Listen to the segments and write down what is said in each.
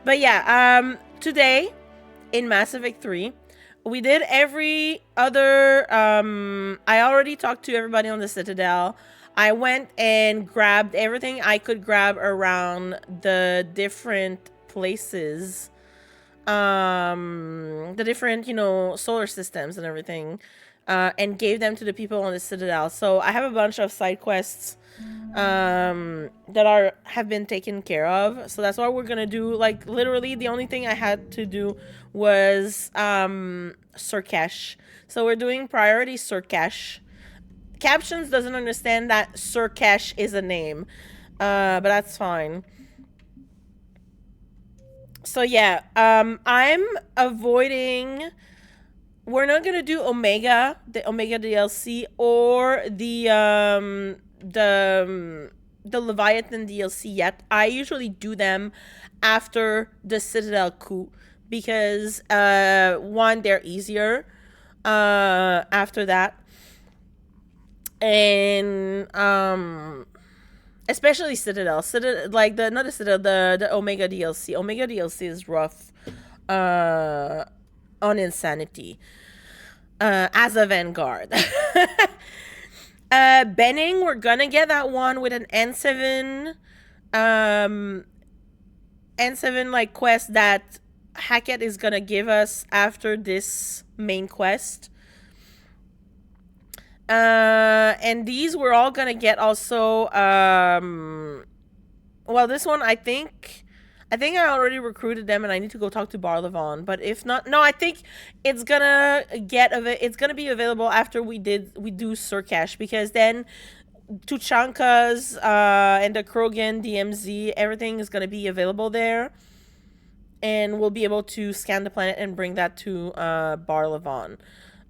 But yeah, today in Mass Effect 3, we did every other. I already talked to everybody on the Citadel. I went and grabbed everything I could grab around the different places, the different, solar systems and everything, and gave them to the people on the Citadel. So I have a bunch of side quests that have been taken care of. So that's what we're gonna do. Like literally the only thing I had to do was Sur'Kesh. So we're doing priority Sur'Kesh. Captions doesn't understand that Sur'Kesh is a name. But that's fine. So yeah, I'm avoiding. We're not gonna do the Omega DLC, or the Leviathan DLC yet. I usually do them after the Citadel coup because one, they're easier after that, and especially Citadel. Like the not the Citadel, the Omega DLC. Omega DLC is rough on Insanity as a Vanguard. Benning, we're gonna get that one with an N7 N7 like quest that Hackett is gonna give us after this main quest. And these we're all gonna get also. Well, this one I think I already recruited them, and I need to go talk to Barlevon. But if not, no, I think it's gonna it's gonna be available after we do Sur'Kesh, because then Tuchanka's and the Krogan DMZ, everything is gonna be available there, and we'll be able to scan the planet and bring that to Barlevon.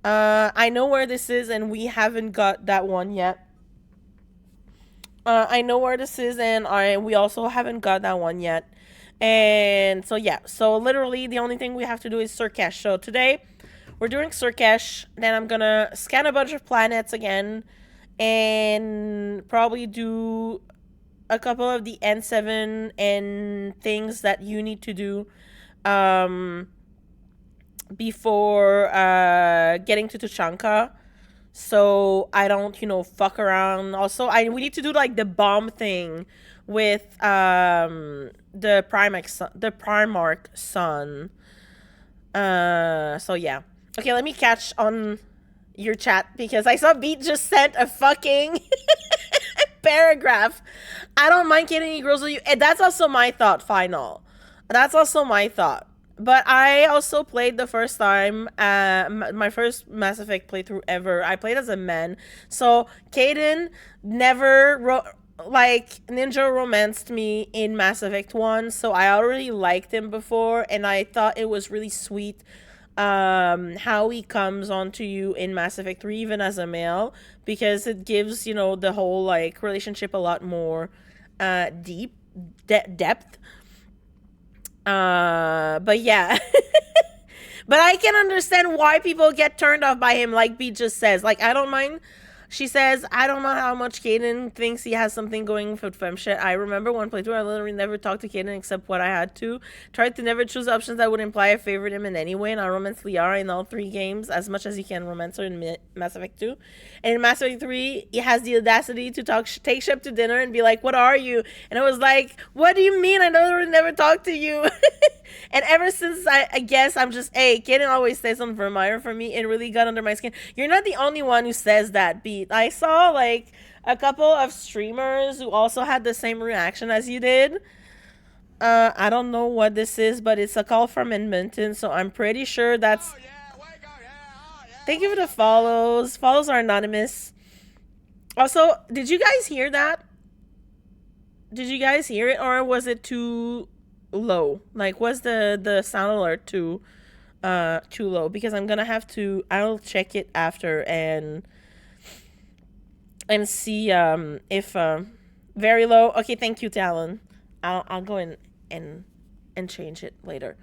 I know where this is, and we haven't got that one yet. I know where this is, and we also haven't got that one yet. And so yeah, so literally the only thing we have to do is Sur'Kesh. So today we're doing Sur'Kesh. Then I'm gonna scan a bunch of planets again, and probably do a couple of the N7 and things that you need to do before getting to Tuchanka, so I don't, fuck around. Also, we need to do like the bomb thing with the Primarch son. So yeah. Okay, let me catch on your chat because I saw Beat just sent a fucking paragraph. I don't mind getting any girls with you. And that's also my thought, final. That's also my thought. But I also played the first time, my first Mass Effect playthrough ever. I played as a man. So Caden never, Ninja romanced me in Mass Effect 1. So I already liked him before. And I thought it was really sweet how he comes onto you in Mass Effect 3, even as a male. Because it gives, the whole, relationship a lot more depth. But yeah. But I can understand why people get turned off by him, like B just says. Like, I don't mind. She says, I don't know how much Caden thinks he has something going for fem shit. I remember one playthrough, I literally never talked to Caden except what I had to. Tried to never choose options that would imply I favored him in any way, and I romance Liara in all 3 games as much as you can romance her in Mass Effect 2. And in Mass Effect 3, he has the audacity to take Shep to dinner and be like, what are you? And I was like, what do you mean? I literally never talked to you. And ever since, I guess I'm just, hey, Kaden always says on Vermeer for me. It really got under my skin. You're not the only one who says that, Beat. I saw, a couple of streamers who also had the same reaction as you did. I don't know what this is, but it's a call from Edmonton, so I'm pretty sure that's... Thank you for the follows. Follows are anonymous. Also, did you guys hear that? Did you guys hear it, or was it too low? Like, was the sound alert too low? Because I'm gonna have to, I'll check it after and see if very low. Okay, thank you, Talon. I'll go in and change it later.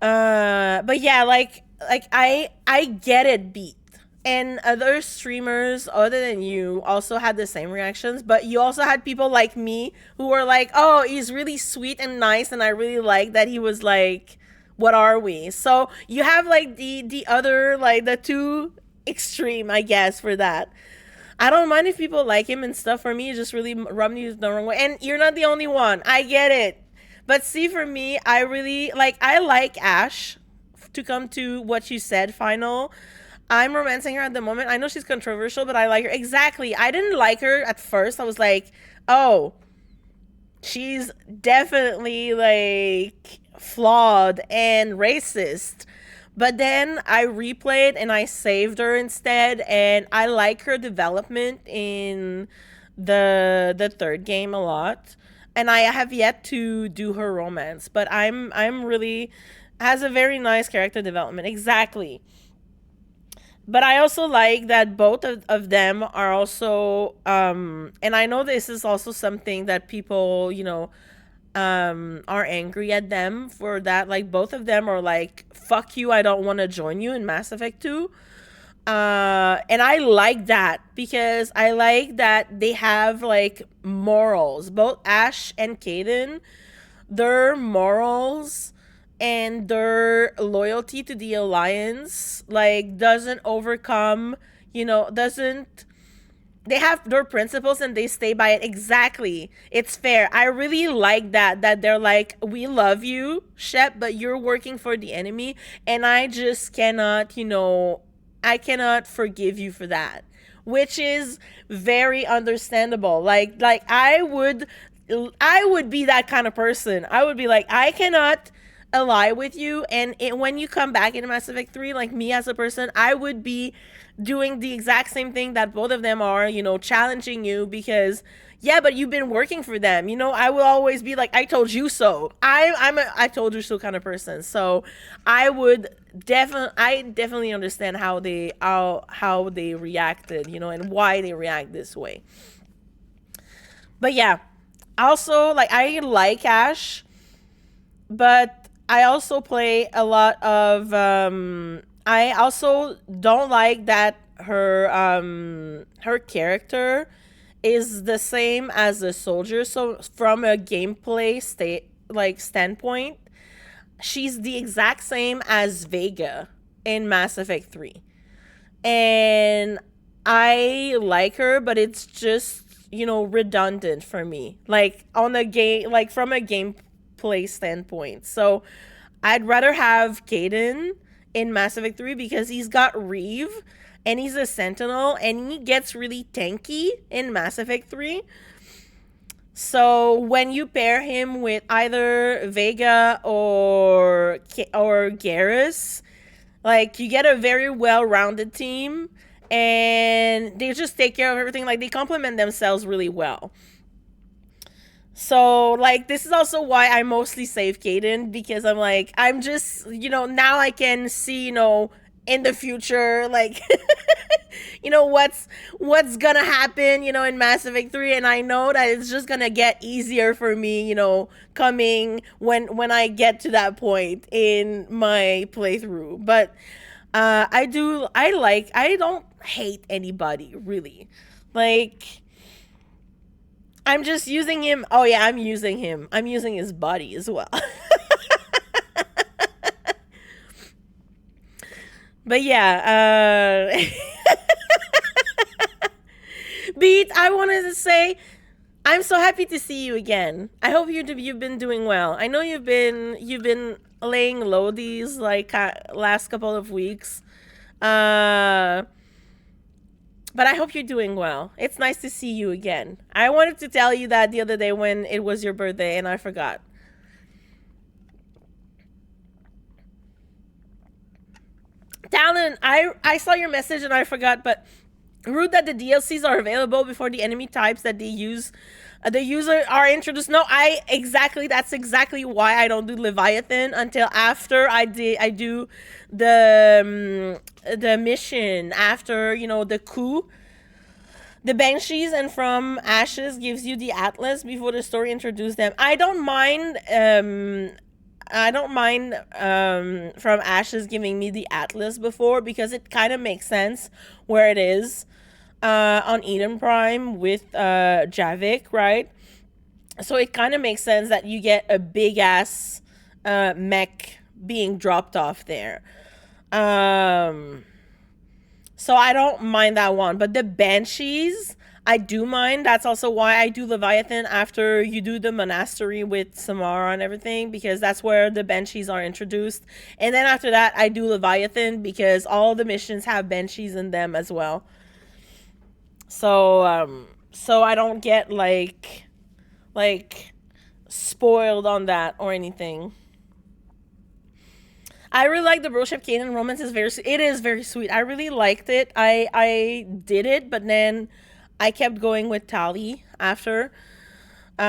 But yeah, I get it, Beat. and other streamers other than you also had the same reactions, but you also had people like me who were like, oh, he's really sweet and nice, and I really like that he was like, what are we? So you have like the other, like the two extreme, I guess, for that. I don't mind if people like him and stuff. For me, it just really rubbed me the wrong way. And you're not the only one. I get it. But see, for me, I really I like Ash, to come to what you said, final. I'm romancing her at the moment. I know she's controversial, but I like her. Exactly. I didn't like her at first. I was like, oh, she's definitely like flawed and racist. But then I replayed and I saved her instead, and I like her development in the third game a lot. And I have yet to do her romance, but I'm really, has a very nice character development. Exactly. But I also like that both of them are also and I know this is also something that people, are angry at them for, that like both of them are like, fuck you, I don't want to join you in Mass Effect 2. And I like that because I like that they have like morals. Both Ash and Kaden, their morals and their loyalty to the Alliance like doesn't overcome, doesn't, they have their principles and they stay by it. Exactly. It's fair. I really like that they're like, we love you, Shep, but you're working for the enemy, and I just cannot, I cannot forgive you for that. Which is very understandable. Like I would be that kind of person. I would be like, I cannot ally with you, and when you come back in Mass Effect 3, like me as a person, I would be doing the exact same thing that both of them are, challenging you, because yeah, but you've been working for them. I will always be like, I told you so. I'm a I told you so kind of person. So I definitely understand how they reacted, and why they react this way. But yeah, also like I like Ash, but I also play a lot of I also don't like that her character is the same as a soldier. So from a gameplay standpoint, she's the exact same as Vega in Mass Effect 3. And I like her, but it's just, redundant for me. Like on a game, like from a gameplay standpoint. So I'd rather have Kaden in Mass Effect 3 because he's got Reeve and he's a sentinel and he gets really tanky in Mass Effect 3. So when you pair him with either Vega or Garrus, like you get a very well-rounded team, and they just take care of everything. Like they complement themselves really well. So like this is also why I mostly save Kaden, because I'm like, I'm just, now I can see, in the future, like what's gonna happen, in Mass Effect 3, and I know that it's just gonna get easier for me, coming when I get to that point in my playthrough. But I don't hate anybody really. Like I'm just using him. Oh yeah, I'm using him. I'm using his body as well. But yeah, Beat, I wanted to say I'm so happy to see you again. I hope you've been doing well. I know you've been laying low these like last couple of weeks. Uh but I hope you're doing well. It's nice to see you again. I wanted to tell you that the other day when it was your birthday and I forgot. Talon, I saw your message and I forgot, but rude that the DLCs are available before the enemy types that they use the user are introduced. No, that's exactly why I don't do Leviathan until after I do the mission, after, the coup. The Banshees and From Ashes gives you the Atlas before the story introduced them. I don't mind I don't mind from Ashes giving me the Atlas before, because it kind of makes sense where it is on Eden Prime with Javik, right? So it kind of makes sense that you get a big ass mech being dropped off there. So I don't mind that one. But the Banshees, I do mind. That's also why I do Leviathan after you do the monastery with Samara and everything, because that's where the Banshees are introduced. And then after that, I do Leviathan because all the missions have Banshees in them as well. So so I don't get like spoiled on that or anything. I really like the Broship Kanan romance. It is very sweet. I really liked it. I did it, but then I kept going with Tali after. It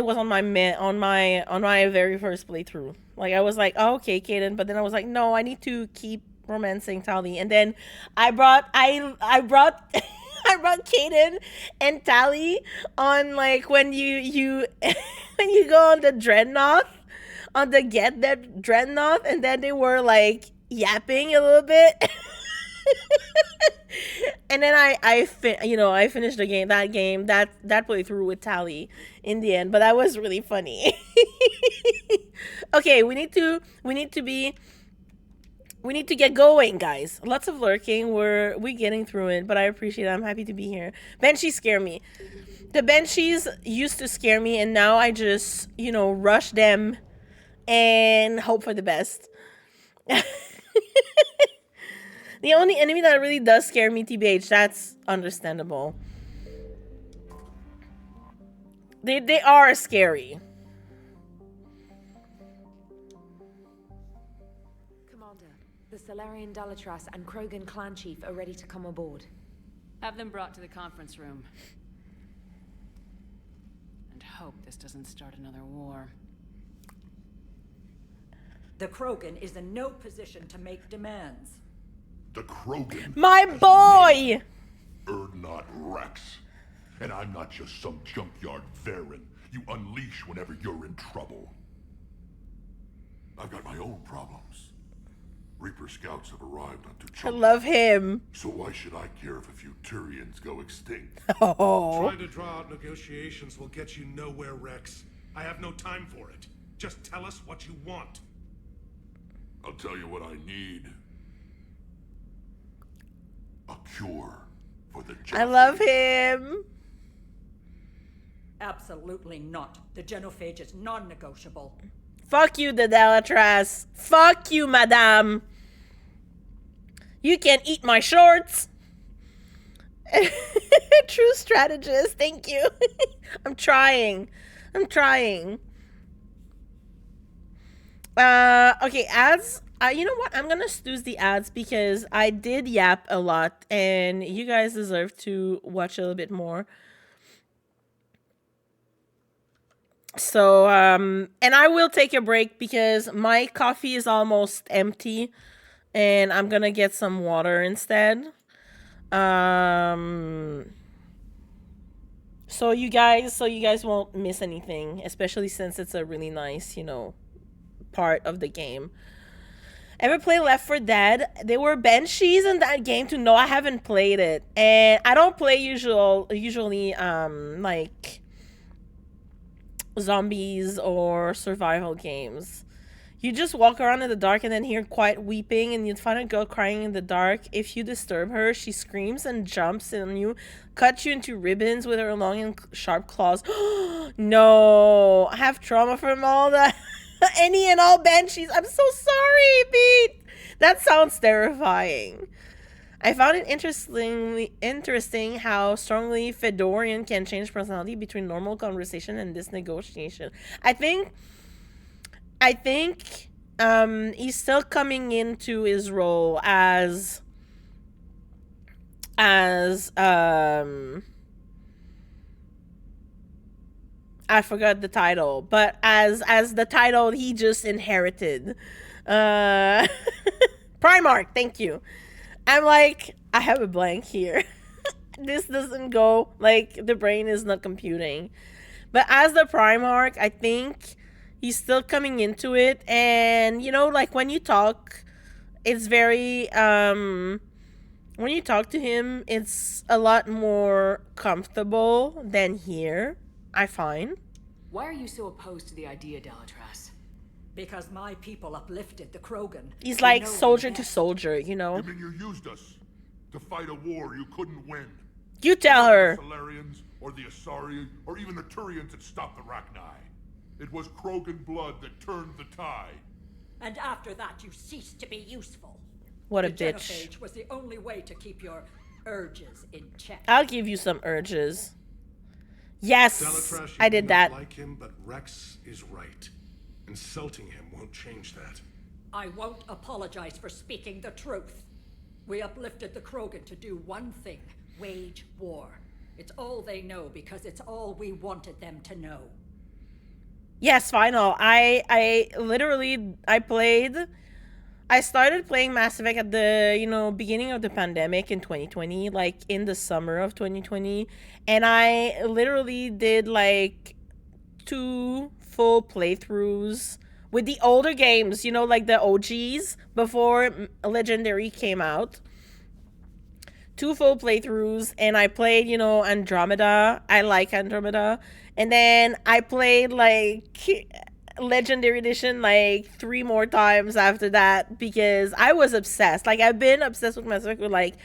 was on my very first playthrough. Like I was like, oh, okay, Kaden, but then I was like, no, I need to keep romancing Tali, and then I brought I brought Kaden and Tali on, like, when you when you go on the Dreadnought, on the Get That Dreadnought, and then they were like yapping a little bit. And then I finished the game that playthrough with Tali in the end, but that was really funny. Okay, we need to get going, guys. Lots of lurking. We're getting through it, but I appreciate it. I'm happy to be here. Banshees scare me. The Banshees used to scare me, and now I just, rush them and hope for the best. The only enemy that really does scare me, TBH, that's understandable. They are scary. Commander, the Salarian Dalatras and Krogan clan chief are ready to come aboard. Have them brought to the conference room. And hope this doesn't start another war. The Krogan is in no position to make demands. The Krogan. My boy! Not Rex. And I'm not just some junkyard Varen you unleash whenever you're in trouble. I've got my own problems. Reaper scouts have arrived on Tucson. I love him. So why should I care if a few Turians go extinct? Oh. Trying to draw out negotiations will get you nowhere, Rex. I have no time for it. Just tell us what you want. I'll tell you what I need. A cure for the genophage. I love him. Absolutely not. The genophage is non-negotiable. Fuck you, the Dalatras. Fuck you, madame. You can eat my shorts. True strategist. Thank you. I'm trying. Okay, ads. You know what? I'm gonna snooze the ads because I did yap a lot, and you guys deserve to watch a little bit more. So, and I will take a break because my coffee is almost empty, and I'm gonna get some water instead. So you guys won't miss anything, especially since it's a really nice, part of the game. Ever play Left 4 Dead? There were Banshees in that game too. No, I haven't played it, and I don't play usually like zombies or survival games. You just walk around in the dark and then hear quiet weeping, and you'd find a girl crying in the dark. If you disturb her, she screams and jumps on you, cuts you into ribbons with her long and sharp claws. No, I have trauma from all that. Any and all Banshees. I'm so sorry, Pete. That sounds terrifying. I found it interesting how strongly Fedorian can change personality between normal conversation and this negotiation. I think he's still coming into his role as I forgot the title, but as the title he just inherited. Primarch, thank you. I'm like, I have a blank here. This doesn't go, like, the brain is not computing. But as the Primarch, I think He's still coming into it, and you know, like when you talk, it's very when you talk to him, it's a lot more comfortable than here, I find. Why are you so opposed to the idea, Dalitras? Because my people uplifted the Krogan. He's We like know them soldier to best. soldier, you know. You mean you used us to fight a war you couldn't win? You tell her. The Salarians, or the Asari, or even the Turians that stopped the Rachni. It was Krogan blood that turned the tide. And after that, you ceased to be useful. What a the bitch. genophage was the only way to keep your urges in check. I'll give you some urges. Yes, Dalatrash, you I may did not that. like him, but Rex is right. Insulting him won't change that. I won't apologize for speaking the truth. We uplifted the Krogan to do one thing: wage war. It's all they know because it's all we wanted them to know. Yes, final. I literally I started playing Mass Effect at the, you know, beginning of the pandemic in 2020, like in the summer of 2020, and I literally did like 2 full playthroughs with the older games, you know, like the OGs before Legendary came out. 2 full playthroughs, and I played, you know, Andromeda. I like Andromeda. And then I played like Legendary Edition like 3 more times after that because I was obsessed. Like I've been obsessed with Mass Effect for like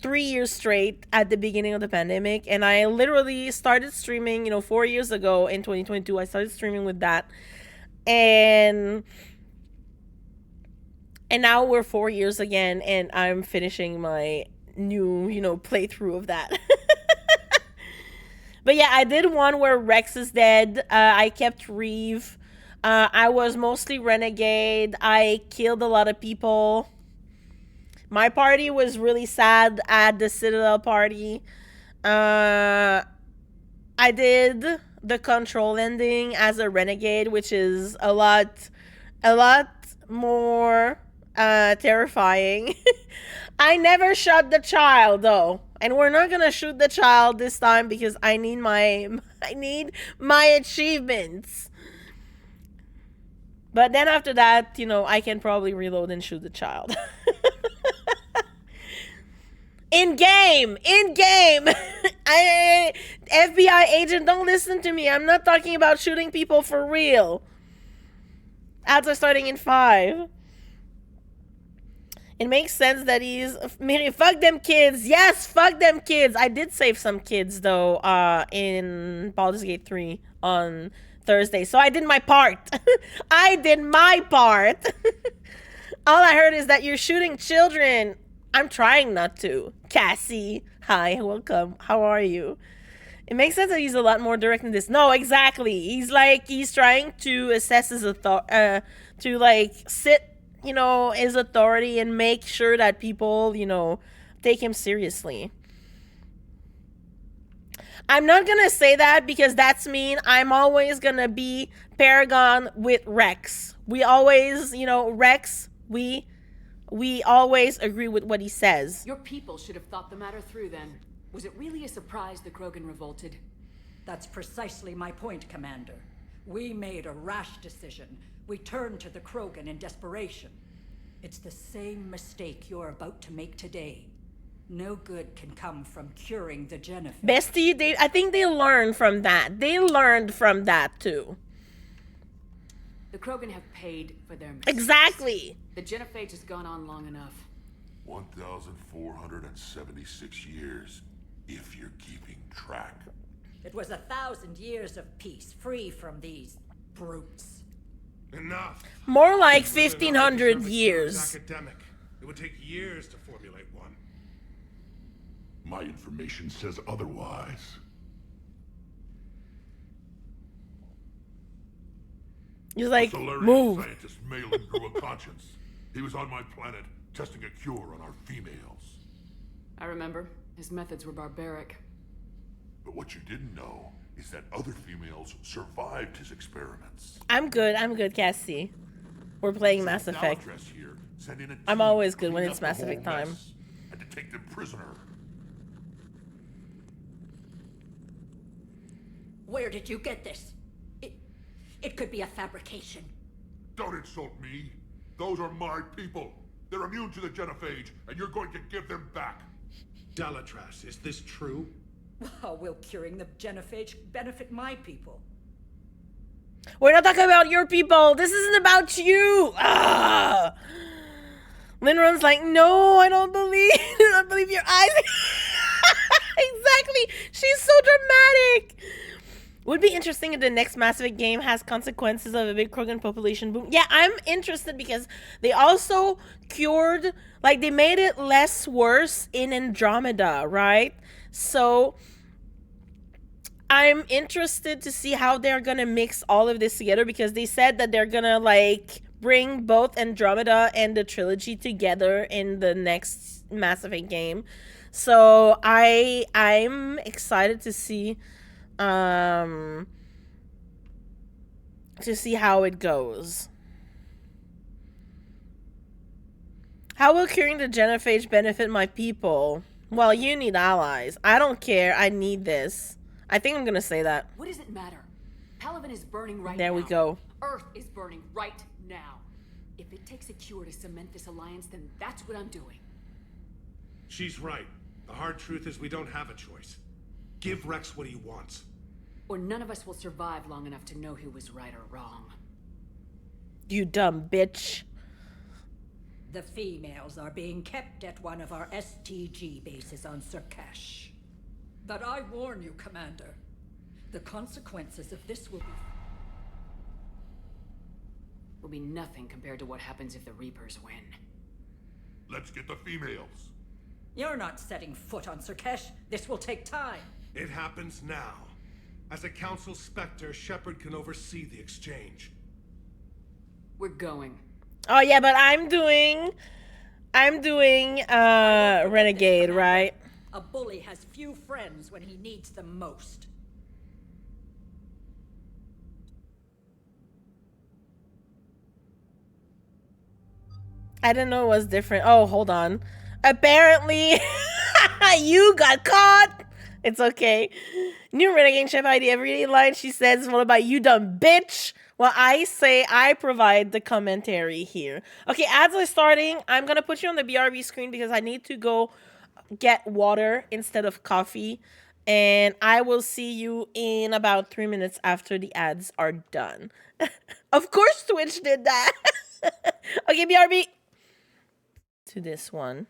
3 years straight at the beginning of the pandemic, and I literally started streaming, you know, 4 years ago in 2022. I started streaming with that. And now we're 4 years again, and I'm finishing my new, you know, playthrough of that. But yeah, I did one where Rex is dead. I kept Reeve. I was mostly Renegade. I killed a lot of people. My party was really sad at the Citadel party. I did the Control ending as a Renegade, which is a lot more terrifying. I never shot the child though, and we're not gonna shoot the child this time because I need my achievements. But then after that, you know, I can probably reload and shoot the child. In game. FBI agent, don't listen to me. I'm not talking about shooting people for real. Ads are starting in 5. It makes sense that he's... Fuck them kids. Yes, fuck them kids. I did save some kids, though, in Baldur's Gate 3 on Thursday. So I did my part. I did my part. All I heard is that you're shooting children. I'm trying not to. Cassie, hi, welcome. How are you? It makes sense that he's a lot more direct in this. No, exactly. He's trying to assess his authority, to like sit, you know, his authority and make sure that people, you know, take him seriously. I'm not gonna say that because that's mean. I'm always gonna be Paragon with Rex. We always, you know, Rex, we always agree with what he says. Your people should have thought the matter through then. Was it really a surprise the Krogan revolted? That's precisely my point, Commander. We made a rash decision. We turned to the Krogan in desperation. It's the same mistake you're about to make today. No good can come from curing the genophage. Bestie, I think they learned from that. They learned from that too. The Krogan have paid for their mistakes. Exactly. The genophage has gone on long enough. 1,476 years, if you're keeping track. It was 1,000 years of peace, free from these brutes. Enough. More like Whether or not 1,500 this is years. academic. It would take years to formulate one. My information says otherwise. He's like, Solarian move. scientist Malin grew a conscience. He was on my planet testing a cure on our females. I remember. His methods were barbaric. But what you didn't know is that other females survived his experiments. I'm good, Cassie. We're playing Mass Effect. Here, sent in a I'm team always to good when clean it's up the Mass whole Effect time. mess and to take them prisoner. Where did you get this? It could be a fabrication. Don't insult me. Those are my people. They're immune to the genophage, and you're going to give them back. Dalitras, is this true? How will curing the genophage benefit my people? We're not talking about your people. This isn't about you. Ah. Linron's like, no, I don't believe your eyes. Exactly. She's so dramatic. Would be interesting if the next Mass Effect game has consequences of a big Krogan population boom. Yeah, I'm interested because they also cured, like, they made it less worse in Andromeda, right? So I'm interested to see how they're gonna mix all of this together, because they said that they're gonna, like, bring both Andromeda and the trilogy together in the next Mass Effect game. So I'm excited to see how it goes. How will curing the genophage benefit my people? Well, you need allies. I don't care. I need this. I think I'm gonna say that. What does it matter? Palaven is burning right now. There we go. Earth is burning right now. If it takes a cure to cement this alliance, then that's what I'm doing. She's right. The hard truth is we don't have a choice. Give Rex what he wants. Or none of us will survive long enough to know who was right or wrong. You dumb bitch. The females are being kept at one of our STG bases on Sur'Kesh. But I warn you, Commander, the consequences of this will be nothing compared to what happens if the Reapers win. Let's get the females. You're not setting foot on Sur'Kesh. This will take time. It happens now. As a Council Spectre, Shepard can oversee the exchange. We're going. Oh yeah, but I'm doing Renegade, right? A bully has few friends when he needs them most. I didn't know it was different. Oh, hold on. Apparently, you got caught. It's okay. New Renegade Chef ID everyday line. She says, "What about you, dumb bitch?" Well, I say I provide the commentary here. Okay, ads are starting. I'm gonna put you on the BRB screen because I need to go get water instead of coffee, and I will see you in about 3 minutes after the ads are done. Of course, Twitch did that. Okay, BRB. To this one.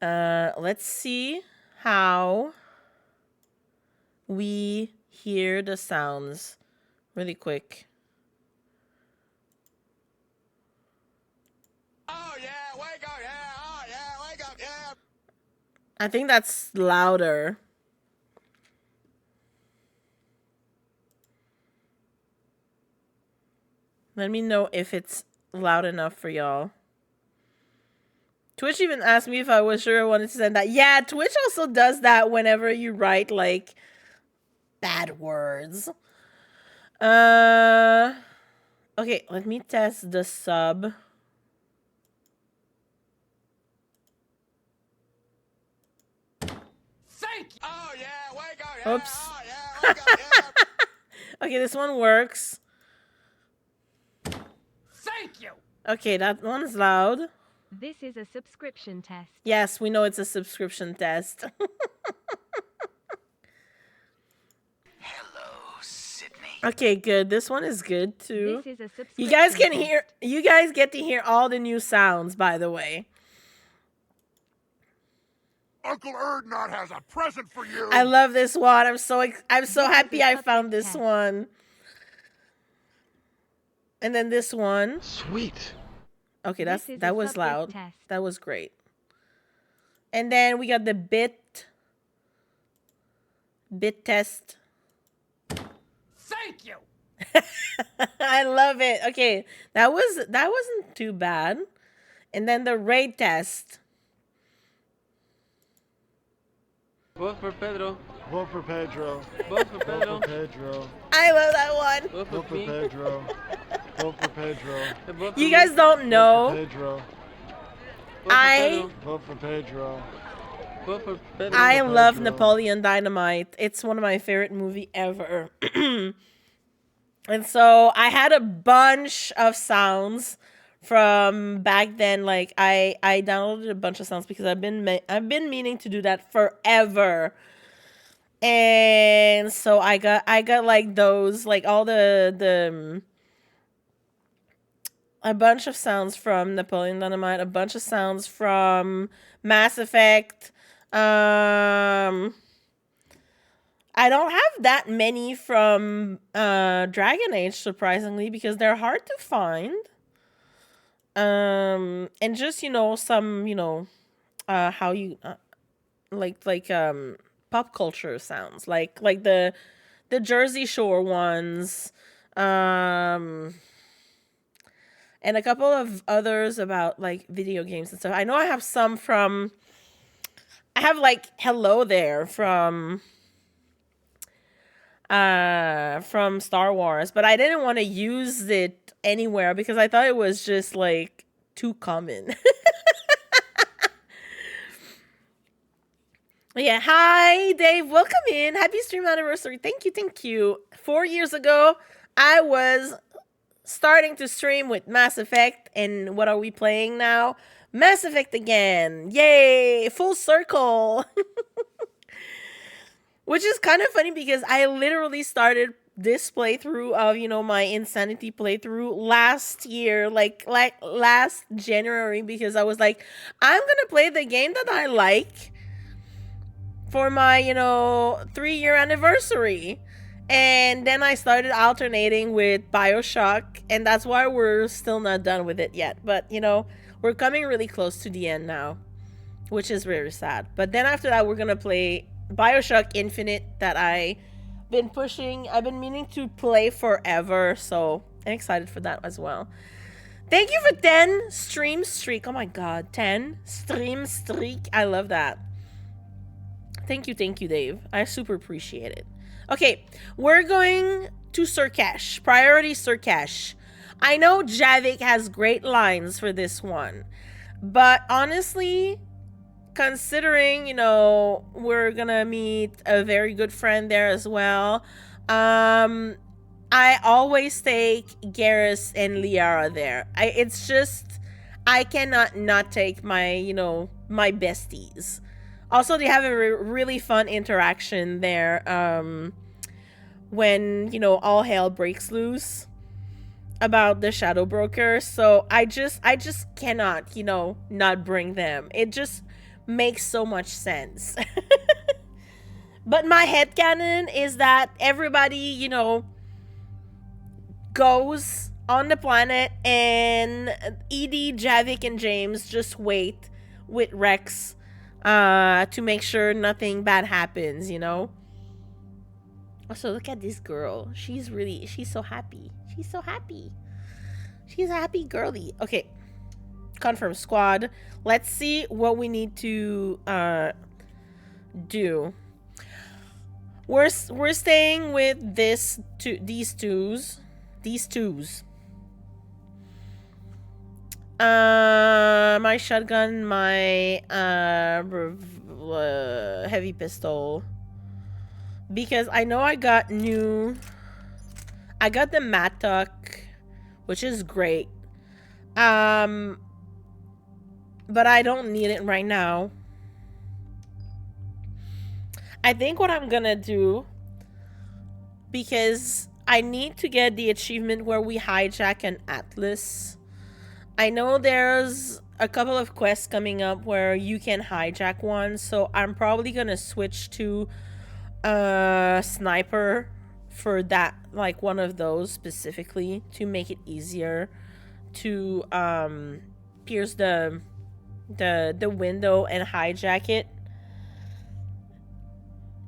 Let's see how we hear the sounds really quick. Oh yeah, wake up, yeah, oh yeah, wake up, yeah. I think that's louder. Let me know if it's loud enough for y'all. Twitch even asked me if I was sure I wanted to send that. Yeah, Twitch also does that whenever you write, like, bad words. Okay, let me test the sub. Thank you. Oh yeah, wake up, yeah. Oops. Oh yeah, wake up, yeah. Okay, this one works. Thank you. Okay, that one's loud. This is a subscription test. Yes, we know it's a subscription test. Hello, Sydney. Okay, good. This one is good too. This is a subscription You guys can test. hear. You guys get to hear all the new sounds, by the way. Uncle Erdnot has a present for you. I love this one. I'm so happy I public found this test. one. And then this one. Sweet. Okay, This is a that was public loud. test. That was great. And then we got the bit test. Thank you. I love it. Okay, that wasn't too bad. And then the raid test. Vote for Pedro. Vote for Pedro. Vote for Vote Pedro. for Pedro. I love that one. Vote Vote for for me. Pedro. Vote for Pedro. Vote for You me. guys don't Vote know. for Pedro. Vote for I- Pedro. Vote for Pedro. Vote Vote for Pedro. I love Pedro. Napoleon Dynamite. It's one of my favorite movie ever. And so I had a bunch of sounds from back then. Like I downloaded a bunch of sounds because I've been meaning to do that forever. And so I got like those, like all the a bunch of sounds from Napoleon Dynamite, a bunch of sounds from Mass Effect. I don't have that many from Dragon Age, surprisingly, because they're hard to find. And just, some, how you like pop culture sounds, like the Jersey Shore ones, and a couple of others about like video games and stuff. I know I have some from. I have like Hello There from Star Wars, but I didn't want to use it anywhere because I thought it was just like too common. Yeah, hi Dave, welcome in. Happy stream anniversary. Thank you. 4 years ago, I was starting to stream with Mass Effect, and what are we playing now? Mass Effect again. Yay, full circle. Which is kind of funny because I literally started this playthrough of, my Insanity playthrough last year, like last January, because I was like, I'm going to play the game that I like for my, 3-year anniversary. And then I started alternating with BioShock, and that's why we're still not done with it yet. But, we're coming really close to the end now, which is very sad. But then after that, we're going to play BioShock Infinite that I've been meaning to play forever, so I'm excited for that as well. Thank you for 10 stream streak. Oh my god, 10 stream streak. I love that. Thank you, Dave. I super appreciate it. Okay, we're going to Sur'Kesh. Priority Sur'Kesh. I know Javik has great lines for this one, but honestly, considering, we're gonna meet a very good friend there as well, I always take Garrus and Liara there. It's just, I cannot not take my, my besties. Also, they have a really fun interaction there when, all hell breaks loose about the Shadow Broker. So I just cannot, not bring them. It just makes so much sense. But my headcanon is that everybody, goes on the planet, and Edie, Javik, and James just wait with Rex to make sure nothing bad happens, Also, look at this girl. She's so happy. She's so happy. She's a happy girly. Okay. Confirm squad. Let's see what we need to do. We're staying with these twos. My shotgun, my heavy pistol, because I know I got the Mattock, which is great. But I don't need it right now. I think what I'm gonna do, because I need to get the achievement where we hijack an Atlas. I know there's a couple of quests coming up where you can hijack one, so I'm probably gonna switch to sniper for that, like one of those specifically, to make it easier to pierce the window and hijack it.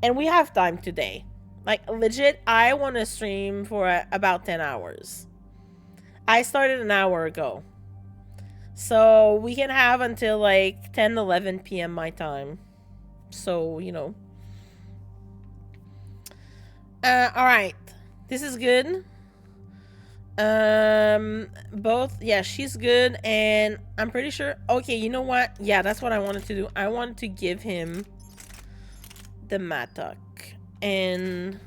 And we have time today. Like, legit, I want to stream for about 10 hours. I started an hour ago. So we can have until like 10, 11 p.m. my time. So, Alright. This is good. Both. Yeah, she's good, and I'm pretty sure. Okay, you know what? Yeah, that's what I wanted to do. I wanted to give him the Mattock, and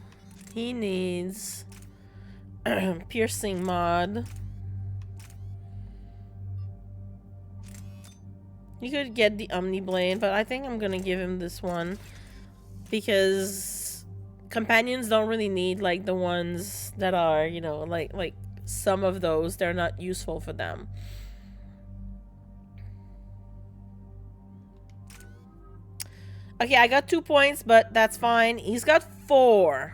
he needs piercing mod. You could get the Omni Blade, but I think I'm gonna give him this one because companions don't really need like the ones that are, you know, like some of those, they're not useful for them. Okay, I got 2 points, but that's fine. He's got 4.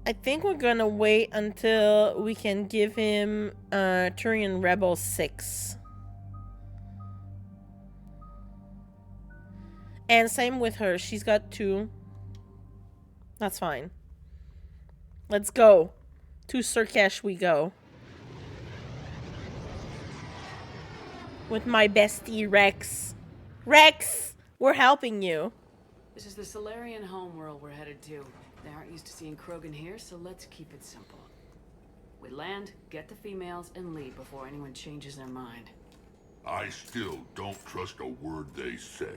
I think we're gonna wait until we can give him Turian Rebel 6. And same with her. She's got 2. That's fine. Let's go. To Sur'Kesh we go. With my bestie Rex. Rex! We're helping you. This is the Solarian homeworld we're headed to. They aren't used to seeing Krogan here, so let's keep it simple. We land, get the females, and leave before anyone changes their mind. I still don't trust a word they say.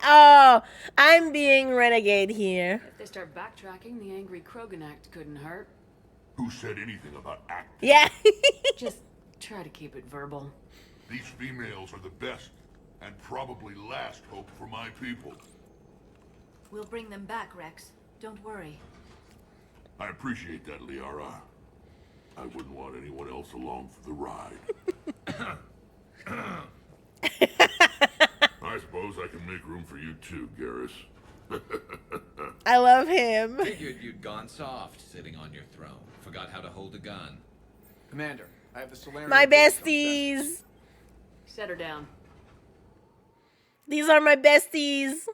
Oh, I'm being renegade here. If they start backtracking, the angry Krogan act couldn't hurt. Who said anything about acting? Yeah. Just try to keep it verbal. These females are the best, and probably last hope for my people. We'll bring them back, Rex. Don't worry. I appreciate that, Liara. I wouldn't want anyone else along for the ride. I suppose I can make room for you too, Garrus. I love him. Figured you'd gone soft sitting on your throne. Forgot how to hold a gun. Commander, I have the Solarian... My besties. Set her down. These are my besties.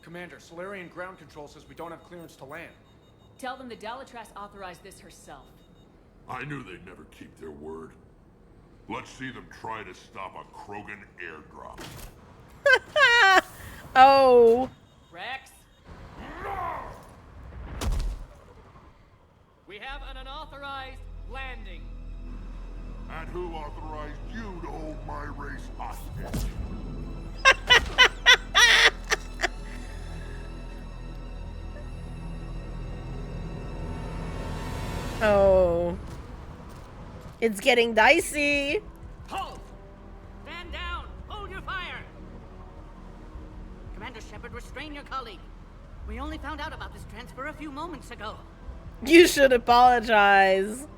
Commander, Solarian ground control says we don't have clearance to land. Tell them the Dalitras authorized this herself. I knew they'd never keep their word. Let's see them try to stop a Krogan airdrop. Oh. Rex? We have an unauthorized landing. And who authorized you to hold my race hostage? Oh. It's getting dicey. Halt! Stand down! Hold your fire! Commander Shepard, restrain your colleague. We only found out about this transfer a few moments ago. You should apologize.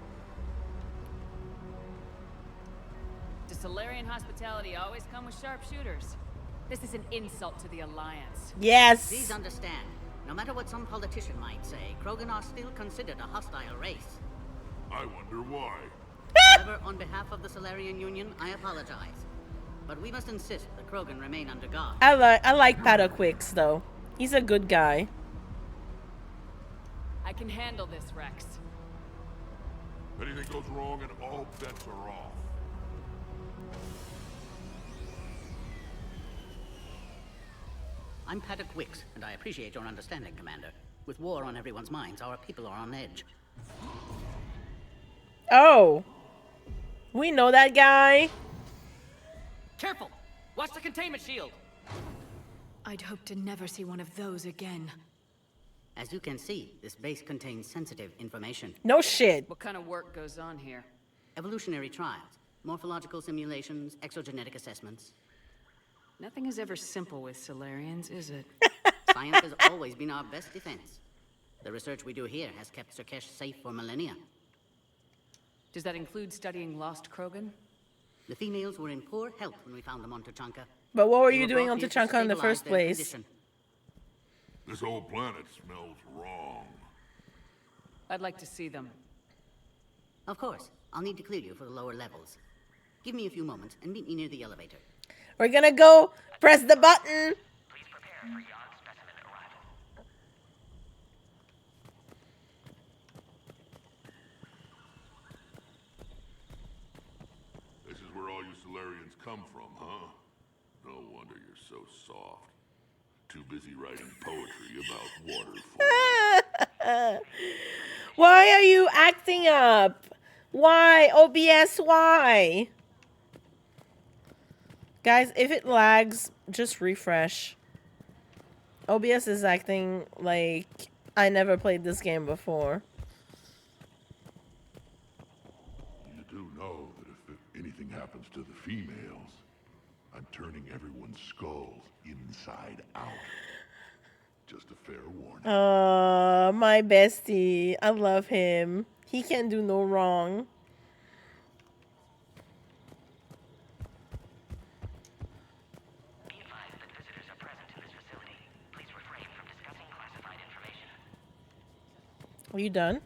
Does Solarian hospitality always come with sharpshooters? This is an insult to the Alliance. Yes. Please understand. No matter what some politician might say, Krogan are still considered a hostile race. I wonder why. However, on behalf of the Solarian Union, I apologize. But we must insist the Krogan remain under guard. I like Pataquix though. He's a good guy. I can handle this, Rex. Anything goes wrong and all bets are off. I'm Pataquix, and I appreciate your understanding, Commander. With war on everyone's minds, our people are on edge. Oh. We know that guy. Careful! Watch the containment shield! I'd hope to never see one of those again. As you can see, this base contains sensitive information. No shit. What kind of work goes on here? Evolutionary trials, morphological simulations, exogenetic assessments. Nothing is ever simple with Solarians, is it? Science has always been our best defense. The research we do here has kept Sur'Kesh safe for millennia. Does that include studying lost Krogan? The females were in poor health when we found them on Tuchanka. But what were you doing on Tuchanka in the first place? Condition. This whole planet smells wrong. I'd like to see them. Of course. I'll need to clear you for the lower levels. Give me a few moments and meet me near the elevator. We're gonna go press the button. Please prepare for yon specimen arrival. soft. Too busy writing poetry about waterfall. Why are you acting up? Why? OBS, why? Guys, if it lags, just refresh. OBS is acting like I never played this game before. You do know that if anything happens to the females, I'm turning everyone's skulls inside out. Just a fair warning. My bestie. I love him. He can do no wrong. Are you done?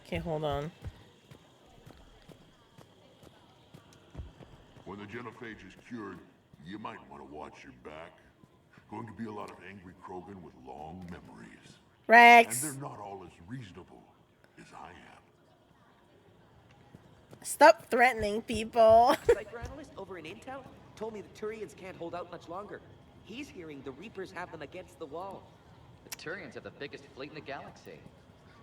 Okay, hold on. When the genophage is cured, you might want to watch your back. Going to be a lot of angry Krogan with long memories. Rex! And they're not all as reasonable as I am. Stop threatening people. Cypher analyst over in Intel told me the Turians can't hold out much longer. He's hearing the Reapers have them against the wall. The Turians have the biggest fleet in the galaxy.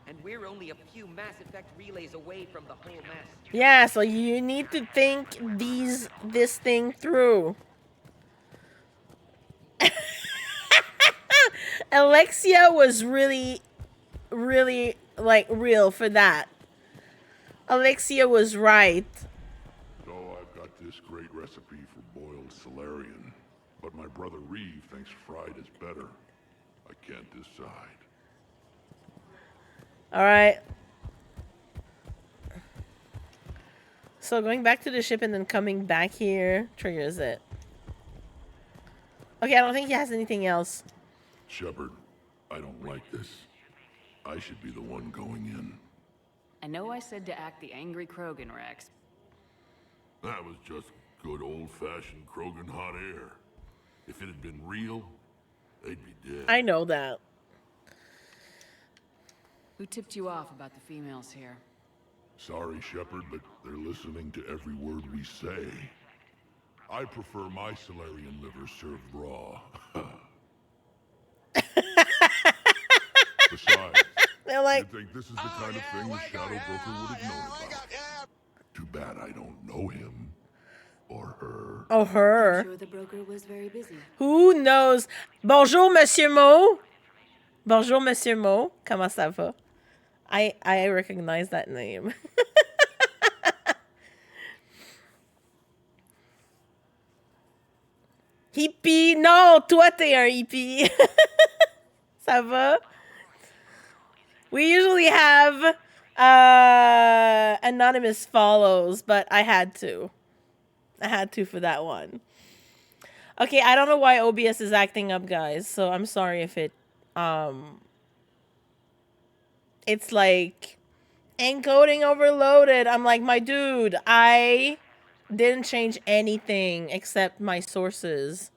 And we're only a few Mass Effect relays away from the whole mess. Yeah, so you need to think this thing through. Alexia was really, like, real for that. Alexia was right. So I've got this great recipe for boiled Solarian, but my brother Reeve thinks fried is better. I can't decide. Alright. So going back to the ship and then coming back here triggers it. Okay, I don't think he has anything else. Shepard, I don't like this. I should be the one going in. I know I said to act the angry Krogan, Rex. That was just good old-fashioned Krogan hot air. If it had been real, they'd be dead. I know that. Who tipped you off about the females here? Sorry, Shepard, but they're listening to every word we say. I prefer my Solarian liver served raw. Besides, they're like, you'd think this is the kind of thing the Shadow Broker would have known about. Too bad I don't know him. Or her. Oh, her. I'm sure the broker was very busy. Who knows? Bonjour, Monsieur Mo. Bonjour, Monsieur Mo. Comment ça va? I recognize that name. Hippie. Non, toi, t'es un hippie. Ça va? We usually have anonymous follows, but I had to. I had to for that one. Okay, I don't know why OBS is acting up, guys. So I'm sorry if it it's like encoding overloaded. I'm like, my dude, I didn't change anything except my sources.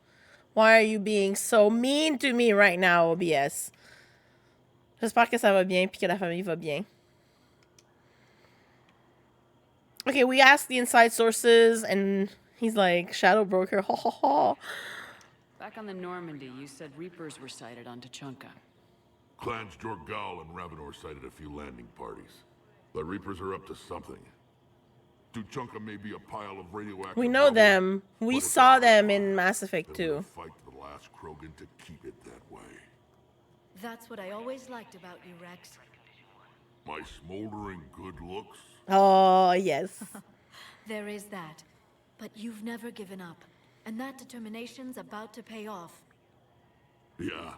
Why are you being so mean to me right now, OBS? J'espère que ça va bien puis que la famille va bien. Okay, we asked the inside sources and he's like, Shadow Broker, ha ha ha. Back on the Normandy, you said Reapers were sighted on Tuchanka. Clans Jorgal and Ravenor sighted a few landing parties. The Reapers are up to something. Tuchanka may be a pile of radioactive... We know them. We saw them in Mass Effect 2. Fight to the last Krogan to keep it that way. That's what I always liked about you, Rex. My smoldering good looks? Oh, yes. There is that. But you've never given up. And that determination's about to pay off. Yeah.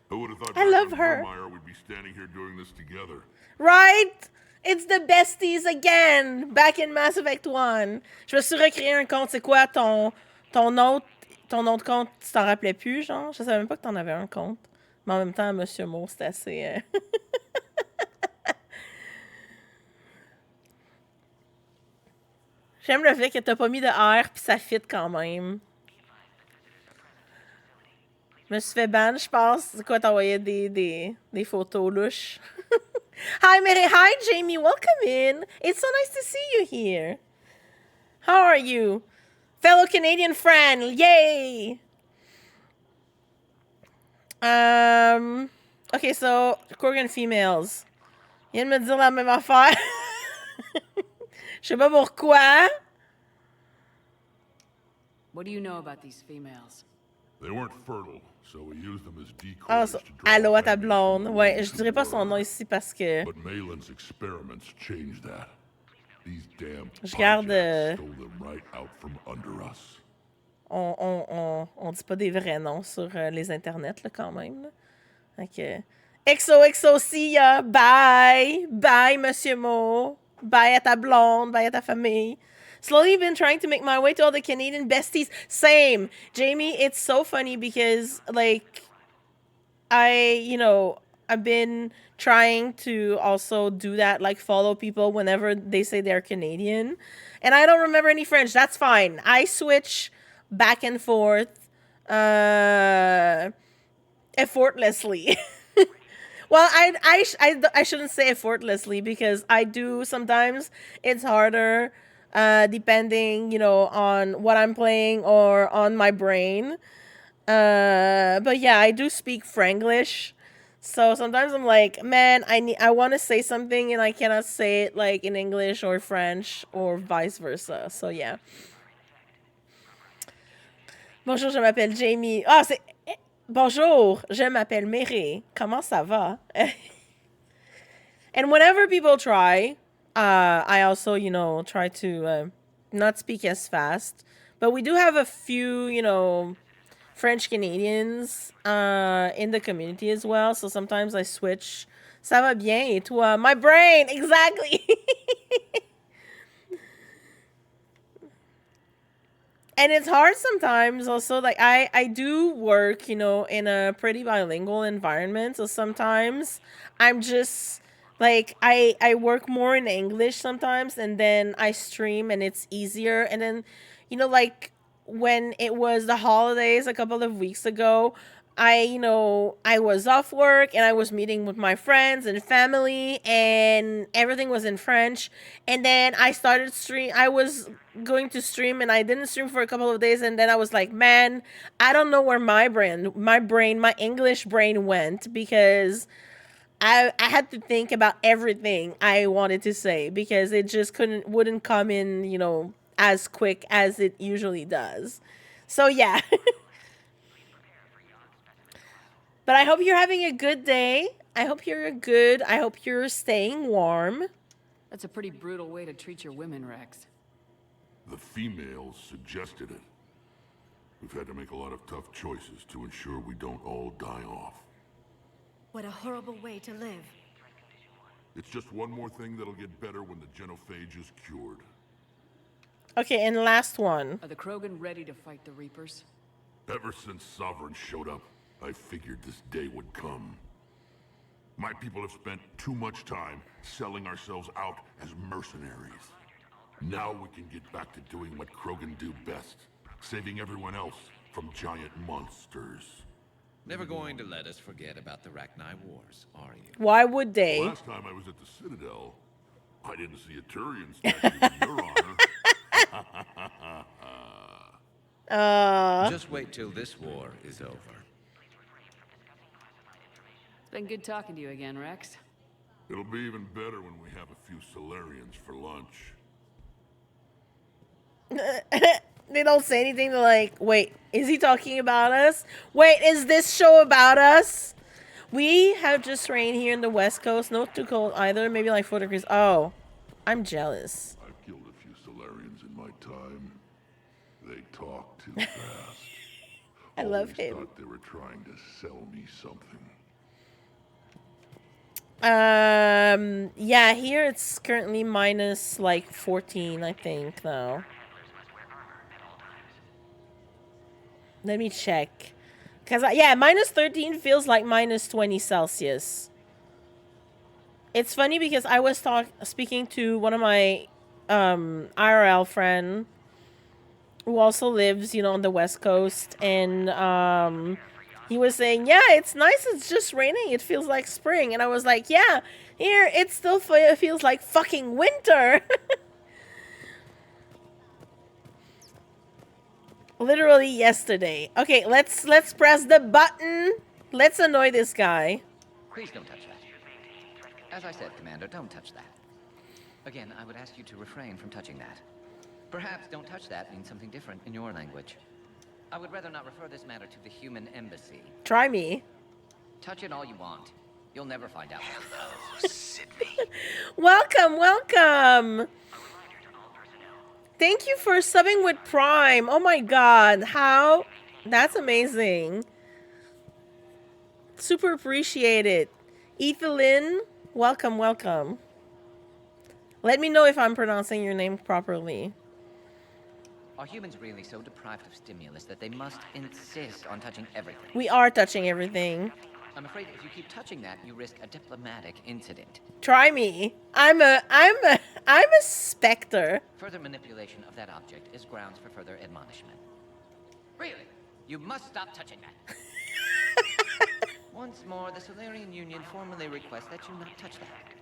Who would have thought I love her. We'd be standing here doing this together? Right? It's the besties again. Back in Mass Effect 1. Je me suis recréé un compte. C'est quoi ton autre compte? Tu t'en rappelais plus, genre? Je savais même pas que t'en avais un compte. Mais en même temps, Monsieur Mo, c'est assez... J'aime le fait que t'as pas mis de R puis ça fit quand même. Je me suis fait ban, je pense. C'est quoi, t'envoyais des photos louches? Hi, Mary. Hi, Jamie. Welcome in. It's so nice to see you here. How are you? Fellow Canadian friend, yay! Okay, so Krogan females. Il vient de me dire la même affaire. Je sais pas pourquoi. What do you know about these females? They weren't fertile, so we used them as decoys Ah, so, to draw allô à ta families blonde. from Ouais, the je dirais pas son nom ici parce que But Malin's experiments changed that. These damn je garde. stole them right out from under us. On dit pas des vrais noms sur les internets là, quand même. Là. Ok. XOXO, see ya. Bye. Bye, Monsieur Mo. Bye à ta blonde. Bye à ta famille. Slowly been trying to make my way to all the Canadian besties. Same. Jamie, it's so funny because, like, I've been trying to also do that, like, follow people whenever they say they're Canadian. And I don't remember any French. That's fine. I switch back and forth effortlessly. Well, I shouldn't say effortlessly because I do sometimes. It's harder depending, on what I'm playing or on my brain. But yeah, I do speak Franglish. So sometimes I'm like, man, I want to say something and I cannot say it like in English or French or vice versa. So yeah. Bonjour, je m'appelle Jamie. Ah, c'est... Bonjour, je m'appelle Méré. Comment ça va? And whenever people try, I also, try to not speak as fast. But we do have a few, French Canadians in the community as well. So sometimes I switch. Ça va bien et toi? My brain, exactly. And it's hard sometimes also, like I do work, in a pretty bilingual environment. So sometimes I'm just like, I work more in English sometimes and then I stream and it's easier. And then, like when it was the holidays a couple of weeks ago, I was off work and I was meeting with my friends and family and everything was in French. And then I started I was going to stream and I didn't stream for a couple of days. And then I was like, man, I don't know where my English brain went because I had to think about everything I wanted to say because it just wouldn't come in, as quick as it usually does. So yeah. But I hope you're having a good day. I hope you're staying warm. That's a pretty brutal way to treat your women, Rex. The females suggested it. We've had to make a lot of tough choices to ensure we don't all die off. What a horrible way to live. It's just one more thing that'll get better when the genophage is cured. Okay, and last one. Are the Krogan ready to fight the Reapers? Ever since Sovereign showed up, I figured this day would come. My people have spent too much time selling ourselves out as mercenaries. Now we can get back to doing what Krogan do best, saving everyone else from giant monsters. Never going to let us forget about the Rachni Wars, are you? Why would they? Last time I was at the Citadel, I didn't see a Turian statue in your honor. Just wait till this war is over. It's been good talking to you again, Rex. It'll be even better when we have a few Solarians for lunch. They don't say anything. They're like, wait, is he talking about us? Wait, is this show about us? We have just rain here in the West Coast. Not too cold either. Maybe like 4 degrees. Oh, I'm jealous. I've killed a few Solarians in my time. They talk too fast. I love him. Thought they were trying to sell me something. Yeah, here it's currently minus like 14, I think, though. Let me check. Because, yeah, minus 13 feels like minus 20 Celsius. It's funny because I was speaking to one of my IRL friend who also lives, on the West Coast, and he was saying, yeah, it's nice, it's just raining, it feels like spring. And I was like, yeah, here it still feels like fucking winter. Literally yesterday. Okay, let's press the button. Let's annoy this guy. Please don't touch that. As I said, Commander, don't touch that. Again, I would ask you to refrain from touching that. Perhaps don't touch that means something different in your language. I would rather not refer this matter to the human embassy. Try me. Touch it all you want. You'll never find out. Hello, Sydney. Welcome, welcome. Thank you for subbing with Prime. Oh my god, how? That's amazing. Super appreciate it. Ethelyn, welcome, welcome. Let me know if I'm pronouncing your name properly. Are humans really so deprived of stimulus that they must insist on touching everything? We are touching everything. I'm afraid if you keep touching that, you risk a diplomatic incident. Try me. I'm a specter. Further manipulation of that object is grounds for further admonishment. Really? You must stop touching that. Once more, the Solarian Union formally requests that you not touch that.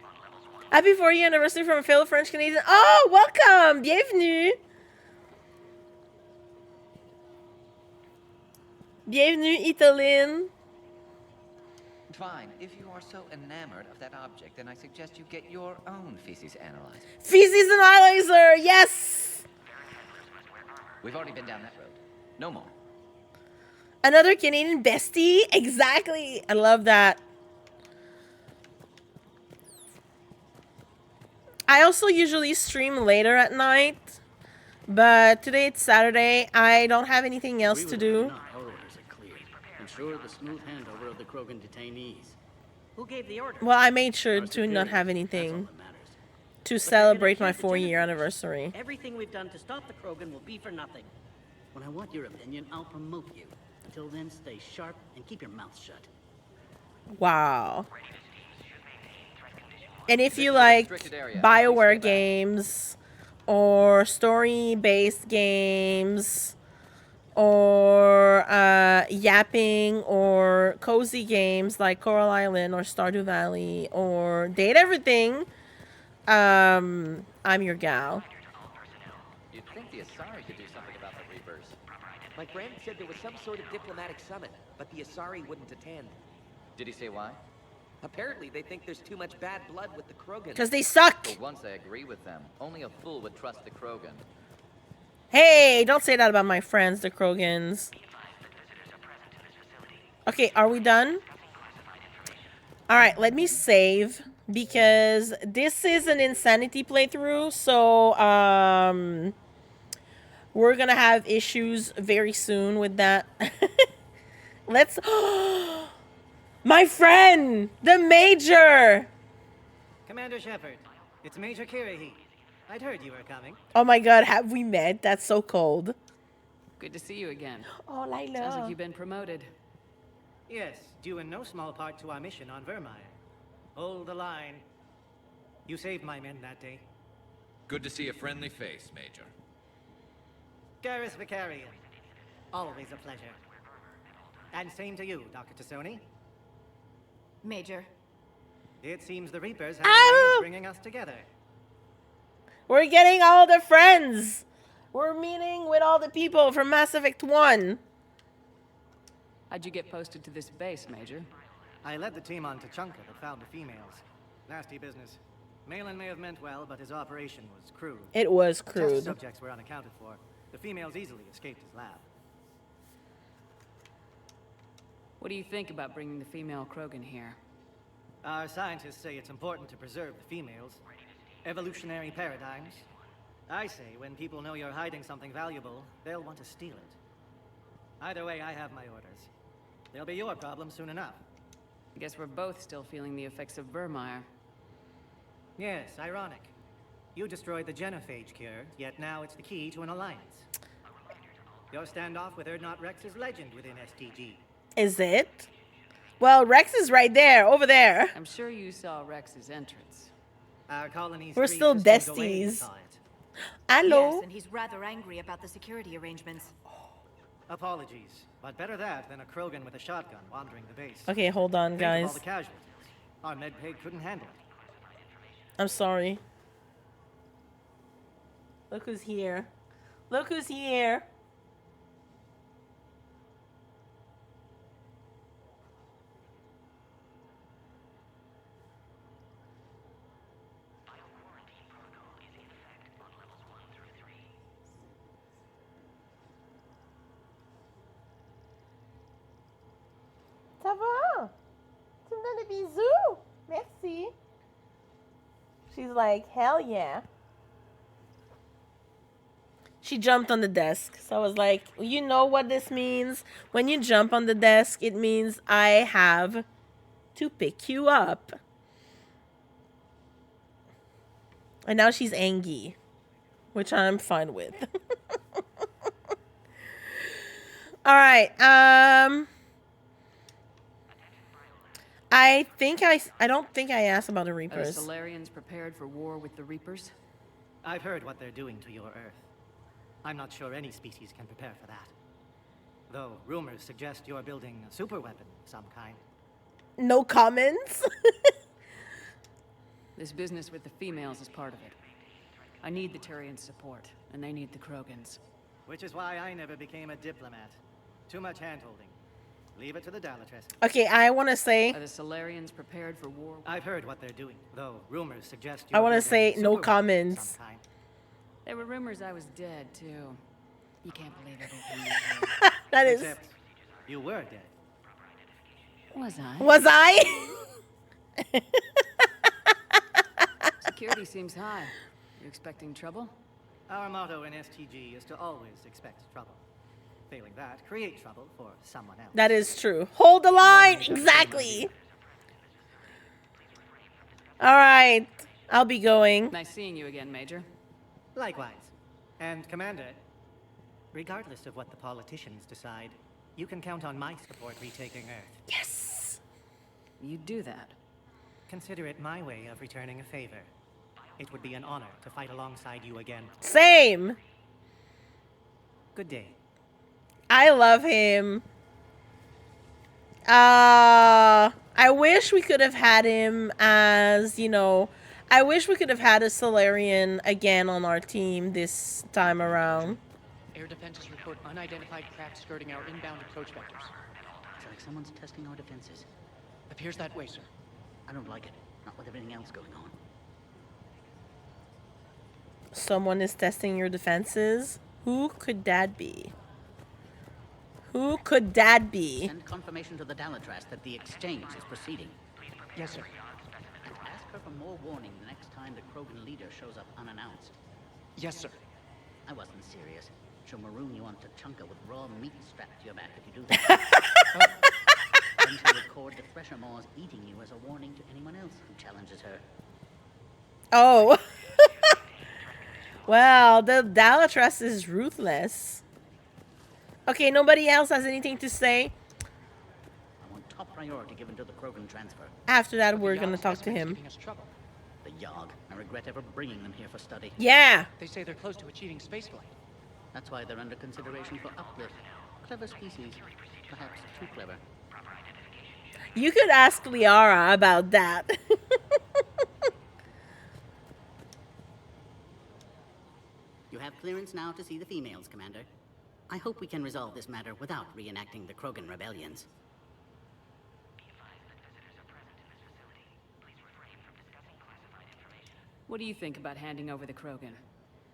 Happy 40th anniversary from a fellow French Canadian. Oh, welcome. Bienvenue. Bienvenue, Ethelyn. Fine. If you are so enamored of that object, then I suggest you get your own feces analyzed. Feces analyzer, yes! We've already been down that road. No more. Another Canadian bestie? Exactly. I love that. I also usually stream later at night, but today it's Saturday. I don't have anything else to do. Ensure the smooth handover of the Krogan detainees. Who gave the order? Well, I made sure to not have anything to celebrate my 4-year anniversary. Everything we've done to stop the Krogan will be for nothing. When I want your opinion, I'll promote you. Until then, stay sharp and keep your mouth shut. Wow. And if you like BioWare games or story-based games or yapping or cozy games like Coral Island or Stardew Valley or Date Everything, I'm your gal. You'd think the Asari could do something about the Reapers. My friend said there was some sort of diplomatic summit, but the Asari wouldn't attend. Did he say why? Apparently, they think there's too much bad blood with the Krogan. Because they suck! For once I agree with them. Only a fool would trust the Krogan. Hey, don't say that about my friends, the Krogans. Okay, are we done? Alright, let me save. Because this is an insanity playthrough, so we're gonna have issues very soon with that. Let's... My friend! The Major! Commander Shepard, it's Major Kirahi. I'd heard you were coming. Oh my god, have we met? That's so cold. Good to see you again. Oh, Layla. Sounds like you've been promoted. Yes, due in no small part to our mission on Vermeer. Hold the line. You saved my men that day. Good to see a friendly face, Major. Garrus Vicarian. Always a pleasure. And same to you, Dr. Tassoni. Major. It seems the Reapers have a way of bringing us together. We're getting all the friends. We're meeting with all the people from Mass Effect 1. How'd you get posted to this base, Major? I led the team on Tachanka that found the females. Nasty business. Malin may have meant well, but his operation was crude. It was Test crude. subjects were unaccounted for. The females easily escaped his lab. What do you think about bringing the female Krogan here? Our scientists say it's important to preserve the females. Evolutionary paradigms. I say when people know you're hiding something valuable, they'll want to steal it. Either way, I have my orders. They'll be your problem soon enough. I guess we're both still feeling the effects of Vermeer. Yes, ironic. You destroyed the genophage cure, yet now it's the key to an alliance. Your standoff with Erdnot Rex is legend within STG. Is it? Well, Rex is right there, over there. I'm sure you saw Rex's entrance. Our colony's We're three still systems away besties. saw it. Hello. Yes, and he's rather angry about the security arrangements. Apologies, but better that than a Krogan with a shotgun wandering the base. Okay, hold on, Think of all guys. the casualties. Our medpay couldn't handle it. I'm sorry. Look who's here. Look who's here. bisous. Merci. She's like, hell yeah. She jumped on the desk. So I was like, you know what this means? When you jump on the desk, it means I have to pick you up. And now she's angry, which I'm fine with. All right. I don't think I asked about the Are the Reapers. Solarians prepared for war with the Reapers? I've heard what they're doing to your Earth. I'm not sure any species can prepare for that. Though rumors suggest you're building a superweapon of some kind. No comments. This business with the females is part of it. I need the Turians' support, and they need the Krogans. Which is why I never became a diplomat. Too much hand-holding. Leave it to the Dalatrass. Okay, I want to say... Are the Solarians prepared for war? I've heard what they're doing, though rumors suggest I want to say no comments. There were rumors I was dead, too. You can't believe everything you heard. That is... Except you were dead. Was I? Was I? Security seems high. You expecting trouble? Our motto in STG is to always expect trouble. Failing that, create trouble for someone else. That is true. Hold the line! Exactly! Alright. I'll be going. Nice seeing you again, Major. Likewise. And Commander, regardless of what the politicians decide, you can count on my support retaking Earth. Yes! You do that. Consider it my way of returning a favor. It would be an honor to fight alongside you again. Same! Good day. I love him. I wish we could have had him as, you know, I wish we could have had a Solarian again on our team this time around. Air defenses report unidentified craft skirting our inbound approach vectors. It's like someone's testing our defenses. Appears that way, sir. I don't like it. Not with everything else going on. Someone is testing your defenses? Who could that be? Who could that be? Send confirmation to the Dalatrass that the exchange is proceeding. Yes, sir. And ask her for more warning the next time the Krogan leader shows up unannounced. Yes, sir. I wasn't serious. She'll maroon you onto Chunka with raw meat strapped to your back if you do that. Then she'll record the Thresher Maws eating you as a warning to anyone else who challenges her. Oh. Well, the Dalatrass is ruthless. Okay, nobody else has anything to say? I want top priority given to the Krogan transfer. After that, we're gonna talk to him. The Yogg. I regret ever bringing them here for study. Yeah! They say they're close to achieving spaceflight. That's why they're under consideration for uplift. Clever species. Perhaps too clever. You could ask Liara about that. You have clearance now to see the females, Commander. I hope we can resolve this matter without reenacting the Krogan rebellions. What do you think about handing over the Krogan?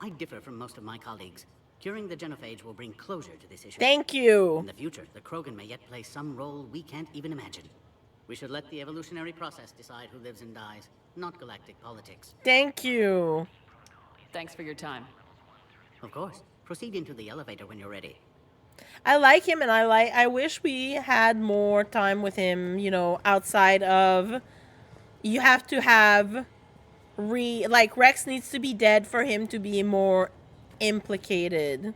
I differ from most of my colleagues. Curing the genophage will bring closure to this issue. Thank you. In the future, the Krogan may yet play some role we can't even imagine. We should let the evolutionary process decide who lives and dies, not galactic politics. Thank you. Thanks for your time. Of course. Proceed into the elevator when you're ready. I like him, and I wish we had more time with him, you know, outside of... You have to have... Like, Rex needs to be dead for him to be more implicated.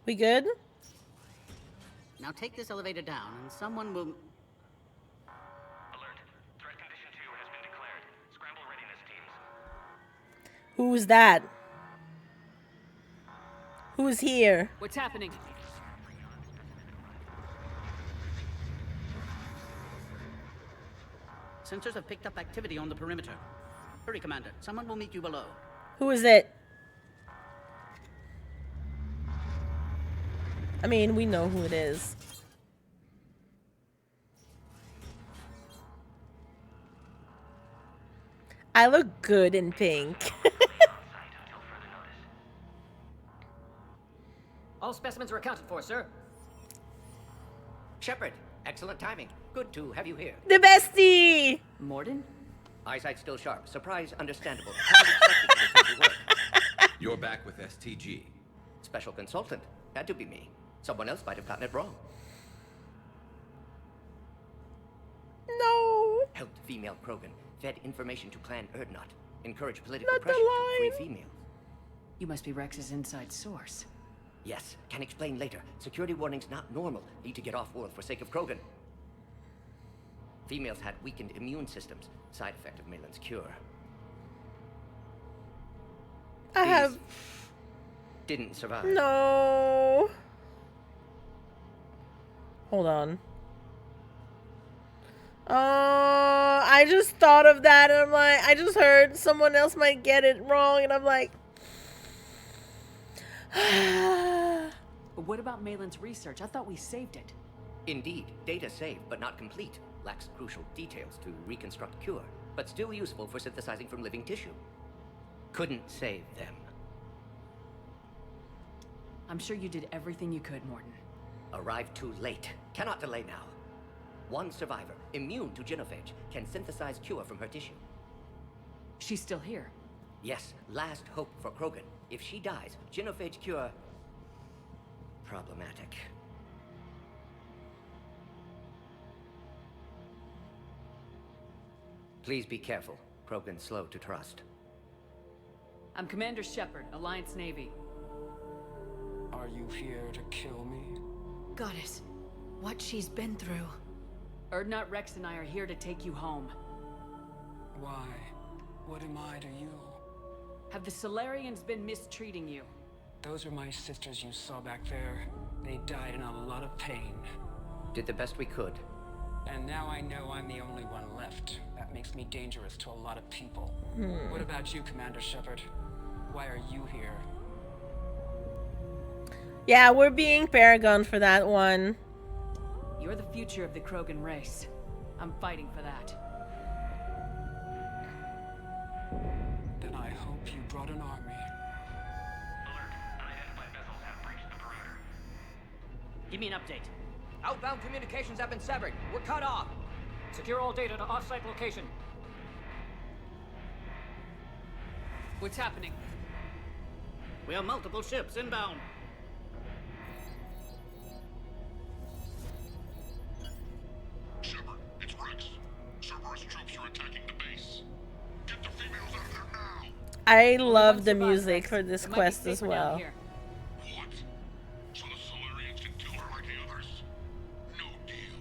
We good? Now take this elevator down, and someone will... Who's that? Who's here? What's happening? Sensors have picked up activity on the perimeter. Hurry, Commander. Someone will meet you below. Who is it? I mean, we know who it is. I look good in pink. All specimens are accounted for, sir. Shepard, excellent timing. Good to have you here. The bestie! Morden? Eyesight still sharp. Surprise understandable. Haven't expected you to do work. You're back with STG. Special consultant. Had to be me. Someone else might have gotten it wrong. No. Helped female Krogan. Fed information to Clan Erdnot. Encouraged political Not the pressure to line. free females. You must be Rex's inside source. Yes, can explain later. Security warnings not normal. Need to get off-world for sake of Krogan. Females had weakened immune systems. Side effect of Malin's cure. I have... Didn't survive. No. Hold on. I just thought of that and I'm like, I just heard someone else might get it wrong and I'm like... But what about Malin's research? I thought we saved it. Indeed, data saved, but not complete. Lacks crucial details to reconstruct cure, but still useful for synthesizing from living tissue. Couldn't save them. I'm sure you did everything you could, Morden. Arrived too late. Cannot delay now. One survivor, immune to genophage, can synthesize cure from her tissue. She's still here. Yes, last hope for Krogan. If she dies, genophage cure... problematic. Please be careful. Krogan's slow to trust. I'm Commander Shepard, Alliance Navy. Are you here to kill me? Goddess, what she's been through. Erdnot, Rex, and I are here to take you home. Why? What am I to you? Have the Solarians been mistreating you? Those are my sisters you saw back there. They died in a lot of pain. Did the best we could. And now I know I'm the only one left. That makes me dangerous to a lot of people. What about you, Commander Shepard? Why are you here? Yeah, we're being Paragon for that one. You're the future of the Krogan race. I'm fighting for that. Then I hope you brought an army. Give me an update. Outbound communications have been severed. We're cut off. Secure all data to off-site location. What's happening? We have multiple ships inbound. Shepard, it's Rex. Cerberus troops are attacking the base. Get the females out of there now. I love the music for this quest as well. What? So the Solarians can kill her like the others? No deal.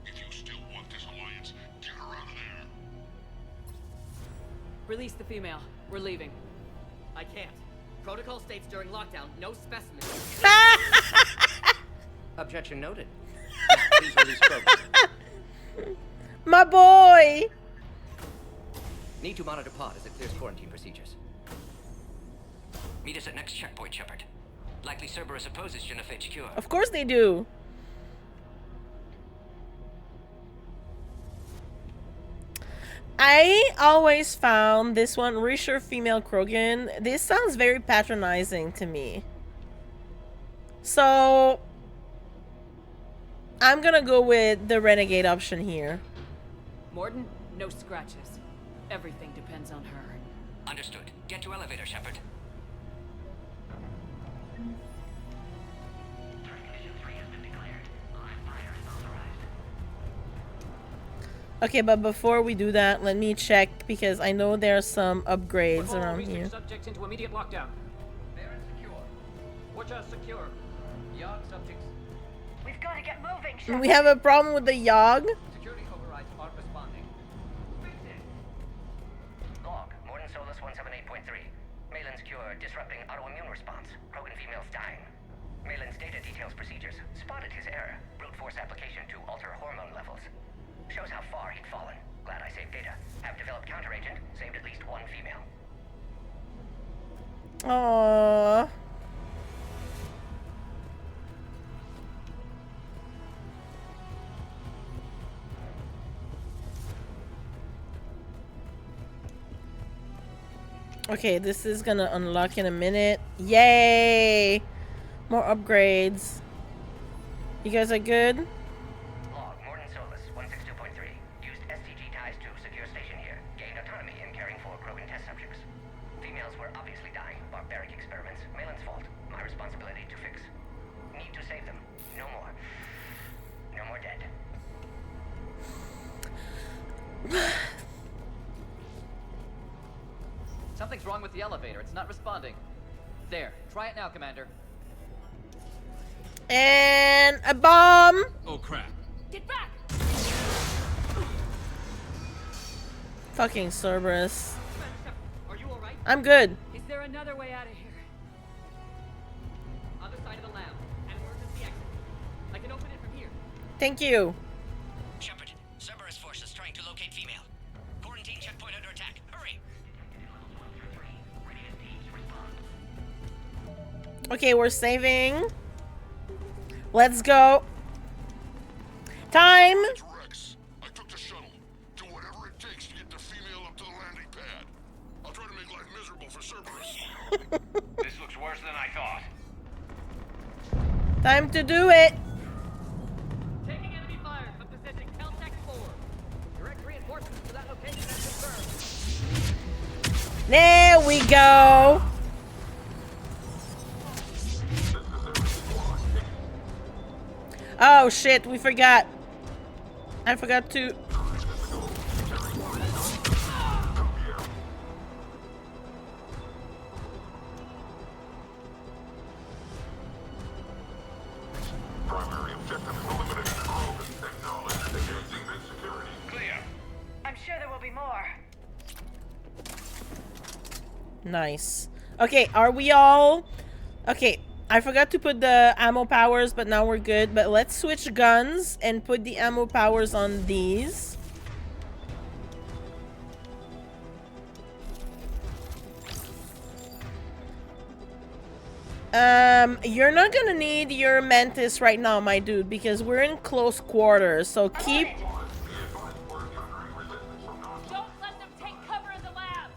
If you still want this alliance, get her out of there. Release the female. We're leaving. I can't. Protocol states during lockdown, no specimens. Objection noted. Please release Krogan. My boy! Need to monitor pod as it clears quarantine procedures. Meet us at next checkpoint, Shepard. Likely Cerberus opposes genophage cure. Of course they do. I always found this one, Risher female Krogan, this sounds very patronizing to me. So I'm gonna go with the renegade option here. Morden, no scratches. Everything depends on her. Understood. Get to elevator, Shepard. Okay, but before we do that, let me check because I know there are some upgrades around here. Subjects into immediate lockdown. Baron secure. Watcher secure. Yard subjects. We've got to get moving, We have a problem with the Yogg. Security overrides aren't responding. Log, Morden Solus 178.3. Malin's cure disrupting autoimmune response. Krogan females dying. Malin's data details procedures. Spotted his error. Brute force application to alter hormone levels. Shows how far he'd fallen. Glad I saved data. Have developed counteragent. Saved at least one female. Aww. Okay, this is gonna unlock in a minute. Yay! More upgrades. You guys are good? Log, Morton Solus, 162.3. Used STG ties to secure station here. Gained autonomy in caring for Krogan test subjects. Females were obviously dying. Barbaric experiments. Malin's fault. My responsibility to fix. Need to save them. No more. No more dead. Something's wrong with the elevator. It's not responding. There. Try it now, Commander. And a bomb. Oh crap. Get back! Fucking Cerberus. Are you alright? I'm good. Is there another way out of here? Other side of the lab. And emergency exit. I can open it from here. Thank you. Shepard, Cerberus forces trying to locate female. Quarantine checkpoint under attack. Hurry! Okay, we're saving. Let's go. Time. It's Rex. I took the shuttle. Do whatever it takes to get the female up to the landing pad. I'll try to make life miserable for Cerberus. This looks worse than I thought. Time to do it. Taking enemy fire from position Caltech 4. Direct reinforcements to that location has confirmed. There we go. Oh shit, we forgot. I forgot to... Primary objective is eliminating the Krogan. Acknowledge engaging mid-security. Clear. I'm sure there will be more. Nice. Okay, are we all... Okay, I forgot to put the ammo powers, but now we're good. But let's switch guns and put the ammo powers on these. You're not gonna need your Mantis right now, my dude, because we're in close quarters. So keep... Don't let them take cover in the lab!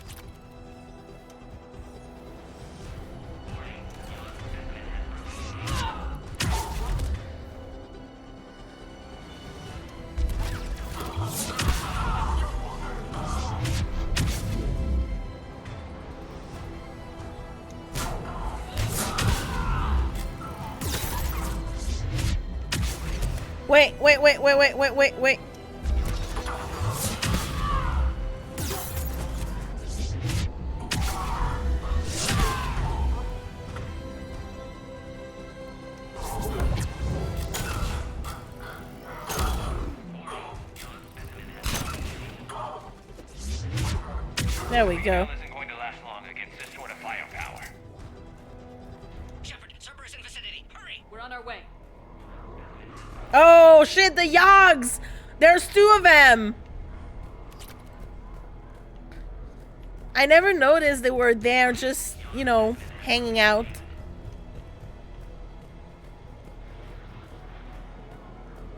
Wait. There we go. Isn't going to last long against this sort of firepower. Shepard, Cerberus in vicinity. Hurry! We're on our way. Oh shit, the Yogs! There's two of them! I never noticed they were there, just, you know, hanging out.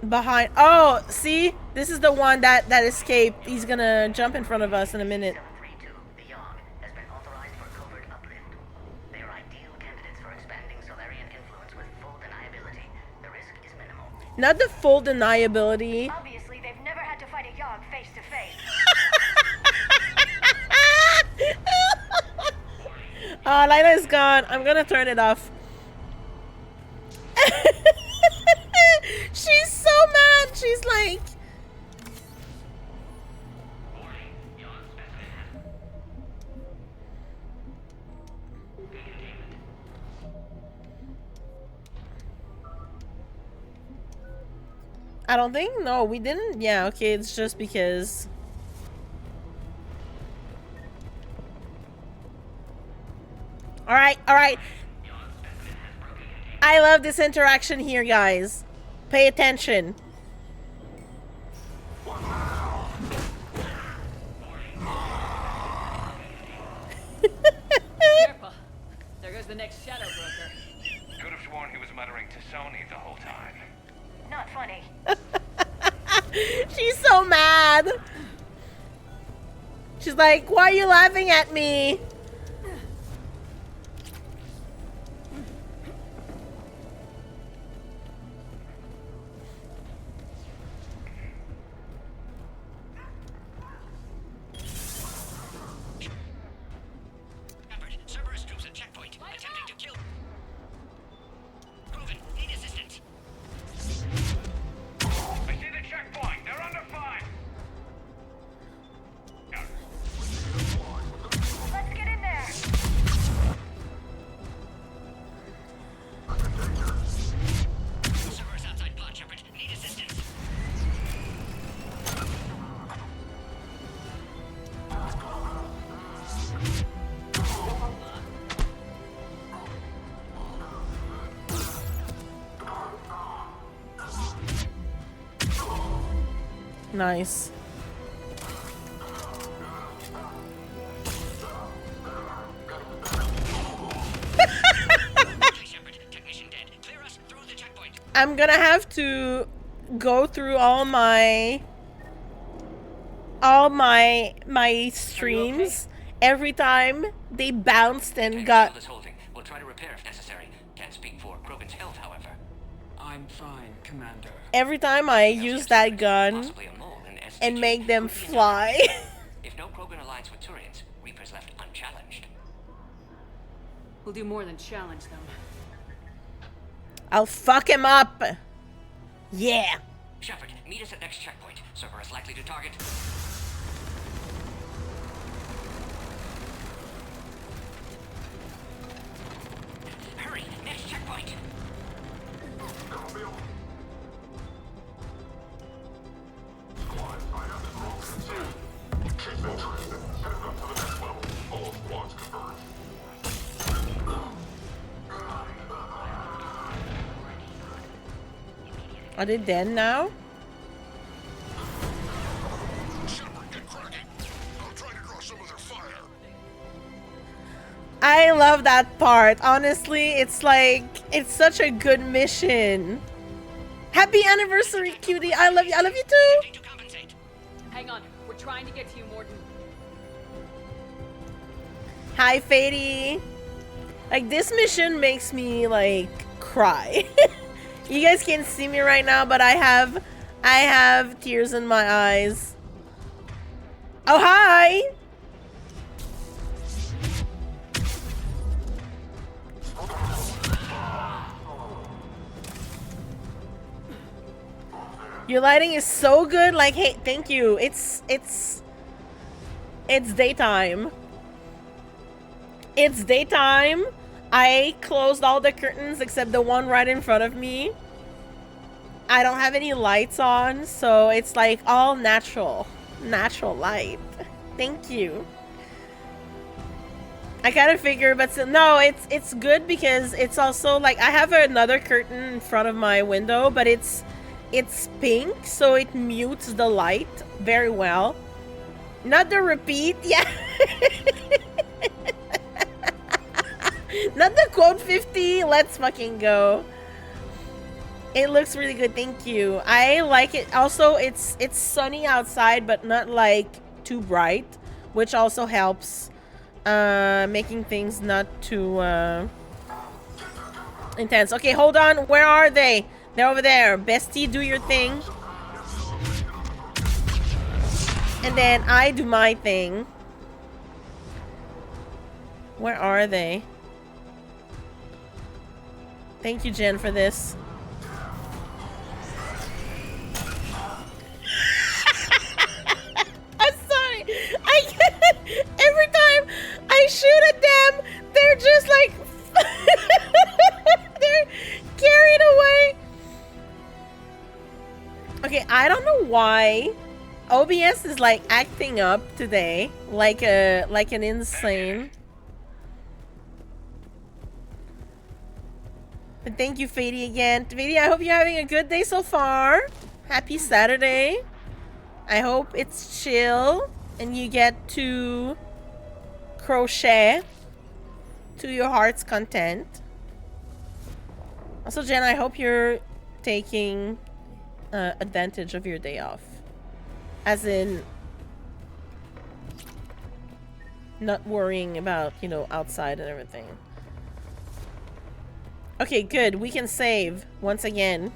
Behind. Oh, see? This is the one that escaped. He's gonna jump in front of us in a minute. 732, the Yog, has been authorized for covert uplift. They are ideal candidates for expanding Solarian influence with full deniability. The risk is minimal. Not the full deniability. Obviously, they've never had to fight a Yog face to face. Oh, Lila is gone. I'm gonna turn it off. She's so mad. She's like... I don't think. No, we didn't. Yeah, okay. It's just because... Alright. I love this interaction here, guys. Pay attention. Careful. There goes the next shadow broker. Could have sworn he was muttering to Sony the whole time. Not funny. She's so mad. She's like, why are you laughing at me? Nice. I'm gonna have to go through all my streams every time they bounced and got. We'll try to repair if necessary. Can't speak for Krogan's health, however. I'm fine, Commander. Every time I use that gun and make them fly. If no Krogan aligns with Turians, Reaper's left unchallenged. We'll do more than challenge them. I'll fuck him up. Yeah. Shepard, meet us at next checkpoint. Cerberus likely to target. Hurry, next checkpoint. Are they dead now? I love that part. Honestly, it's like, it's such a good mission. Happy anniversary, cutie. I love you. I love you too. Hang on, we're trying to get to you, Morden. Hi, Fady. Like, this mission makes me, like, cry. You guys can't see me right now, but I have tears in my eyes. Oh, hi! Your lighting is so good. Like, hey, thank you. It's daytime. It's daytime. I closed all the curtains except the one right in front of me. I don't have any lights on, so it's like all natural light. Thank you. I kind of figure, but still, no, it's good because it's also like I have another curtain in front of my window, but it's pink, so it mutes the light very well. Not the repeat, yeah. Not the quote 50. Let's fucking go. It looks really good. Thank you. I like it. Also, it's sunny outside, but not like too bright, which also helps making things not too intense. Okay, hold on. Where are they? They're over there. Bestie, do your thing. And then I do my thing. Where are they? Thank you, Jen, for this. I'm sorry. Every time I shoot at them, they're just like they're carried away. Okay, I don't know why OBS is like acting up today, like an insane. But thank you, Fady, again. Fady, I hope you're having a good day so far. Happy Saturday. I hope it's chill and you get to crochet to your heart's content. Also, Jen, I hope you're taking advantage of your day off. As in, not worrying about, you know, outside and everything. Okay, good. We can save once again.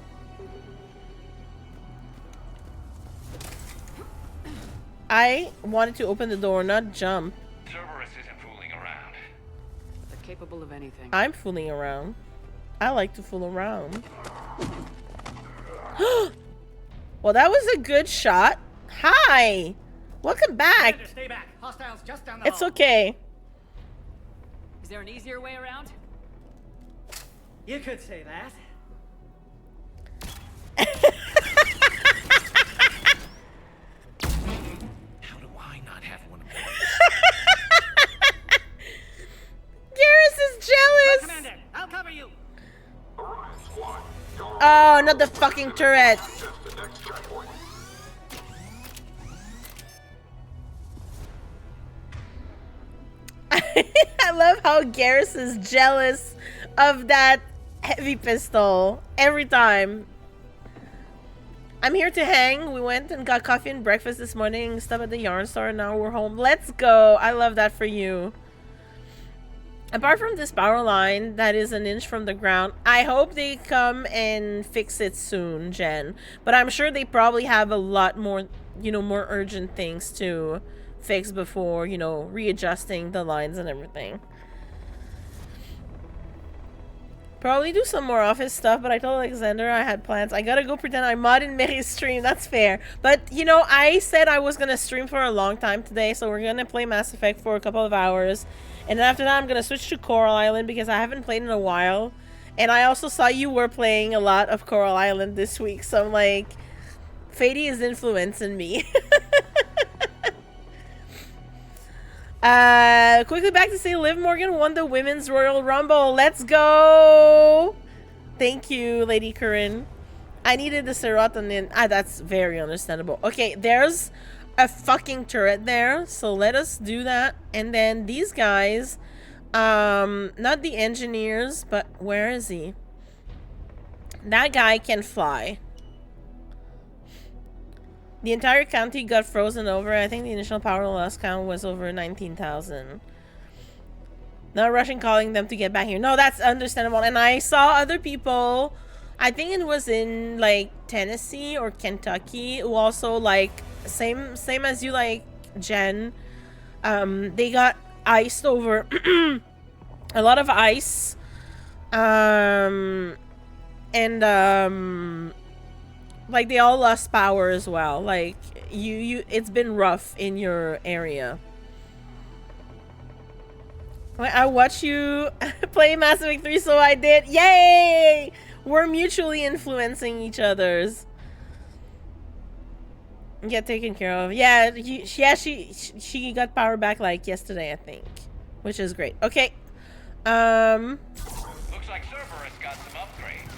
I wanted to open the door, not jump. Cerberus isn't fooling around. They're capable of anything. I'm fooling around. I like to fool around. Well, that was a good shot. Hi! Welcome back. Commander, stay back. Hostiles just down the It's hall. okay. Is there an easier way around? You could say that. How do I not have one of those? Garrus is jealous. Commander, I'll cover you. Oh, not the fucking turret. I love how Garrus is jealous of that heavy pistol every time. I'm here to hang. We went and got coffee and breakfast this morning, stuff at the yarn store, and now we're home. Let's go. I love that for you. Apart from this power line that is an inch from the ground, I hope they come and fix it soon, Jen. But I'm sure they probably have a lot more, you know, more urgent things to fix before, you know, readjusting the lines and everything. Probably do some more office stuff, but I told Alexander I had plans. I gotta go pretend I mod in Mary's stream. That's fair. But, you know, I said I was gonna stream for a long time today, so we're gonna play Mass Effect for a couple of hours. And then after that, I'm gonna switch to Coral Island because I haven't played in a while. And I also saw you were playing a lot of Coral Island this week, so I'm like, Fady is influencing me. Quickly back to say Liv Morgan won the Women's Royal Rumble. Let's go! Thank you, Lady Corinne. I needed the serotonin. That's very understandable. Okay, there's a fucking turret there, so let us do that. And then these guys, not the engineers, but where is he? That guy can fly. The entire county got frozen over. I think the initial power loss count was over 19,000. Not rushing calling them to get back here. No, that's understandable. And I saw other people, I think it was in like Tennessee or Kentucky, who also like same as you, like Jen. They got iced over a lot of ice. Like they all lost power as well. Like it's been rough in your area. I watched you play Mass Effect 3, so I did. Yay! We're mutually influencing each other's. Get taken care of. Yeah, she got power back like yesterday, I think, which is great. Okay. Looks like Cerberus got some upgrades.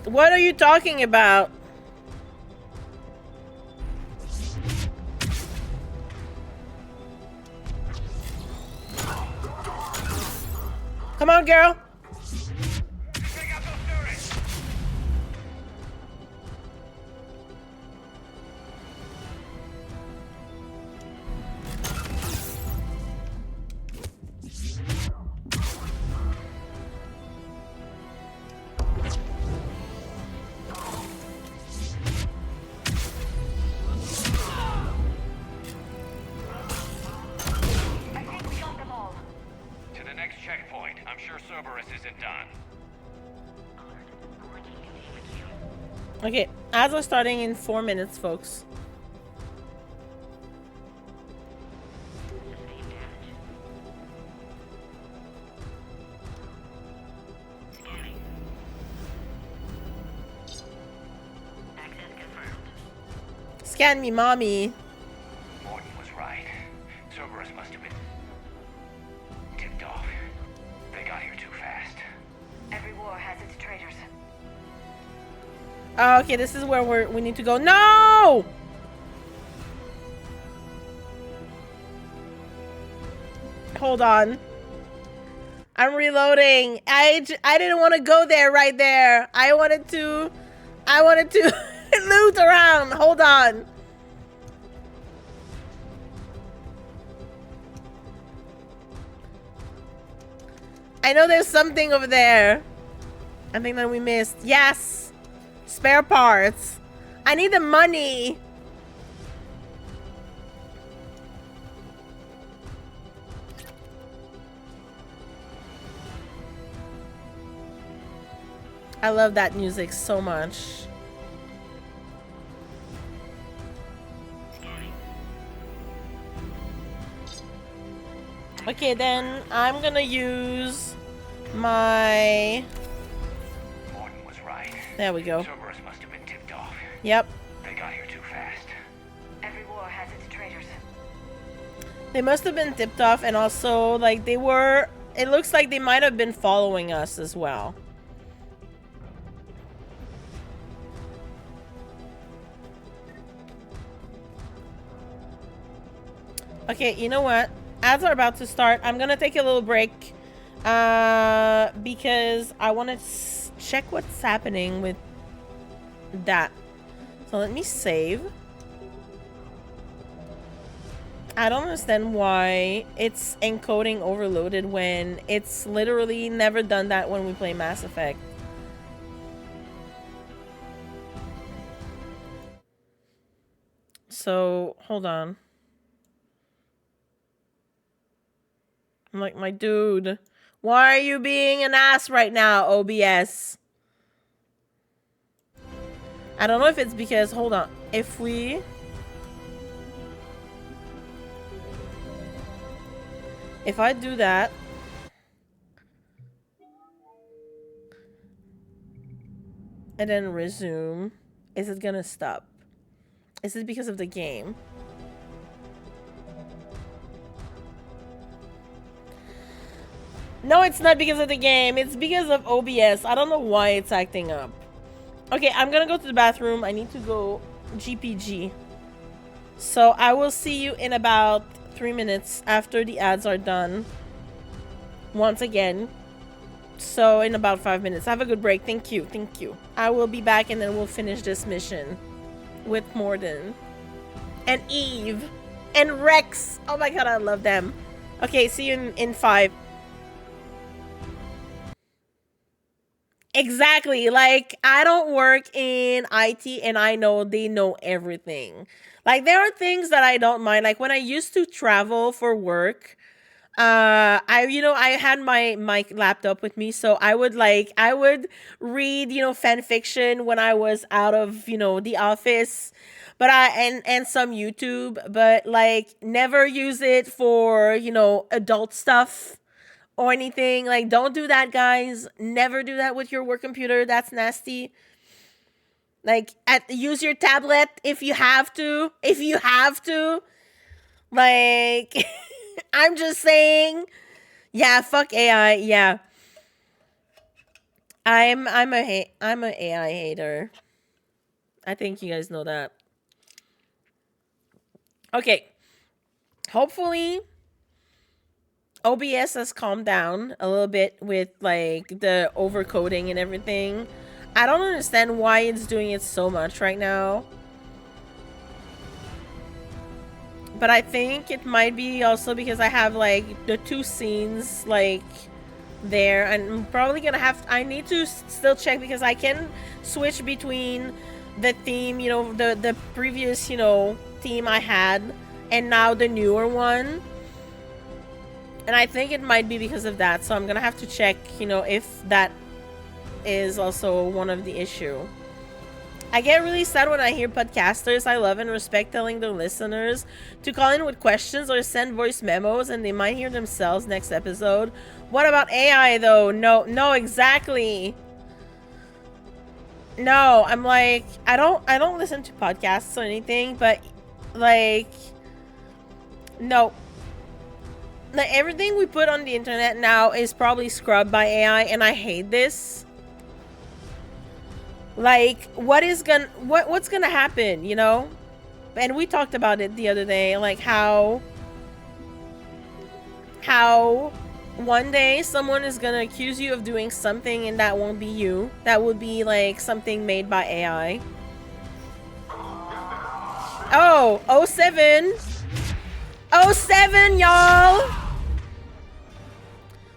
What are you talking about? Come on, girl. Okay, ads are starting in 4 minutes, folks. Scan me, mommy. Morton was right. Cerberus must have been tipped off. They got here too fast. Every war has its traitors. Oh, okay, this is where we need to go. No! Hold on. I'm reloading. I didn't want to go there right there. I wanted to loot around. Hold on. I know there's something over there. I think that we missed. Yes. Spare parts. I need the money. I love that music so much. Okay, then I'm gonna use my... Morton was right. There we go. Cerberus must have been tipped off. Yep. They got here too fast. Every war has its traitors. They must have been tipped off, and also, like, they were... It looks like they might have been following us as well. Okay, you know what? Ads are about to start. I'm gonna take a little break because I want to check what's happening with that. So let me save. I don't understand why it's encoding overloaded when it's literally never done that when we play Mass Effect. So, hold on. I'm like, my dude, why are you being an ass right now, OBS? I don't know if it's because, hold on, if I do that, and then resume, is it gonna stop? Is it because of the game? No, it's not because of the game. It's because of OBS. I don't know why it's acting up. Okay, I'm gonna go to the bathroom. I need to go GPG. So I will see you in about 3 minutes after the ads are done. Once again. So in about 5 minutes. Have a good break. Thank you. Thank you. I will be back and then we'll finish this mission with Morden and Eve and Rex. Oh my god, I love them. Okay, see you in 5. Exactly. Like, I don't work in IT and I know they know everything. Like, there are things that I don't mind. Like, when I used to travel for work, I had my laptop with me, so I would read, fan fiction when I was out of, the office, but and some YouTube, but like never use it for, adult stuff or anything. Like, don't do that, guys. Never do that with your work computer. That's nasty. Like, use your tablet if you have to. If you have to. Like, I'm just saying. Yeah, fuck AI. Yeah. I'm an AI hater. I think you guys know that. Okay. Hopefully OBS has calmed down a little bit with like the overcoding and everything. I don't understand why it's doing it so much right now. But I think it might be also because I have like the 2 scenes like there, and I'm probably gonna I need to still check because I can switch between the theme, the previous, theme I had and now the newer one. And I think it might be because of that. So I'm gonna have to check, if that is also one of the issue. I get really sad when I hear podcasters I love and respect telling their listeners to call in with questions or send voice memos and they might hear themselves next episode. What about AI though? No, exactly. No, I'm like, I don't listen to podcasts or anything, but like, no. Like, everything we put on the internet now is probably scrubbed by AI, and I hate this. Like, what's gonna happen, And we talked about it the other day, like how one day someone is gonna accuse you of doing something and that won't be you. That would be like something made by AI. Oh, 07. 07, y'all!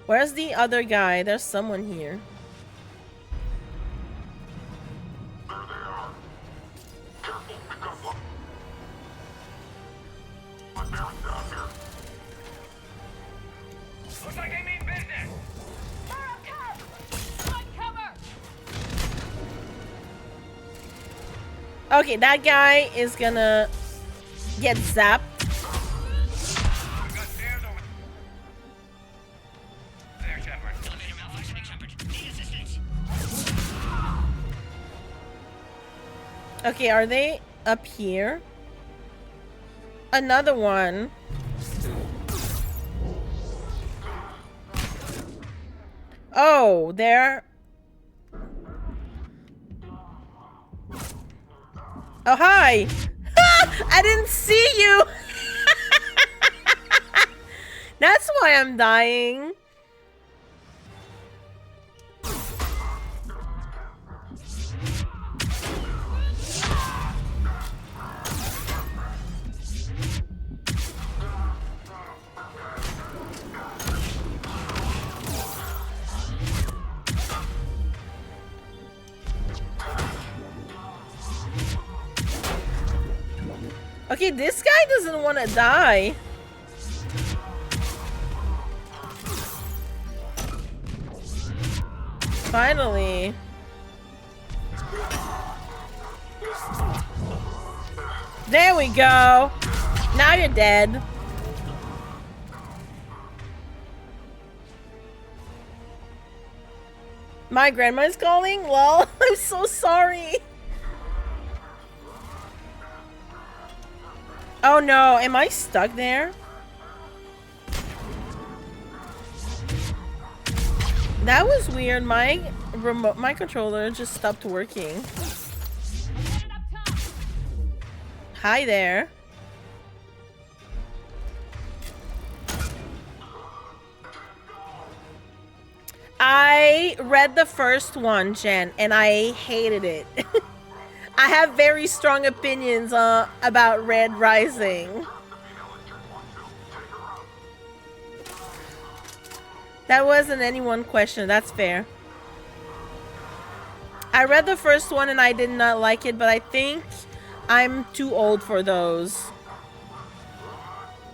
Where's the other guy? There's someone here. Looks like I mean business. Okay, that guy is gonna get zapped. There, Shepard. Elevator malfunctioning, Shepard. Need assistance. Okay, are they up here? Another one. Oh, there. Oh, hi. I didn't see you. why I'm dying. Okay, this guy doesn't want to die. Finally. There we go. Now you're dead. My grandma's calling? Lol, I'm so sorry. Oh no, am I stuck there? That was weird. My controller just stopped working. Hi there. I read the first one, Jen, and I hated it. I have very strong opinions about Red Rising. That wasn't any one question. That's fair. I read the first one and I did not like it, but I think I'm too old for those.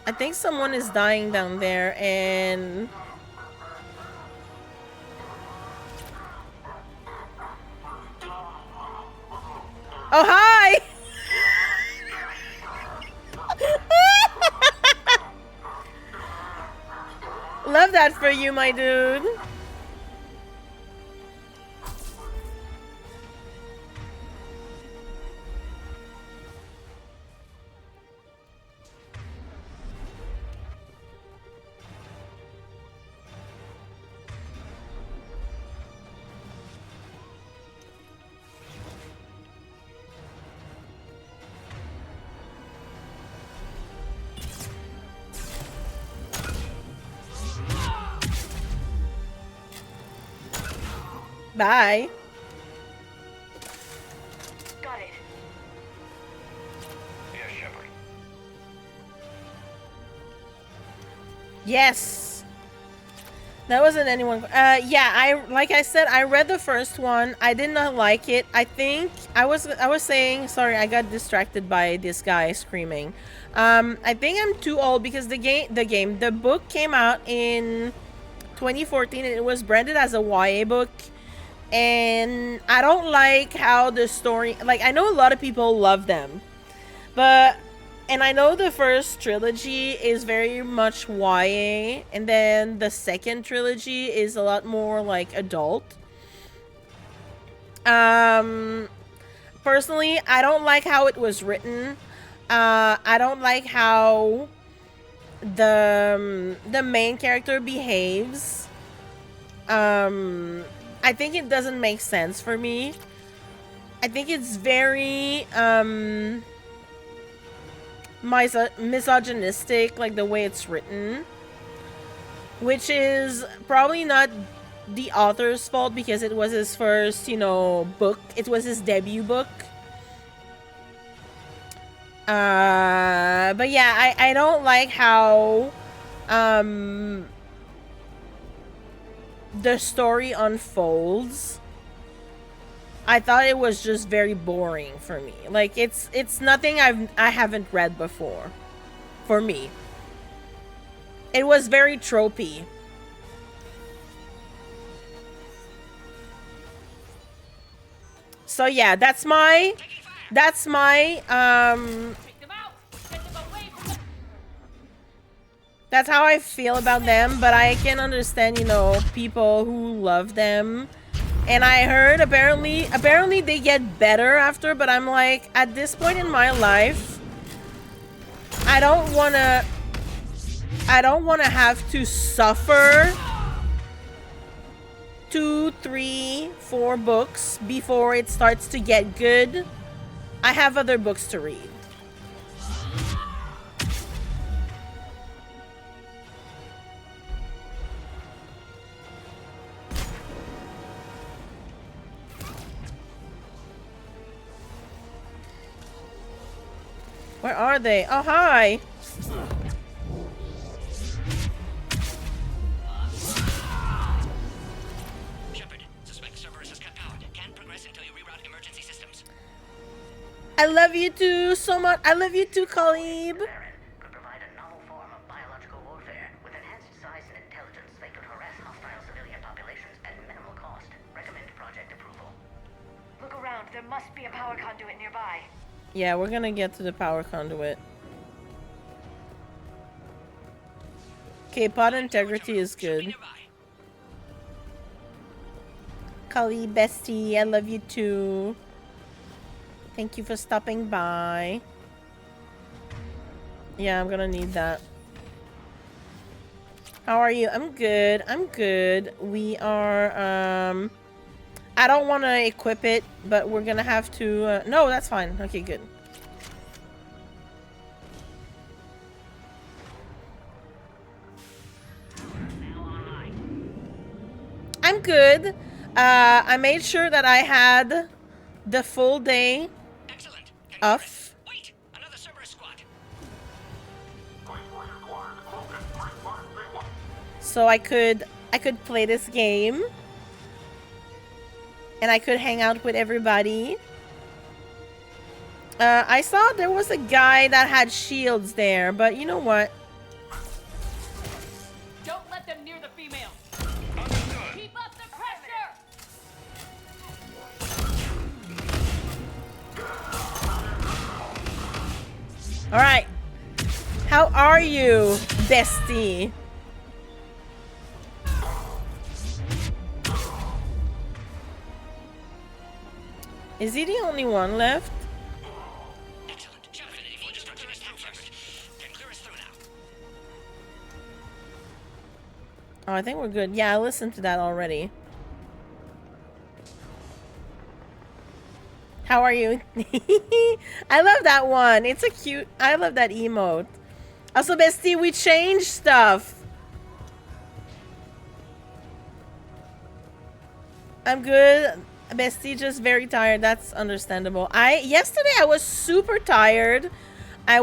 I think someone is dying down there and... Oh, hi! Love that for you, my dude. Bye. Got it. Yes, Shepard. Yes. That wasn't anyone. Yeah, like I said, I read the first one. I did not like it. I think I was saying, sorry, I got distracted by this guy screaming. I think I'm too old because the book came out in 2014 and it was branded as a YA book. And I don't like how the story, like, I know a lot of people love them, but, and I know the first trilogy is very much YA, and then the second trilogy is a lot more like adult. Personally, I don't like how it was written. I don't like how the main character behaves. I think it doesn't make sense for me. I think it's very misogynistic, like the way it's written, which is probably not the author's fault because it was his first, you know, book. It was his debut book. But yeah, I don't like how the story unfolds. I thought it was just very boring for me. Like it's nothing I haven't read before. For me, it was very tropey. So yeah, that's my that's how I feel about them, but I can understand, you know, people who love them. And I heard apparently they get better after, but I'm like, at this point in my life, I don't wanna have to suffer 2, 3, 4 books before it starts to get good. I have other books to read. Where are they? Oh, hi. Shepard, suspect Cerberus has cut power. Can't progress until you reroute emergency systems. I love you too so much. I love you too, Khalib. Could provide a novel form of biological warfare. With enhanced size and intelligence, they could harass hostile civilian populations at minimal cost. Recommend project approval. Look around. There must be a power conduit nearby. Yeah, we're gonna get to the power conduit. Okay, pod integrity is good. Kali, bestie, I love you too. Thank you for stopping by. Yeah, I'm gonna need that. How are you? I'm good. I'm good. We are, I don't want to equip it, but we're gonna have to, no, that's fine. Okay, good. I'm good. I made sure that I had the full day off. Wait, another Cerberus squad. So I could play this game. And I could hang out with everybody. I saw there was a guy that had shields there, but you know what? Don't let them near the female. Keep up the pressure. All right. How are you, bestie? Is he the only one left? Excellent. Affinity for destruction is through first. Can clear us through now. Oh, I think we're good. Yeah, I listened to that already. How are you? I love that one. It's a cute... I love that emote. Also, bestie, we changed stuff. I'm good. Bestie, just very tired. That's understandable. Yesterday I was super tired. I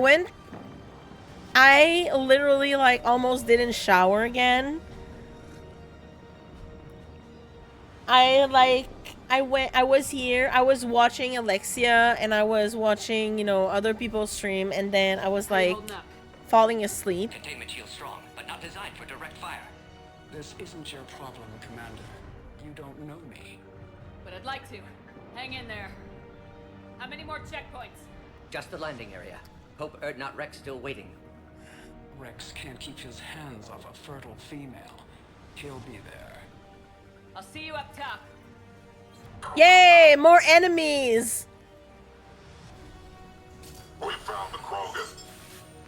literally like almost didn't shower again. I was here, I was watching Alexia and I was watching, you know, other people stream, and then I was like falling asleep. Containment shield strong, but not designed for direct fire. This isn't your problem, Commander. You don't know me. But I'd like to. Hang in there. How many more checkpoints? Just the landing area. Hope not Rex still waiting. Rex can't keep his hands off a fertile female. He'll be there. I'll see you up top. Yay! More enemies! We found the Krogan.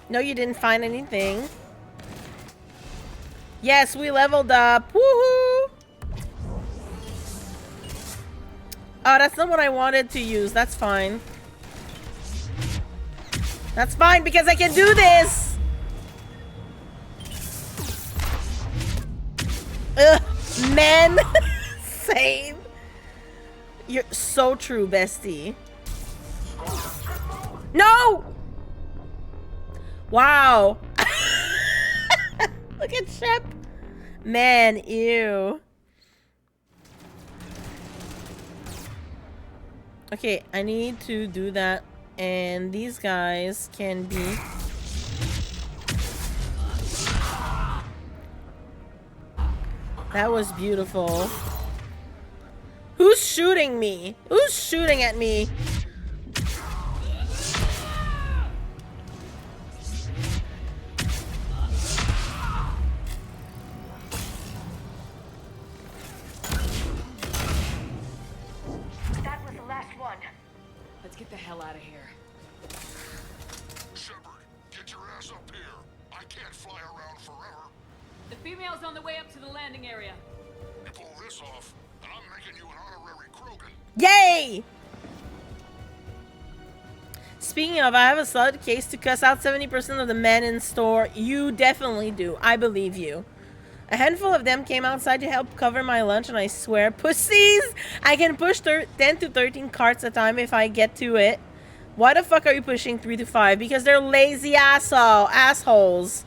No, you didn't find anything. Yes, we leveled up. Woohoo! Oh, that's not what I wanted to use. That's fine. That's fine because I can do this! Ugh, men! Same. You're so true, bestie. No! Wow. Look at Shep. Man, ew. Okay, I need to do that. And these guys can be... That was beautiful. Who's shooting me? Who's shooting at me? That was the last one. Let's get the hell out of here. Shepard, get your ass up here. I can't fly around forever. The female's on the way up to the landing area. You pull this off, and I'm making you an honorary Krogan. Yay! Speaking of, I have a solid case to cuss out 70% of the men in store. You definitely do. I believe you. A handful of them came outside to help cover my lunch, and I swear, pussies! I can push 10 to 13 carts a time if I get to it. Why the fuck are you pushing 3 to 5? Because they're lazy assholes.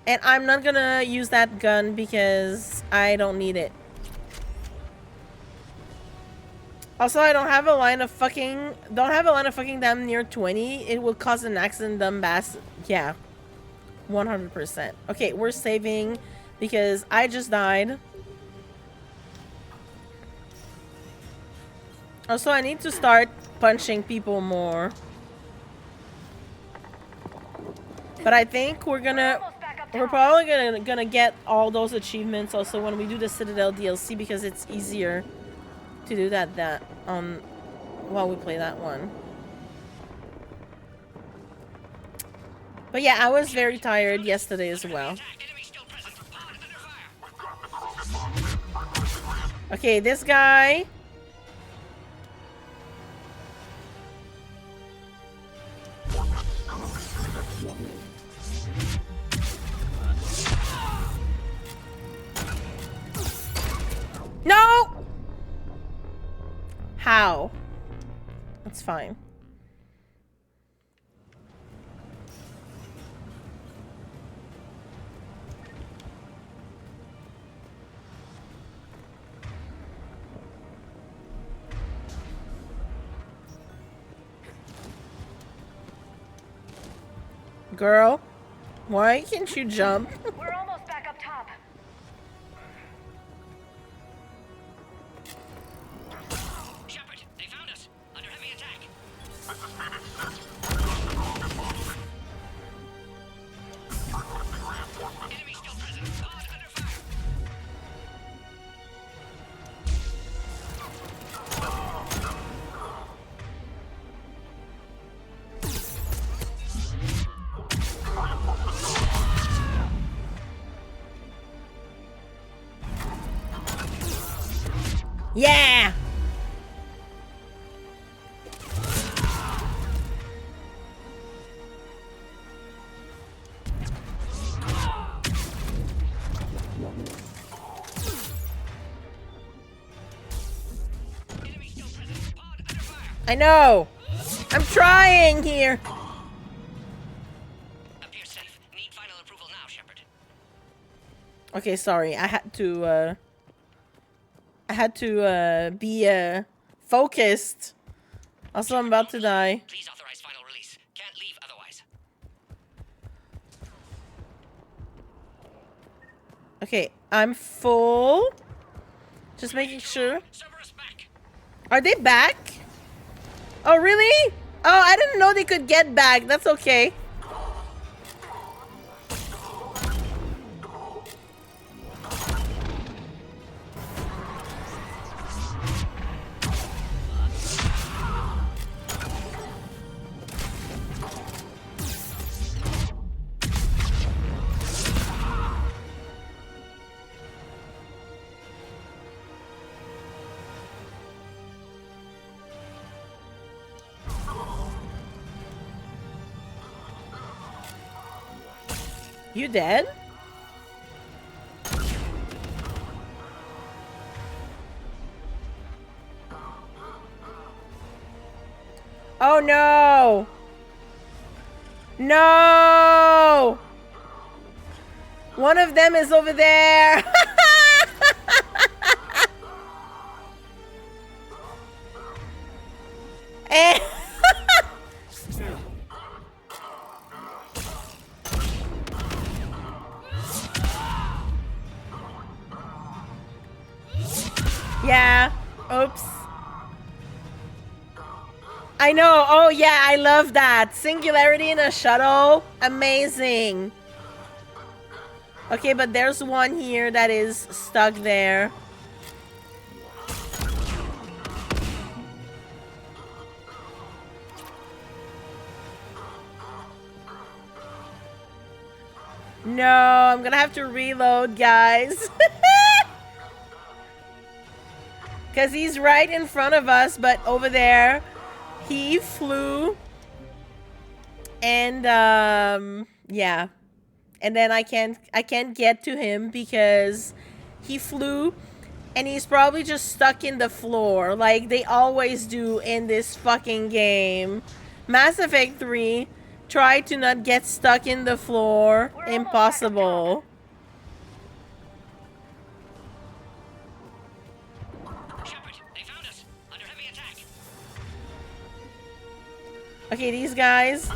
And I'm not gonna use that gun because I don't need it. Also, I don't have a line of fucking damn near 20. It will cause an accident, dumbass. Yeah. 100%. Okay, we're saving because I just died. Also, I need to start punching people more. But I think we're probably gonna get all those achievements also when we do the Citadel DLC because it's easier to do that while we play that one. But yeah, I was very tired yesterday as well. Okay, this guy. No! How? That's fine. Girl, why can't you jump? We're almost back up top. Shepard, they found us. Under heavy attack. Enemy still present. Pod under fire. Yeah! I know! I'm trying here! Appears safe. Need final approval now, Shepard. Okay, sorry. I had to be focused. Also, I'm about to die. Please authorize final release. Can't leave otherwise. Okay, I'm full. Just making sure. Are they back? Oh, really? Oh, I didn't know they could get back. That's okay. You dead? Oh no! No! One of them is over there! Eh. Yeah. Oops. I know. Oh, yeah. I love that. Singularity in a shuttle. Amazing. Okay, but there's one here that is stuck there. No, I'm gonna have to reload, guys. Because he's right in front of us, but over there, he flew. And, yeah. And then I can't get to him because he flew. And he's probably just stuck in the floor. Like they always do in this fucking game. Mass Effect 3. Try to not get stuck in the floor. Impossible. Shepard, they found us. Under heavy attack. Okay, these guys.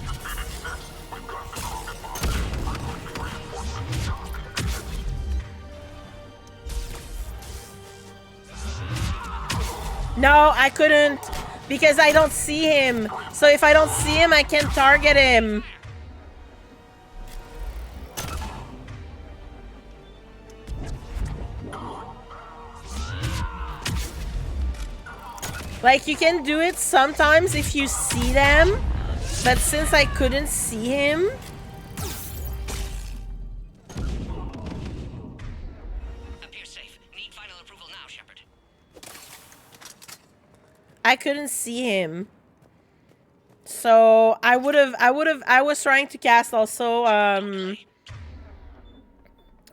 No, I couldn't because I don't see him. So if I don't see him, I can't target him. Like, you can do it sometimes if you see them, but since I couldn't see him... Appears safe. Need final approval now, Shepard. I couldn't see him. So, I was trying to cast also,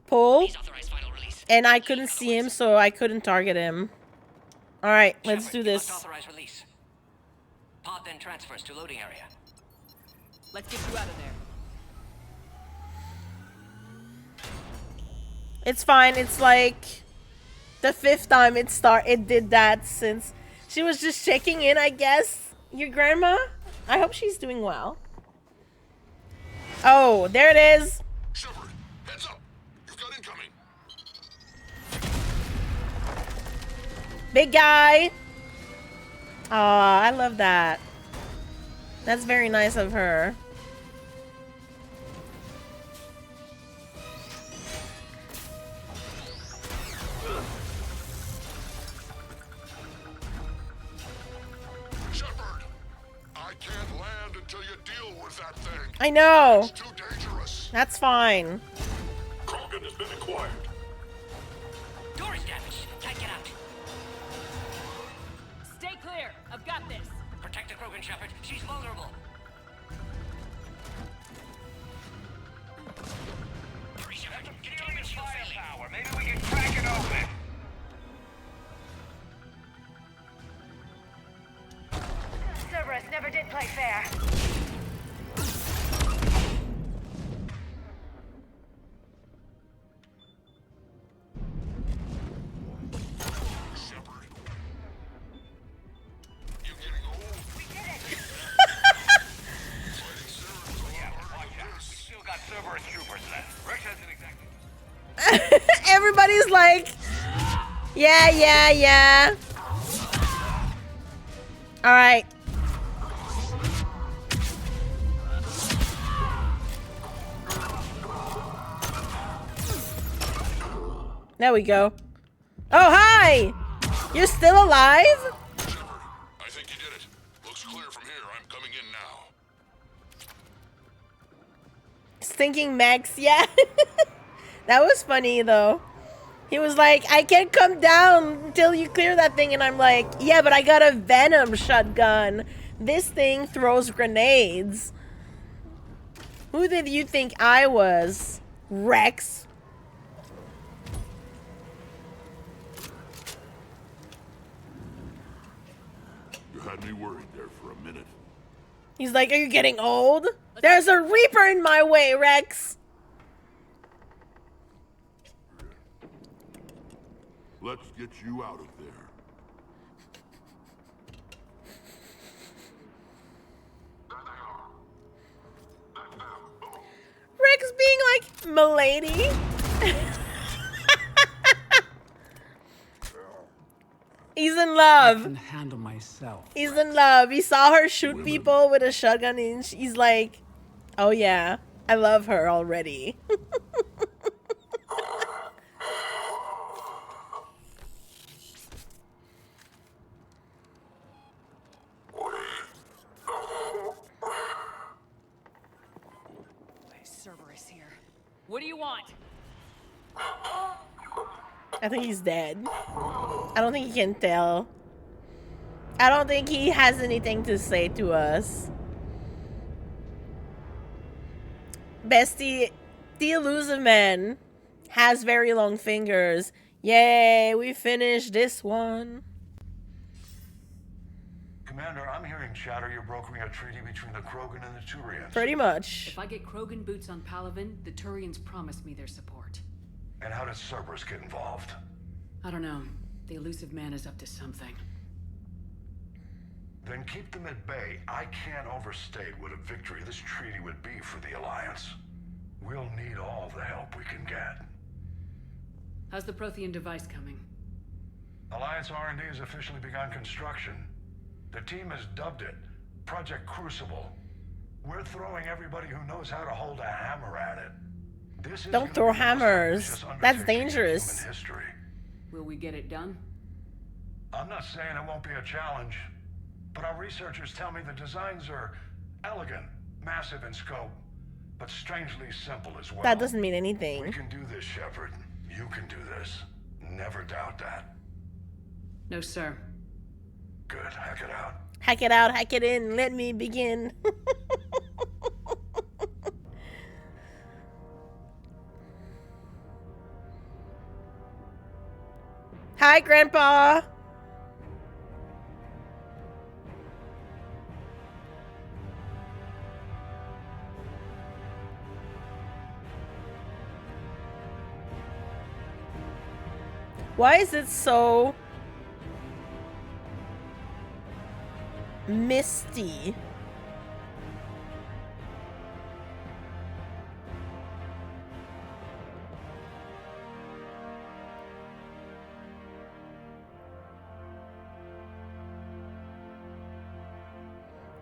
pull, and I couldn't see him, so I couldn't target him. Alright, let's do this. Authorize release. Pod then transfers to loading area. Let's get you out of there. It's fine, it's like the 5th time it did that since she was just checking in, I guess. Your grandma? I hope she's doing well. Oh, there it is. Shepard, heads up. You've got incoming. Big guy. Aw, I love that. That's very nice of her. Shepard, I can't land until you deal with that thing. I know. It's too dangerous. That's fine. Krogan has been acquired. Door is damaged. Can't get out. Stay clear. I've got this. Protect the Krogan, Shepard. She's vulnerable. Hurry, Shepard. Containment shield failing. Maybe we can crack it open. Cerberus never did play fair. Shepard, you're getting old. We did it! Fighting Sarah's a lot harder than this. Still got Cerberus troopers left. Rex hasn't exactly. Everybody's like, yeah. All right. There we go. Oh, hi! You're still alive? Shepard, I think you did it. Looks clear from here. I'm coming in now. Stinking Max, yeah. That was funny, though. He was like, I can't come down until you clear that thing. And I'm like, yeah, but I got a Venom shotgun. This thing throws grenades. Who did you think I was? Rex? You had me worried there for a minute. He's like, are you getting old? There's a Reaper in my way, Rex. Let's get you out of there. Rex being like, milady. He's in love. I can handle myself. He's in love. He saw her shoot people with a shotgun and he's like, oh yeah, I love her already. Cerberus here. What do you want? I think he's dead. I don't think he can tell. I don't think he has anything to say to us. Bestie, the elusive man has very long fingers. Yay, we finished this one. Commander, I'm hearing chatter you're brokering a treaty between the Krogan and the Turians. Pretty much. If I get Krogan boots on Palaven, the Turians promise me their support. And how does Cerberus get involved? I don't know. The elusive man is up to something. Then keep them at bay. I can't overstate what a victory this treaty would be for the Alliance. We'll need all the help we can get. How's the Prothean device coming? Alliance R&D has officially begun construction. The team has dubbed it Project Crucible. We're throwing everybody who knows how to hold a hammer at it. This is Don't throw hammers. That's dangerous. History. Will we get it done? I'm not saying it won't be a challenge, but our researchers tell me the designs are elegant, massive in scope, but strangely simple as well. That doesn't mean anything. We can do this, Shepard. You can do this. Never doubt that. No, sir. Good. Hack it out. Hack it out, hack it in. Let me begin. Hi, Grandpa. Why is it so misty?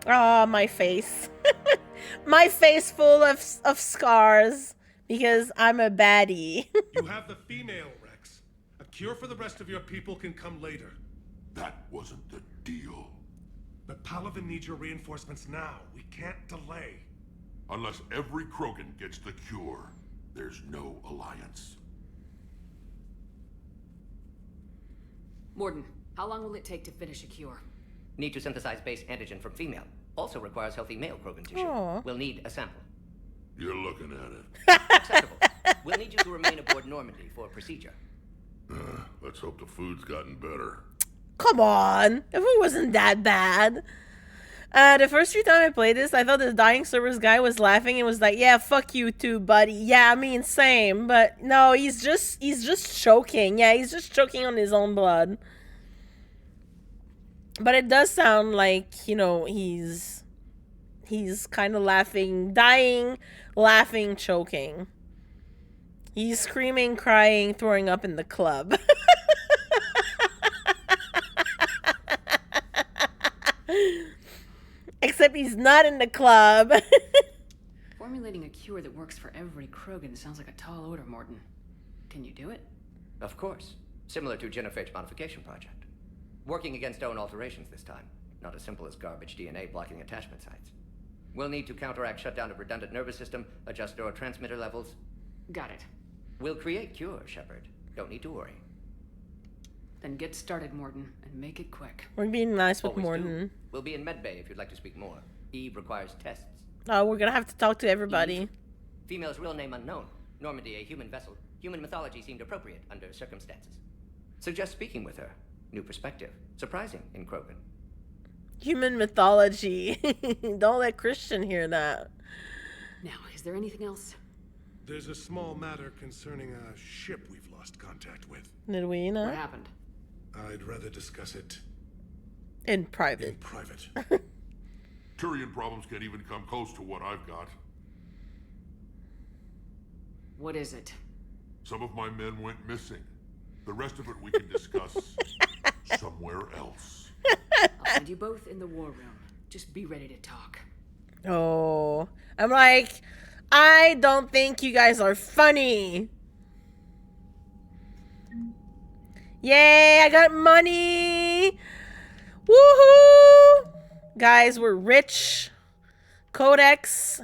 Ah, my face. My face full of scars because I'm a baddie. You have the female, Rex. A cure for the rest of your people can come later. That wasn't the deal. But Palaven needs your reinforcements now. We can't delay. Unless every Krogan gets the cure, there's no alliance. Morden, how long will it take to finish a cure? Need to synthesize base antigen from female. Also requires healthy male Krogan tissue. Aww. We'll need a sample. You're looking at it. Acceptable. We'll need you to remain aboard Normandy for procedure. Let's hope the food's gotten better. Come on. If it wasn't that bad. The first few times I played this, I thought this dying Cerberus guy was laughing and was like, yeah, fuck you too, buddy. Yeah, I mean, same. But no, he's just choking. Yeah, he's just choking on his own blood. But it does sound like, you know, he's kind of laughing, dying, laughing, choking. He's screaming, crying, throwing up in the club. Except he's not in the club. Formulating a cure that works for every Krogan sounds like a tall order, Morden. Can you do it? Of course. Similar to Genophage modification project. Working against own alterations this time. Not as simple as garbage DNA blocking attachment sites. We'll need to counteract shutdown of redundant nervous system, adjust neurotransmitter levels. Got it. We'll create cure, Shepard. Don't need to worry. Then get started, Morden, and make it quick. We're being nice with Always Morden. do. We'll be in medbay if you'd like to speak more. Eve requires tests. Oh, we're gonna have to talk to everybody. Eve. Female's real name unknown. Normandy, a human vessel. Human mythology seemed appropriate under circumstances. Suggest speaking with her. New perspective. Surprising in Krogan. Human mythology. Don't let Christian hear that. Now, is there anything else? There's a small matter concerning a ship we've lost contact with. Did we know? What happened? I'd rather discuss it in private. In private. Turian problems can't even come close to what I've got. What is it? Some of my men went missing. The rest of it we can discuss somewhere else. I'll find you both in the war room. Just be ready to talk. Oh, I'm like, I don't think you guys are funny. Yay, I got money. Woohoo. Guys, we're rich. Codex.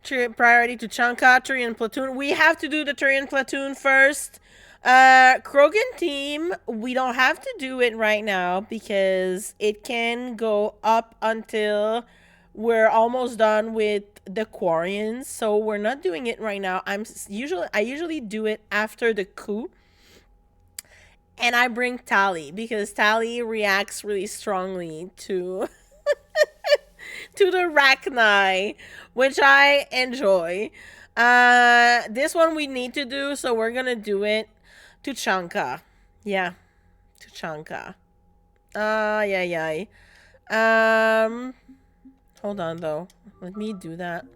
Priority to Chanka, Turian platoon. We have to do the Turian platoon first. Krogan team, we don't have to do it right now because it can go up until we're almost done with the Quarians. So we're not doing it right now. I usually do it after the coup. And I bring Tali because Tali reacts really strongly to to the Rachni, which I enjoy. This one we need to do, so we're gonna do it. Tuchanka. Yeah. Tuchanka. Yeah. Hold on though. Let me do that.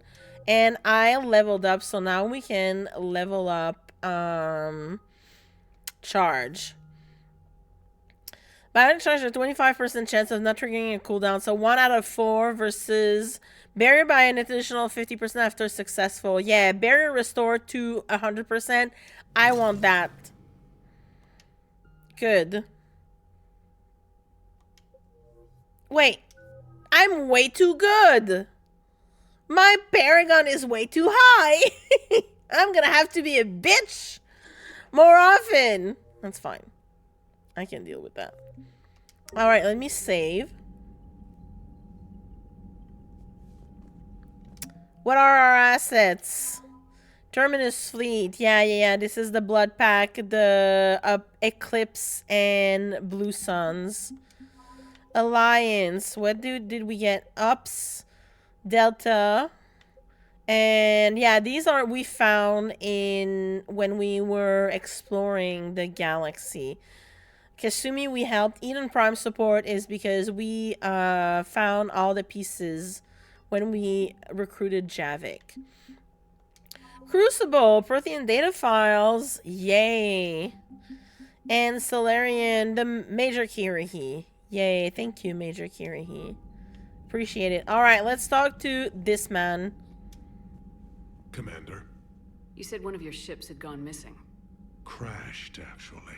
And I leveled up, so now we can level up charge. Battle charge a 25% chance of not triggering a cooldown. So 1 out of 4 versus barrier by an additional 50% after successful. Yeah, barrier restored to 100%. I want that. Good. Wait. I'm way too good. My Paragon is way too high. I'm gonna have to be a bitch more often. That's fine. I can deal with that. Alright, let me save. What are our assets? Terminus Fleet. Yeah. This is the Blood Pack, the Eclipse, and Blue Suns. Alliance. What did we get? Ups, Delta, and yeah, these are we found in when we were exploring the galaxy. Kasumi we helped. Eden Prime support is because we found all the pieces when we recruited Javik. Crucible, Prothean data files, yay. And Solarian, the Major Kirihi. Yay, thank you, Major Kirihi. Appreciate it. Alright, let's talk to this man. Commander. You said one of your ships had gone missing. Crashed, actually.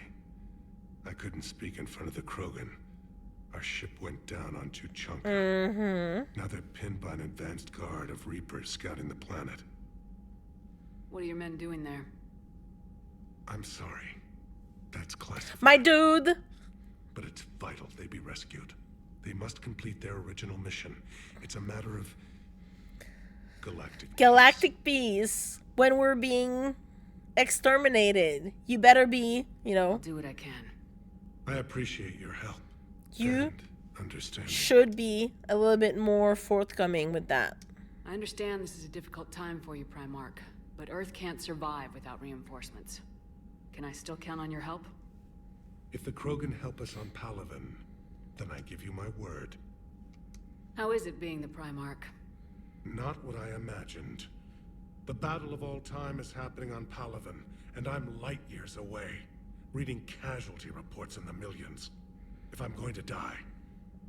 I couldn't speak in front of the Krogan. Our ship went down on Tuchanka. Now they're pinned by an advanced guard of Reapers scouting the planet. What are your men doing there? I'm sorry. That's classified. My dude! But it's vital they be rescued. They must complete their original mission. It's a matter of galactic peace. When we're being exterminated, you better be, you know. I'll do what I can. I appreciate your help. You understand. Should be a little bit more forthcoming with that. I understand this is a difficult time for you, Primarch, but Earth can't survive without reinforcements. Can I still count on your help? If the Krogan help us on Palaven, then I give you my word. How is it being the Primarch? Not what I imagined. The battle of all time is happening on Palaven, and I'm light years away, reading casualty reports in the millions. If I'm going to die,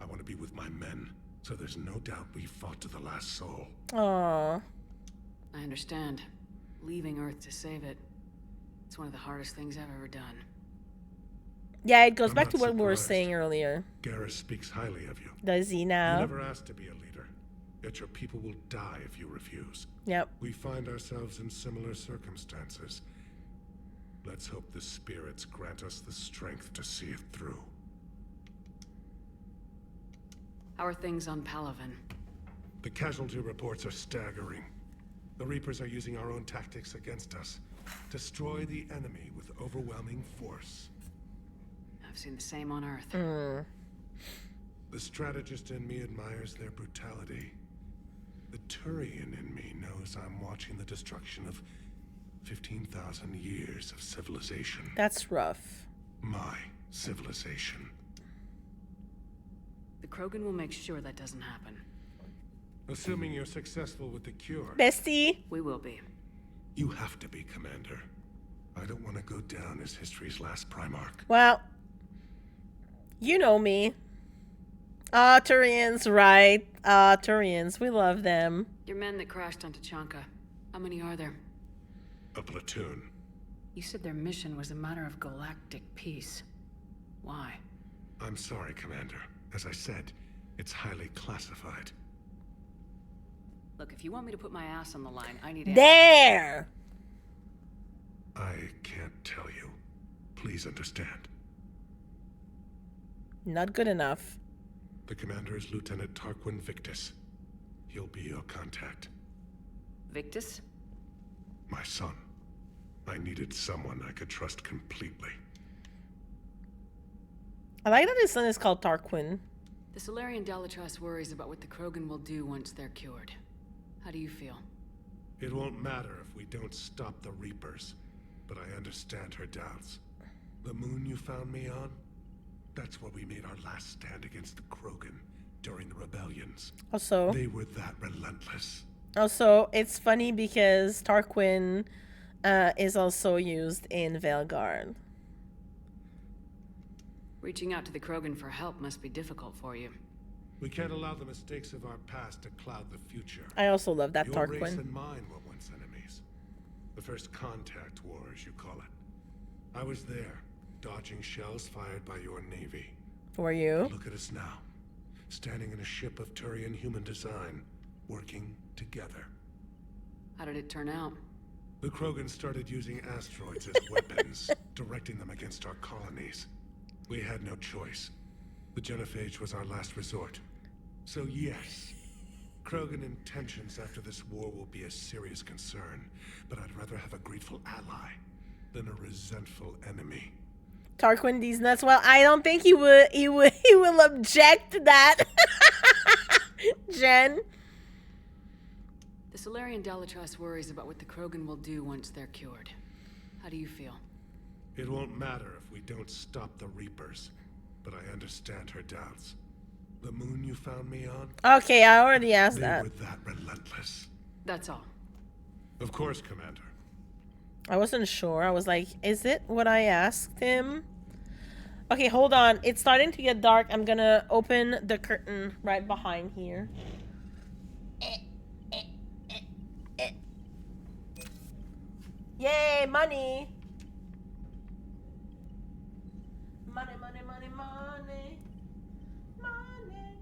I want to be with my men, so there's no doubt we fought to the last soul. Aww. I understand. Leaving Earth to save it. It's one of the hardest things I've ever done. Yeah, it goes I'm back to not what we were surprised. saying earlier. Garrus speaks highly of you. Does he now? You never asked to be a leader, yet your people will die if you refuse. Yep. We find ourselves in similar circumstances. Let's hope the spirits grant us the strength to see it through. How are things on Palaven? The casualty reports are staggering. The Reapers are using our own tactics against us. Destroy the enemy with overwhelming force. I've seen the same on Earth. The strategist in me admires their brutality. The Turian in me knows I'm watching the destruction of 15,000 years of civilization. That's rough. My civilization. The Krogan will make sure that doesn't happen. Assuming you're successful with the cure. Bestie. We will be. You have to be, Commander. I don't want to go down as history's last Primarch. Well, you know me. Turians, right? Turians, we love them. Your men that crashed on Tuchanka. How many are there? A platoon. You said their mission was a matter of galactic peace. Why? I'm sorry, Commander. As I said, it's highly classified. Look, if you want me to put my ass on the line, I need There! I can't tell you. Please understand. Not good enough. The commander is Lieutenant Tarquin Victus. He'll be your contact. Victus? My son. I needed someone I could trust completely. I like that his son is called Tarquin. The Salarian Dalatrass worries about what the Krogan will do once they're cured. How do you feel? It won't matter if we don't stop the Reapers, but I understand her doubts. The moon you found me on? That's where we made our last stand against the Krogan during the rebellions. Also, they were that relentless. Also, it's funny because Tarquin is also used in Vanguard. Reaching out to the Krogan for help must be difficult for you. We can't allow the mistakes of our past to cloud the future. I also love that Your race Tarquin. and mine were once enemies. The first contact war, as you call it. I was there, dodging shells fired by your navy. Were you? Look at us now, standing in a ship of Turian human design, working together. How did it turn out? The Krogan started using asteroids as weapons, directing them against our colonies. We had no choice. The genophage was our last resort. So yes, Krogan intentions after this war will be a serious concern, but I'd rather have a grateful ally than a resentful enemy. Tarquin these nuts. Well, I don't think he will object to that. Jen. The Salarian Dalatrass worries about what the Krogan will do once they're cured. How do you feel? It won't matter if we don't stop the Reapers, but I understand her doubts. The moon you found me on? Okay, I already asked that. They were that relentless. That's all. Of course, Commander. I wasn't sure. I was like, is it what I asked him? Okay, hold on. It's starting to get dark. I'm gonna open the curtain right behind here. Yay, money! Money, money, money, money. Money.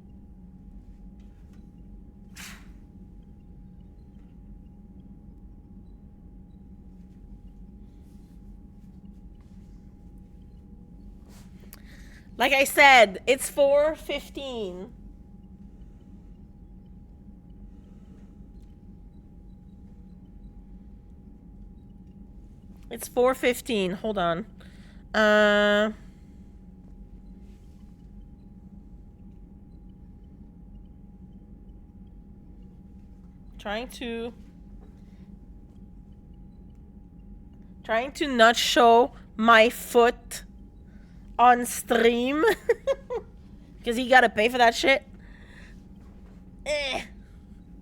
Like I said, it's 4:15. It's 4:15. Hold on. Trying to not show my foot on stream because you gotta pay for that shit.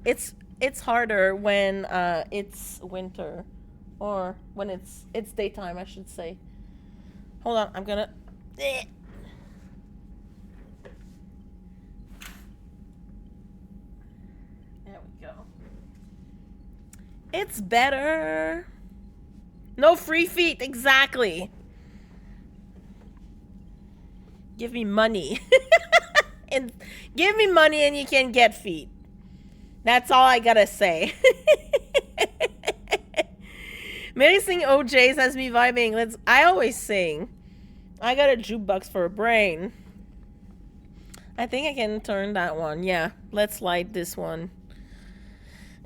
It's harder when it's winter, or when it's daytime, I should say. Hold on, I'm gonna. There we go. It's better. No free feet, exactly. Give me money. And give me money and you can get feet. That's all I gotta say. Mary sing OJs has me vibing. I always sing. I got a jukebox for a brain. I think I can turn that one. Yeah, let's light this one.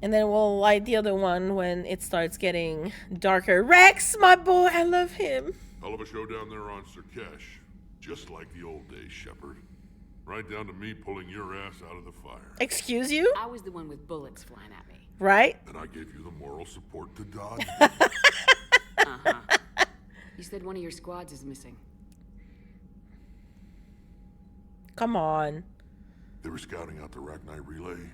And then we'll light the other one when it starts getting darker. Rex, my boy, I love him. Hell of a show down there on Sur'Kesh. Just like the old days, Shepard. Right down to me pulling your ass out of the fire. Excuse you? I was the one with bullets flying at me. Right? And I gave you the moral support to dodge. Uh-huh. You said one of your squads is missing. Come on. They were scouting out the Rachni relay.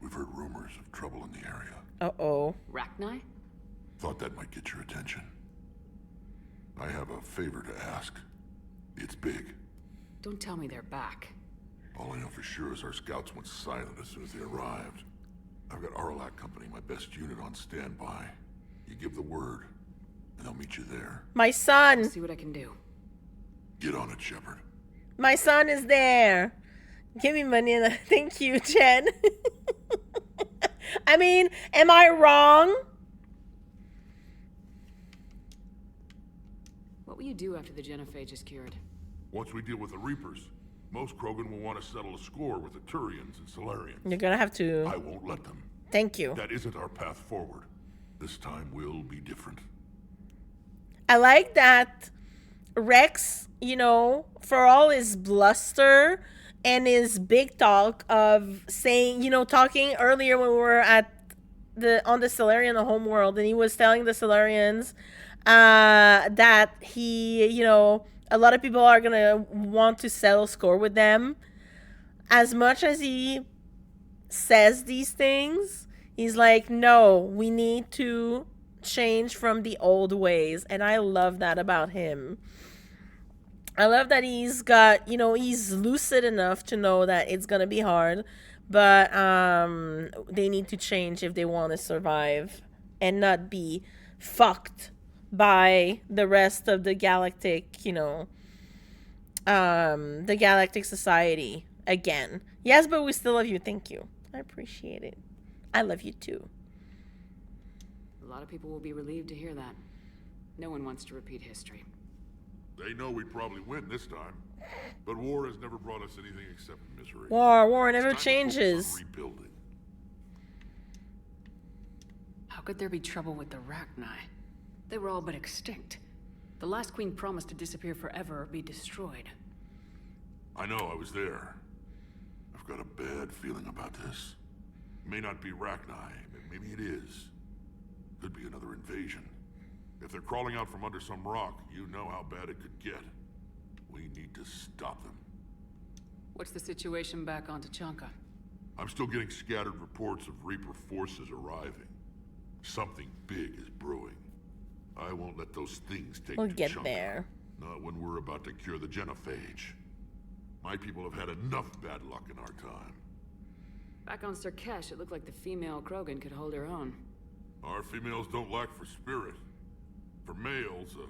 We've heard rumors of trouble in the area. Uh-oh. Rachni? Thought that might get your attention. I have a favor to ask. It's big. Don't tell me they're back. All I know for sure is our scouts went silent as soon as they arrived. I've got Arlac Company, my best unit, on standby. You give the word, and they'll meet you there. My son. I'll see what I can do. Get on it, Shepard. My son is there. Give me money and thank you, Jen. I mean, am I wrong? What will you do after the genophage is cured? Once we deal with the Reapers, most Krogan will want to settle a score with the Turians and Salarians. You're gonna have to. I won't let them. Thank you. That isn't our path forward. This time will be different. I like that Rex, you know, for all his bluster and his big talk of saying, you know, talking earlier when we were at on the Salarian homeworld, and he was telling the Salarians that he, you know, a lot of people are gonna want to settle score with them. As much as he says these things, he's like, no, we need to change from the old ways. And I love that about him. I love that he's got, you know, he's lucid enough to know that it's gonna be hard, but they need to change if they want to survive and not be fucked by the rest of the galactic, you know, the galactic society again. Yes, but we still love you. Thank you. I appreciate it. I love you too. A lot of people will be relieved to hear that. No one wants to repeat history. They know we'd probably win this time, but war has never brought us anything except misery. War never changes. Rebuilding. How could there be trouble with the Rachni? They were all but extinct. The last queen promised to disappear forever or be destroyed. I know, I was there. I've got a bad feeling about this. It may not be Rachni, but maybe it is. Could be another invasion. If they're crawling out from under some rock, you know how bad it could get. We need to stop them. What's the situation back on Tachanka? I'm still getting scattered reports of Reaper forces arriving. Something big is brewing. I won't let those things take We'll get Tachanka. there. Not when we're about to cure the genophage. My people have had enough bad luck in our time. Back on Sur'Kesh, it looked like the female Krogan could hold her own. Our females don't lack for spirit. For males, a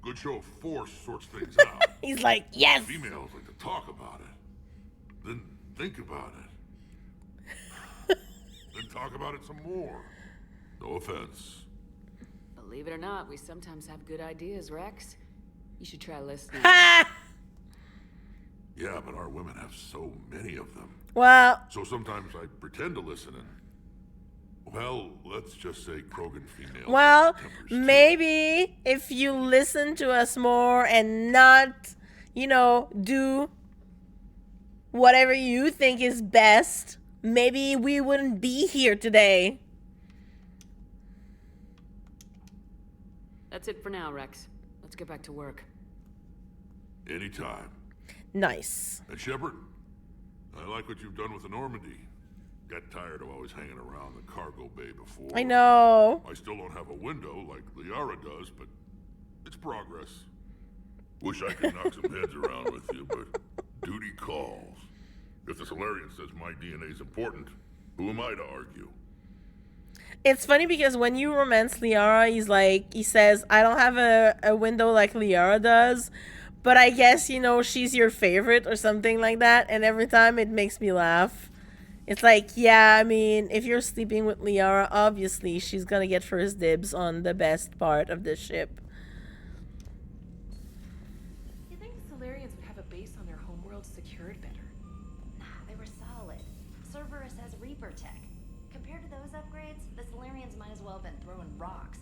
good show of force sorts things out. He's like, yes! Females like to talk about it. Then think about it. Then talk about it some more. No offense. Believe it or not, we sometimes have good ideas, Rex. You should try listening. Yeah, but our women have so many of them. Well... So sometimes I pretend to listen and... Well, let's just say Krogan females. Well, maybe if you listen to us more and not, you know, do whatever you think is best, maybe we wouldn't be here today. That's it for now, Rex. Let's get back to work. Anytime. Nice. And Shepard, I like what you've done with the Normandy. Got tired of always hanging around the cargo bay before. I know. I still don't have a window like Liara does, but it's progress. Wish I could knock some heads around with you, but duty calls. If the Solarian says my DNA's important, who am I to argue? It's funny because when you romance Liara, he says, I don't have a window like Liara does, but I guess, you know, she's your favorite or something like that, and every time it makes me laugh. It's like, yeah, I mean, if you're sleeping with Liara, obviously she's gonna get first dibs on the best part of the ship. You think the Solarians would have a base on their homeworld secured better? Nah, they were solid. Cerberus has Reaper tech. Compared to those upgrades, the Solarians might as well have been throwing rocks.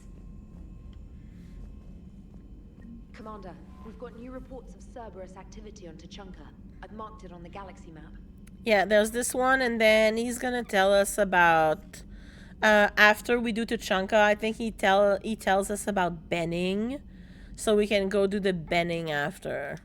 Commander, we've got new reports of Cerberus activity on Tachanka. I've marked it on the galaxy map. Yeah, there's this one, and then he's gonna tell us about after we do Tachanka. I think he tells us about benning, so we can go do the benning after.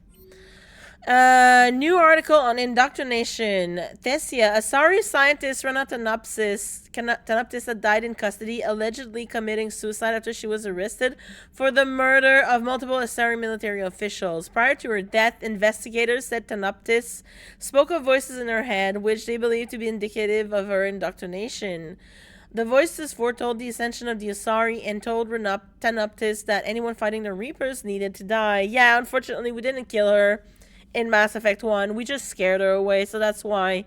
New article on indoctrination. Thessia, a sorry scientist, Tanoptis that died in custody, allegedly committing suicide after she was arrested for the murder of multiple Asari military officials. Prior to her death, investigators said Tanoptis spoke of voices in her head, which they believed to be indicative of her indoctrination. The voices foretold the ascension of the Asari and told Tanoptis that anyone fighting the Reapers needed to die. Yeah, unfortunately, we didn't kill her in Mass Effect 1. We just scared her away, so that's why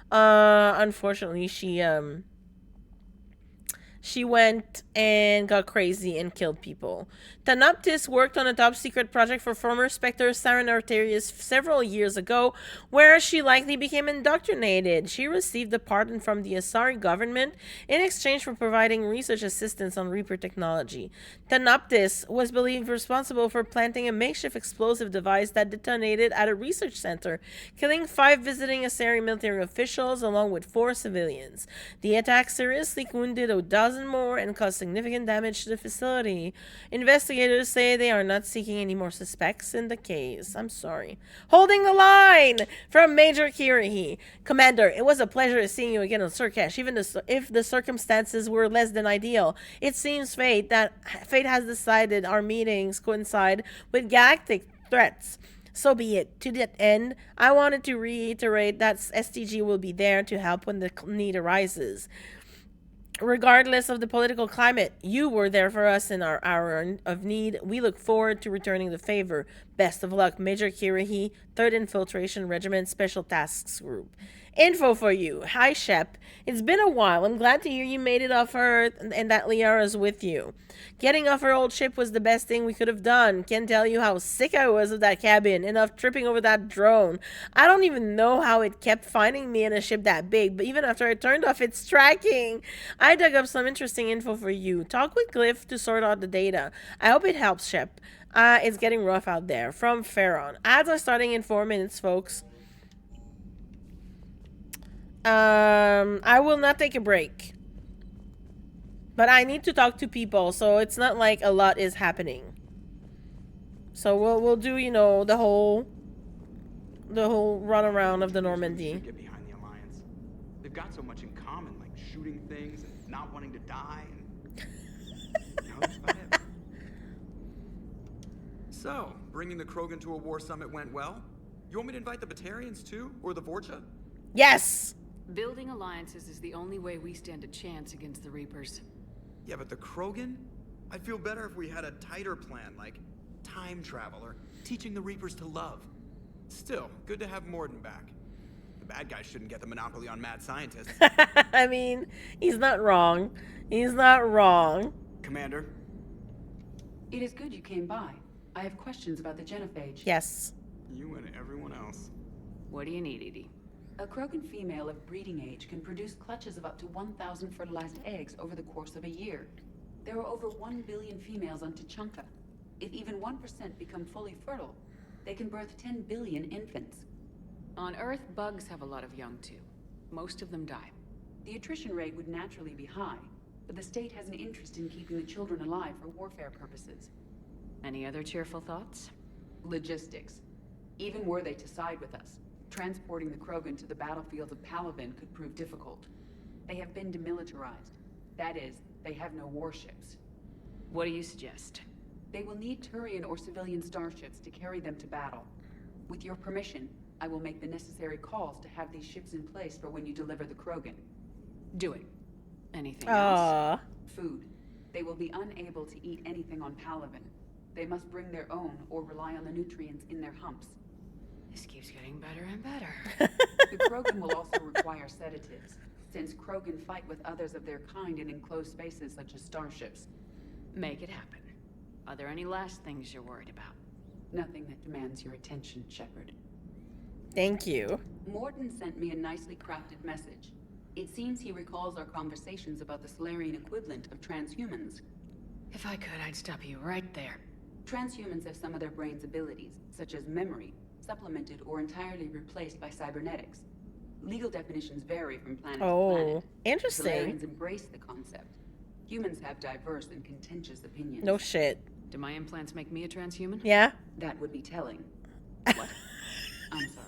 unfortunately she she went and got crazy and killed people. Tanoptis worked on a top-secret project for former Spectre Saren Arterius several years ago, where she likely became indoctrinated. She received a pardon from the Asari government in exchange for providing research assistance on Reaper technology. Tanoptis was believed responsible for planting a makeshift explosive device that detonated at a research center, killing 5 visiting Asari military officials along with 4 civilians. The attack seriously wounded a dozen more and caused significant damage to the facility. Investigators say they are not seeking any more suspects in the case. I'm sorry. Holding the line from Major Kirihi. Commander, it was a pleasure seeing you again on Sur'Kesh, even if the circumstances were less than ideal. It seems fate has decided our meetings coincide with galactic threats. So be it. To that end, I wanted to reiterate that STG will be there to help when the need arises. Regardless of the political climate, you were there for us in our hour of need. We look forward to returning the favor. Best of luck, Major Kirihi, 3rd Infiltration Regiment Special Tasks Group. Info for you. Hi, Shep. It's been a while. I'm glad to hear you made it off Earth and that Liara's with you. Getting off her old ship was the best thing we could have done. Can't tell you how sick I was of that cabin and of tripping over that drone. I don't even know how it kept finding me in a ship that big, but even after I turned off its tracking, I dug up some interesting info for you. Talk with Glyph to sort out the data. I hope it helps, Shep. It's getting rough out there. From Pharaon. Ads are starting in 4 minutes, folks. I will not take a break. But I need to talk to people, so it's not like a lot is happening. So we'll do, you know, the whole run around of the Normandy. Get behind the Alliance. They've got so much in common, like shooting things and not wanting to die. And... you know, that's about it. So, bringing the Krogan to a war summit went well. You want me to invite the Batarians too, or the Vorcha? Yes. Building alliances is the only way we stand a chance against the Reapers. Yeah, but the Krogan? I'd feel better if we had a tighter plan, like time travel or teaching the Reapers to love. Still, good to have Morden back. The bad guys shouldn't get the monopoly on mad scientists. I mean, he's not wrong. He's not wrong. Commander? It is good you came by. I have questions about the genophage. Yes. You and everyone else. What do you need, Edie? A Krogan female of breeding age can produce clutches of up to 1,000 fertilized eggs over the course of a year. There are over 1 billion females on Tuchanka. If even 1% become fully fertile, they can birth 10 billion infants. On Earth, bugs have a lot of young too. Most of them die. The attrition rate would naturally be high, but the state has an interest in keeping the children alive for warfare purposes. Any other cheerful thoughts? Logistics. Even were they to side with us, transporting the Krogan to the battlefields of Palaven could prove difficult. They have been demilitarized. That is, they have no warships. What do you suggest? They will need Turian or civilian starships to carry them to battle. With your permission, I will make the necessary calls to have these ships in place for when you deliver the Krogan. Do it. Anything else? Food. They will be unable to eat anything on Palaven. They must bring their own or rely on the nutrients in their humps. This keeps getting better and better. The Krogan will also require sedatives, since Krogan fight with others of their kind in enclosed spaces such as starships. Make it happen. Are there any last things you're worried about? Nothing that demands your attention, Shepard. Thank you. Morden sent me a nicely crafted message. It seems he recalls our conversations about the Solarian equivalent of transhumans. If I could, I'd stop you right there. Transhumans have some of their brain's abilities, such as memory, supplemented or entirely replaced by cybernetics. Legal definitions vary from planet to planet. Interesting. Solarians embrace the concept. Humans have diverse and contentious opinions. No shit. Do my implants make me a transhuman? Yeah. That would be telling. What? I'm sorry.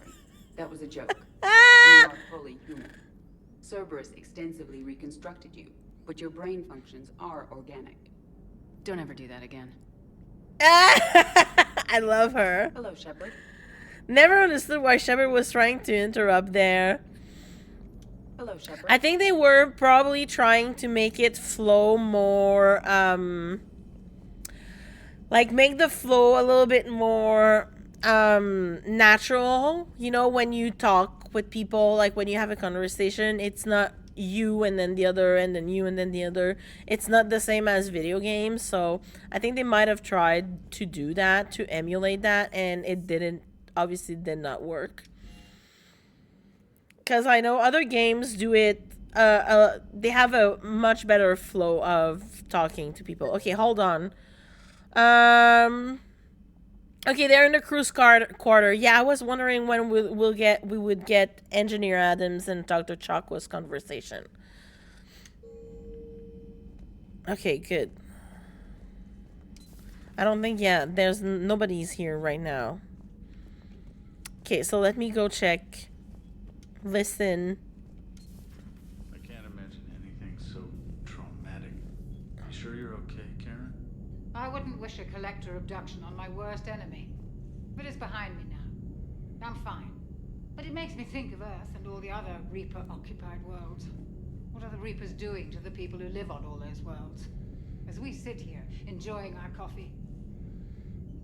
That was a joke. You are fully human. Cerberus extensively reconstructed you, but your brain functions are organic. Don't ever do that again. I love her. Hello, Shepard. Never understood why Shepard was trying to interrupt there. Hello, Shepard. I think they were probably trying to make it flow more, like make the flow a little bit more natural. You know, when you talk with people, like when you have a conversation, it's not you and then the other and then you and then the other. It's not the same as video games, so I think they might have tried to do that, to emulate that, and it obviously did not work. Because I know other games do it, they have a much better flow of talking to people. Okay, hold on. Okay, they're in the cruise quarter. Yeah, I was wondering when we would get Engineer Adams and Dr. Chakwa's conversation. Okay, good. I don't think, yeah, nobody's here right now. Okay, so let me go check. Listen. I can't imagine anything so traumatic. You sure you're okay, Karen? I wouldn't wish a collector abduction on my worst enemy. But it's behind me now. I'm fine. But it makes me think of Earth and all the other Reaper-occupied worlds. What are the Reapers doing to the people who live on all those worlds? As we sit here, enjoying our coffee.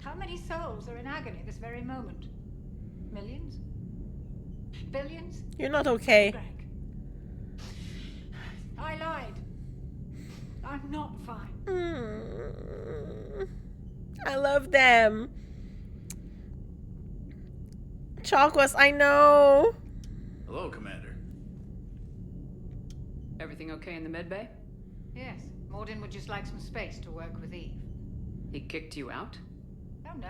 How many souls are in agony this very moment? Millions? Billions? You're not okay. Greg. I lied. I'm not fine. I love them. Chakwas, I know. Hello, Commander. Everything okay in the medbay? Yes. Morden would just like some space to work with Eve. He kicked you out? Oh no.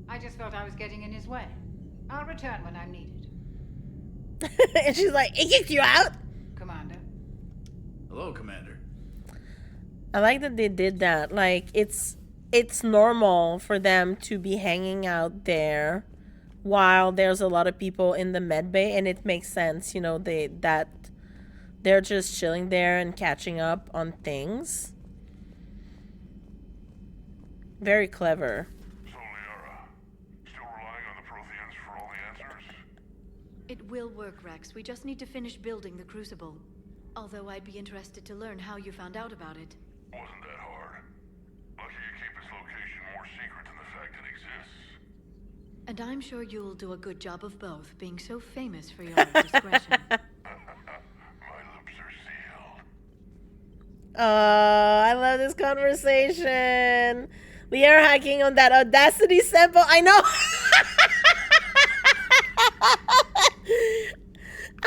I just felt I was getting in his way. I'll return when I'm needed. And she's like, he kicked you out? Commander. Hello, Commander. I like that they did that. Like, it's normal for them to be hanging out there while there's a lot of people in the med bay, and it makes sense, you know, they're just chilling there and catching up on things. Very clever. So, Liara, still relying on the Protheans for all the answers? It will work, Rex. We just need to finish building the Crucible. Although I'd be interested to learn how you found out about it. Wasn't that hard. Lucky you keep its location more secret than the fact it exists. And I'm sure you'll do a good job of both, being so famous for your discretion. I love this conversation. We are hacking on that Audacity sample. I know.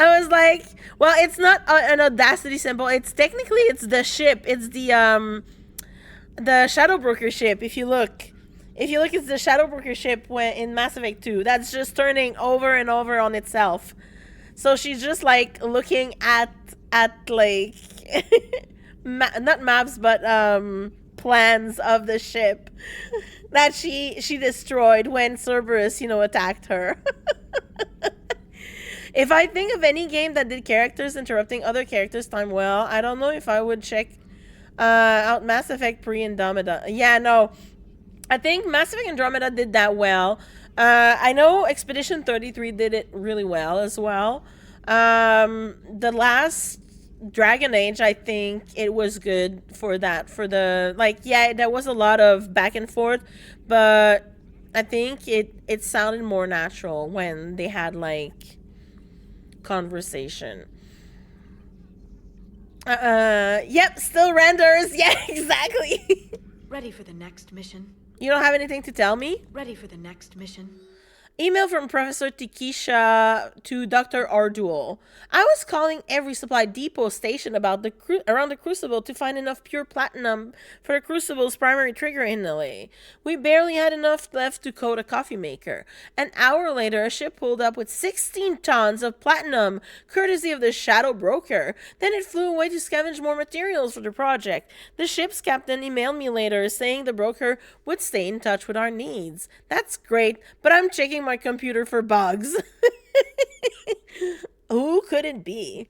I was like, well, it's not an Audacity sample. It's the ship. It's the Shadow Broker ship. If you look, it's the Shadow Broker ship in Mass Effect 2. That's just turning over and over on itself. So she's just like looking at like not maps, but plans of the ship that she destroyed when Cerberus, attacked her. If I think of any game that did characters interrupting other characters' time well, I don't know if I would check out Mass Effect pre-Andromeda. Yeah, no. I think Mass Effect Andromeda did that well. I know Expedition 33 did it really well as well. The last Dragon Age, I think it was good for that. There was a lot of back and forth, but I think it sounded more natural when they had conversation. Yep, still renders. Yeah, exactly. Ready for the next mission? You don't have anything to tell me? Ready for the next mission? Email from Professor Tikisha to Dr. Ardul. I was calling every supply depot station around the Crucible to find enough pure platinum for the Crucible's primary trigger inlay. We barely had enough left to coat a coffee maker. An hour later, a ship pulled up with 16 tons of platinum, courtesy of the Shadow Broker. Then it flew away to scavenge more materials for the project. The ship's captain emailed me later saying the broker would stay in touch with our needs. That's great, but I'm checking my computer for bugs. Who could it be?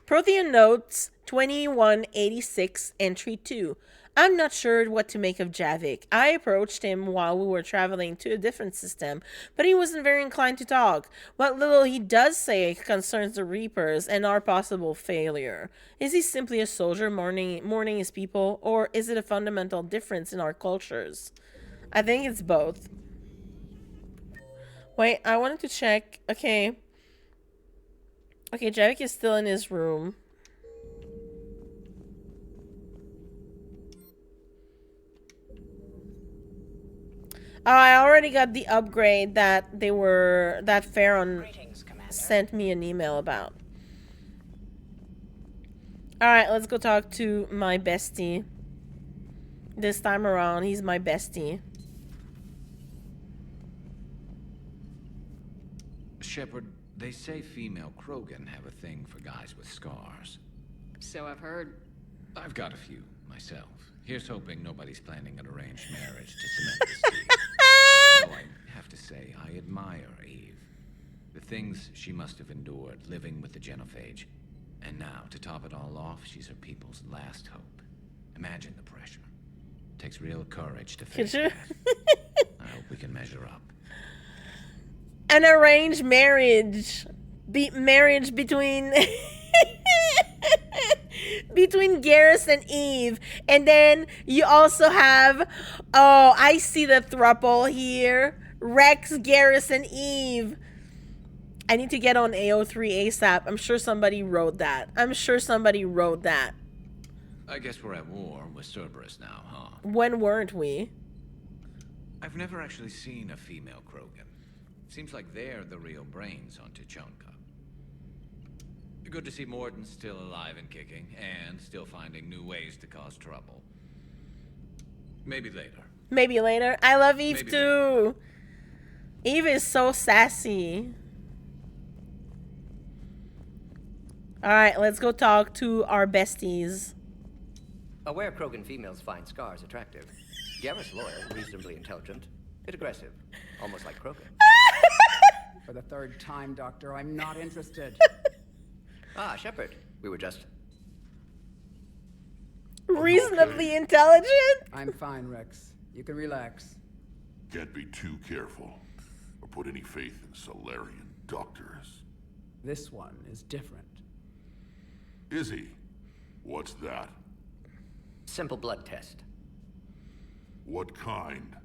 Prothean Notes 2186 Entry 2. I'm not sure what to make of Javik. I approached him while we were traveling to a different system, but he wasn't very inclined to talk. What little he does say concerns the Reapers and our possible failure. Is he simply a soldier mourning his people, or is it a fundamental difference in our cultures? I think it's both. Wait, I wanted to check. Okay, Javik is still in his room. Oh, I already got the upgrade that Farron sent me an email about. Alright, let's go talk to my bestie. This time around, he's my bestie. Shepard, they say female Krogan have a thing for guys with scars. So I've heard. I've got a few, myself. Here's hoping nobody's planning an arranged marriage to cement this deal. Though I have to say, I admire Eve. The things she must have endured living with the Genophage. And now, to top it all off, she's her people's last hope. Imagine the pressure. Takes real courage to face that. I hope we can measure up. An arranged marriage. Marriage between... between Garrus and Eve. And then you also have... Oh, I see the throuple here. Rex, Garrus, and Eve. I need to get on AO3 ASAP. I'm sure somebody wrote that. I guess we're at war with Cerberus now, huh? When weren't we? I've never actually seen a female Krogan. Seems like they're the real brains on Tuchanka. Good to see Morden's still alive and kicking, and still finding new ways to cause trouble. Maybe later. I love Eve too. Eve is so sassy. Alright, let's go talk to our besties. Aware Krogan females find scars attractive. Garrus loyal, reasonably intelligent, bit aggressive, almost like Krogan. For the third time, Doctor, I'm not interested. Ah, Shepard. We were just... Reasonably intelligent? I'm fine, Rex. You can relax. Can't be too careful, or put any faith in Solarian doctors. This one is different. Is he? What's that? Simple blood test. What kind?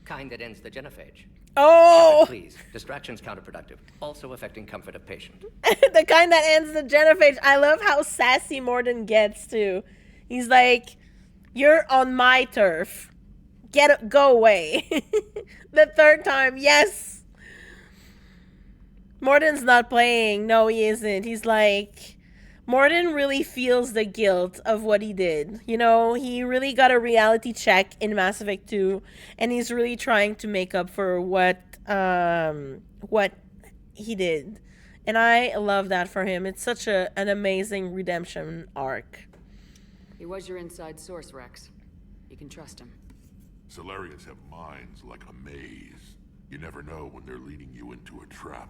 Kind that ends the genophage. Oh! Shepard, please. Distraction's counterproductive. Also affecting comfort of patient. The kind that ends the genophage. I love how sassy Morden gets too. He's like, you're on my turf. Go away. The third time, yes. Morden's not playing. No, he isn't. He's like, Morden really feels the guilt of what he did. You know, he really got a reality check in Mass Effect 2, and he's really trying to make up for what he did. And I love that for him. It's such an amazing redemption arc. He was your inside source, Rex. You can trust him. Solarians have minds like a maze. You never know when they're leading you into a trap.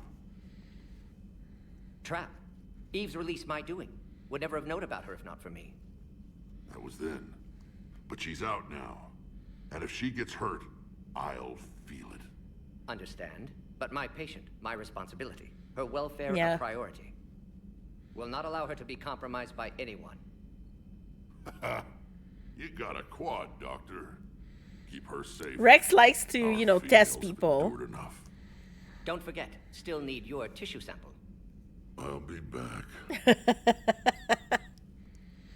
Trap? Eve's release my doing. Would never have known about her if not for me. That was then. But she's out now. And if she gets hurt, I'll feel it. Understand. But my patient, my responsibility. Her welfare a priority. Will not allow her to be compromised by anyone. You got a quad, Doctor. Keep her safe. Rex likes to, test people. Don't forget, still need your tissue sample. I'll be back.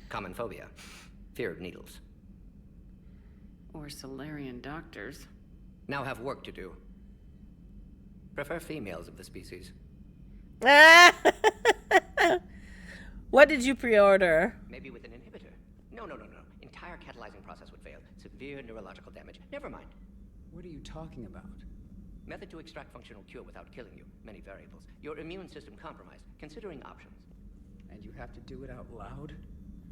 Common phobia. Fear of needles. Or Solarian doctors. Now have work to do. Prefer females of the species. What did you pre-order? Maybe with an inhibitor. No. Entire catalyzing process would fail. Severe neurological damage. Never mind. What are you talking about? Method to extract functional cure without killing you. Many variables. Your immune system compromised. Considering options. And you have to do it out loud?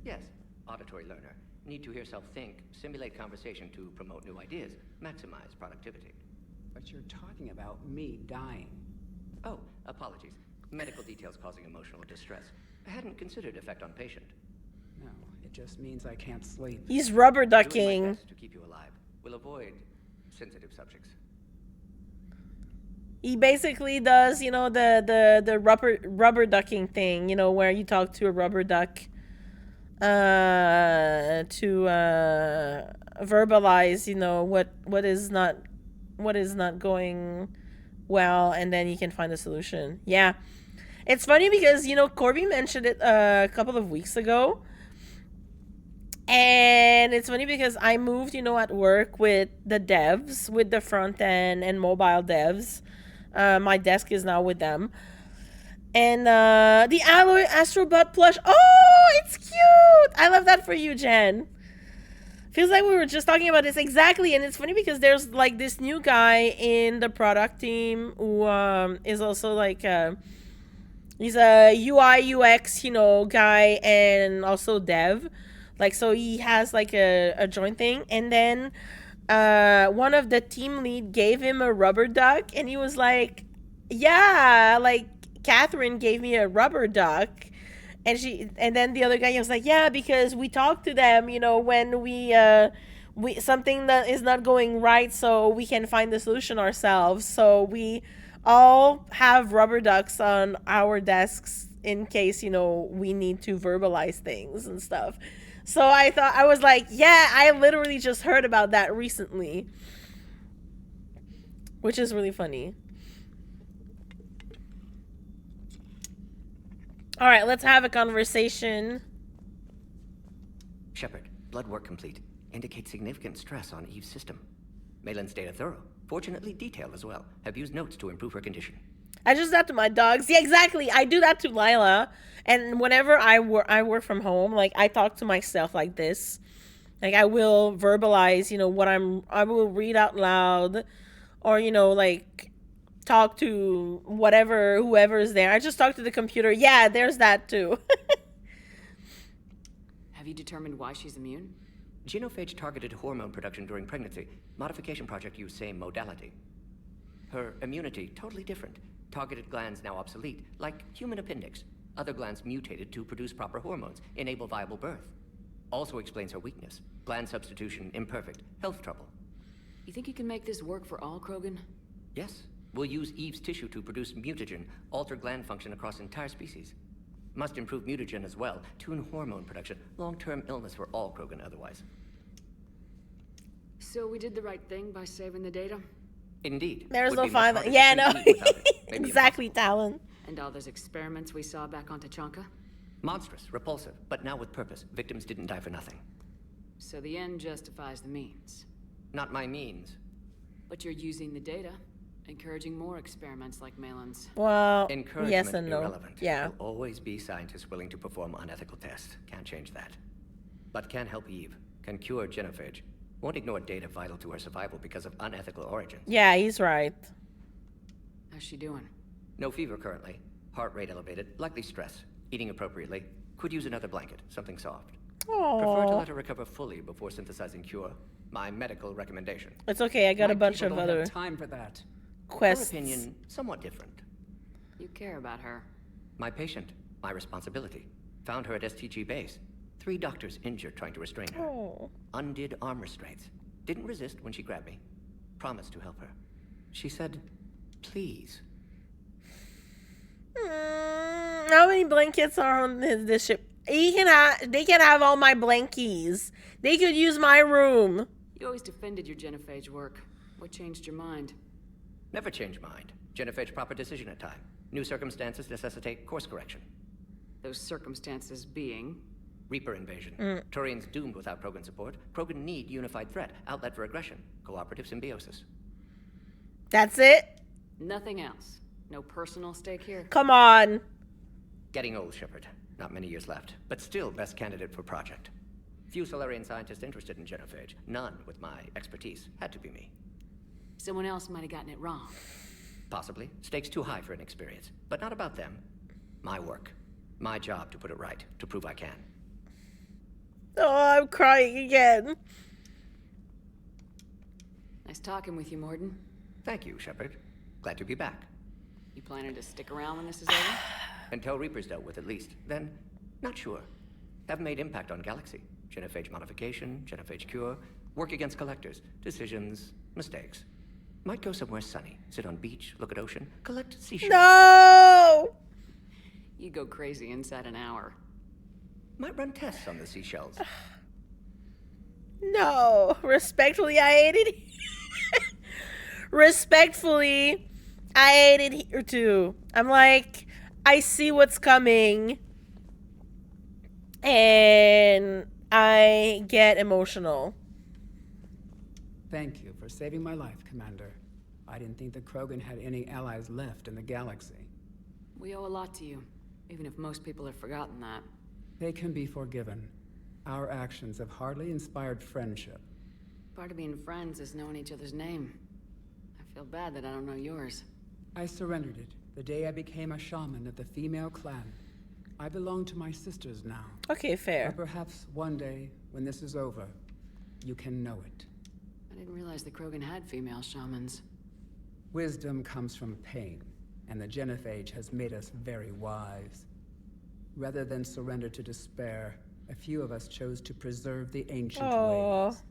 Yes. Auditory learner. Need to hear self think, simulate conversation to promote new ideas, maximize productivity. But you're talking about me dying. Oh, apologies. Medical details causing emotional distress. I hadn't considered effect on patient. No, it just means I can't sleep. He's rubber ducking. Doing my best to keep you alive. We'll avoid sensitive subjects. He basically does, the rubber ducking thing, where you talk to a rubber duck to verbalize, what is not going well, and then you can find a solution. Yeah. It's funny because, Corby mentioned it a couple of weeks ago. And it's funny because I moved, at work with the devs, with the front end and mobile devs. My desk is now with them. And the Alloy Astrobot plush. Oh, it's cute. I love that for you, Jen. Feels like we were just talking about this exactly. And it's funny because there's like this new guy in the product team who is also like he's a UI UX, guy and also dev. Like, so he has like a joint thing. And then one of the team lead gave him a rubber duck, and he was like, yeah, like Catherine gave me a rubber duck. And then the other guy was like, yeah, because we talked to them, when we something that is not going right, so we can find the solution ourselves. So we all have rubber ducks on our desks in case, we need to verbalize things and stuff. So I was like, yeah, I literally just heard about that recently, which is really funny. All right, let's have a conversation. Shepard, blood work complete. Indicates significant stress on Eve's system. Malin's data thorough. Fortunately detailed as well. Have used notes to improve her condition. I just do that to my dogs. Yeah, exactly. I do that to Lila. And whenever I work from home, like I talk to myself like this. Like I will verbalize, what I will read out loud, or like talk to whoever is there. I just talk to the computer. Yeah, there's that too. Have you determined why she's immune? Genophage targeted hormone production during pregnancy. Modification project used same modality. Her immunity totally different. Targeted glands now obsolete, like human appendix. Other glands mutated to produce proper hormones, enable viable birth. Also explains her weakness. Gland substitution imperfect. Health trouble. You think you can make this work for all Krogan? Yes. We'll use Eve's tissue to produce mutagen, alter gland function across entire species. Must improve mutagen as well, tune hormone production. Long-term illness for all Krogan otherwise. So we did the right thing by saving the data? Indeed. There's Would no be much harder final. to Yeah, treat no. Eve without it. Maybe Exactly, Talon. And all those experiments we saw back on Tachanka? Monstrous, repulsive, but now with purpose. Victims didn't die for nothing. So the end justifies the means. Not my means. But you're using the data, encouraging more experiments like Malin's. Well, Encouragement yes and no. irrelevant. Yeah. There'll always be scientists willing to perform unethical tests. Can't change that. But can help Eve. Can cure genophage. Won't ignore data vital to her survival because of unethical origins. Yeah, he's right. How's she doing? No fever currently. Heart rate elevated. Likely stress. Eating appropriately. Could use another blanket. Something soft. Prefer to Aww. let her recover fully before synthesizing cure. My medical recommendation. It's okay. I got My a bunch people of don't other have time for that. quests. Her opinion, somewhat different. You care about her. My patient. My responsibility. Found her at STG base. 3 doctors injured trying to restrain her. Oh. Undid arm restraints. Didn't resist when she grabbed me. Promised to help her. She said, please. How many blankets are on this ship? They can have all my blankies. They could use my room. You always defended your genophage work. What changed your mind? Never change mind. Genophage proper decision at time. New circumstances necessitate course correction. Those circumstances being? Reaper invasion. Mm. Turians doomed without Krogan support. Krogan need unified threat. Outlet for aggression. Cooperative symbiosis. That's it? Nothing else. No personal stake here. Come on. Getting old, Shepard. Not many years left. But still best candidate for project. Few Solarian scientists interested in genophage. None with my expertise. Had to be me. Someone else might have gotten it wrong. Possibly. Stakes too high for inexperience. But not about them. My work. My job to put it right. To prove I can. Oh, I'm crying again. Nice talking with you, Morden. Thank you, Shepard. Glad to be back. You planning to stick around when this is over? Until Reaper's dealt with, at least. Then, not sure. Have made impact on Galaxy. Genophage modification, genophage cure, work against collectors, decisions, mistakes. Might go somewhere sunny, sit on beach, look at ocean, collect seashells. No! You go crazy inside an hour. Might run tests on the seashells. No. Respectfully, I hate it. Respectfully, I hate it here too. I'm like, I see what's coming. And I get emotional. Thank you for saving my life, Commander. I didn't think the Krogan had any allies left in the galaxy. We owe a lot to you, even if most people have forgotten that. They can be forgiven. Our actions have hardly inspired friendship. Part of being friends is knowing each other's name. I feel bad that I don't know yours. I surrendered it the day I became a shaman of the female clan. I belong to my sisters now. Okay, fair. But perhaps one day, when this is over, you can know it. I didn't realize the Krogan had female shamans. Wisdom comes from pain, and the Genophage has made us very wise. Rather than surrender to despair, a few of us chose to preserve the ancient ways.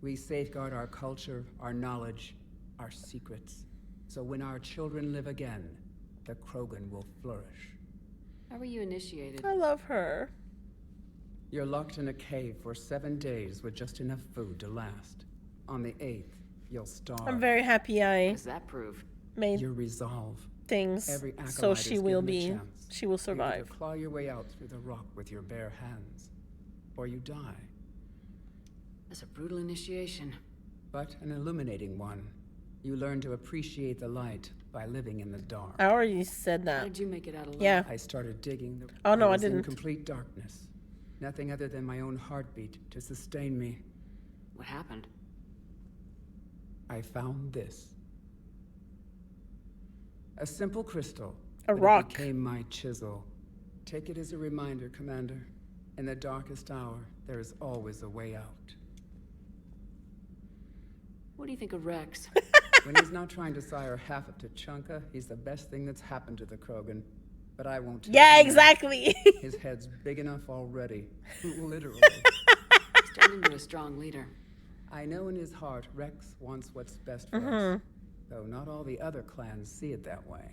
We safeguard our culture, our knowledge, our secrets. So when our children live again, the Krogan will flourish. How were you initiated? I love her. You're locked in a cave for 7 days with just enough food to last. On the 8th, you'll starve. I'm very happy I What does that prove? made your resolve. Things Every so acolyte she is will given a be, chance. she will You survive. either claw your way out through the rock with your bare hands, or you die. That's a brutal initiation. But an illuminating one. You learn to appreciate the light by living in the dark. I already said that. How did you make it out alive? Yeah. I started digging. Oh, no, I was in didn't. complete darkness. Nothing other than my own heartbeat to sustain me. What happened? I found this. A simple crystal. A but rock. It became my chisel. Take it as a reminder, Commander. In the darkest hour, there is always a way out. What do you think of Rex? When he's not trying to sire half of Tuchanka, he's the best thing that's happened to the Krogan. But I won't tell Yeah, him that. exactly. His head's big enough already. Literally. He's turned into a strong leader. I know in his heart Rex wants what's best for us. Though not all the other clans see it that way.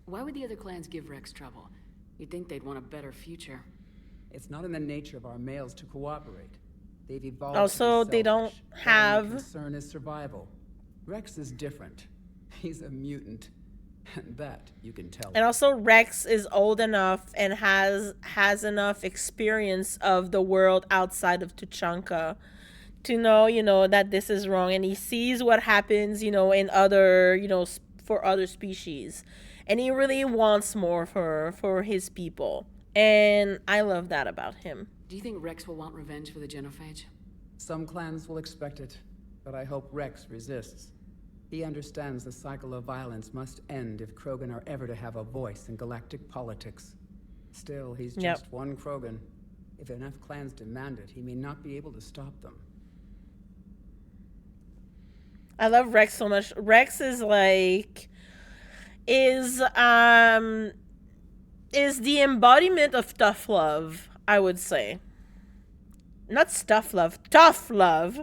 Why would the other clans give Rex trouble? You'd think they'd want a better future. It's not in the nature of our males to cooperate. They've evolved Also, to be they don't selfish. Their have- only concern is survival. Rex is different. He's a mutant. And that you can tell. And also Rex is old enough and has enough experience of the world outside of Tuchanka to know, that this is wrong, and he sees what happens, in other, for other species. And he really wants more for his people. And I love that about him. Do you think Rex will want revenge for the Genophage? Some clans will expect it, but I hope Rex resists. He understands the cycle of violence must end if Krogan are ever to have a voice in galactic politics. Still, he's just one Krogan. If enough clans demand it, he may not be able to stop them. I love Rex so much. Rex is is the embodiment of tough love, I would say. Not stuff love, tough love.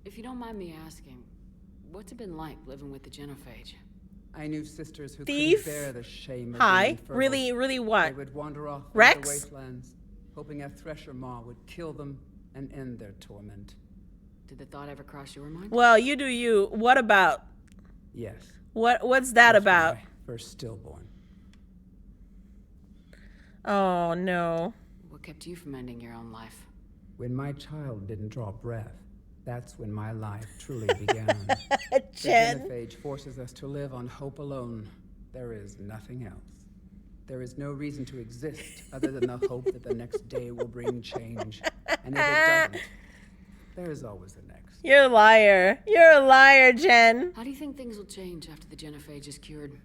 If you don't mind me asking, what's it been like living with the Genophage? I knew sisters who Thief? couldn't bear the shame of Hi. being infertile. Really what? They would wander off into Rex? the wastelands, hoping a Thresher Maw would kill them and end their torment. Did the thought ever cross your mind? Well, you do you. What about? Yes. What's that about? First stillborn. Oh, no. What kept you from ending your own life? When my child didn't draw breath, that's when my life truly began. Jen. The Genophage forces us to live on hope alone. There is nothing else. There is no reason to exist other than the hope that the next day will bring change. And if it doesn't, there is always the next. You're a liar. You're a liar, Jen. How do you think things will change after the Genophage is cured?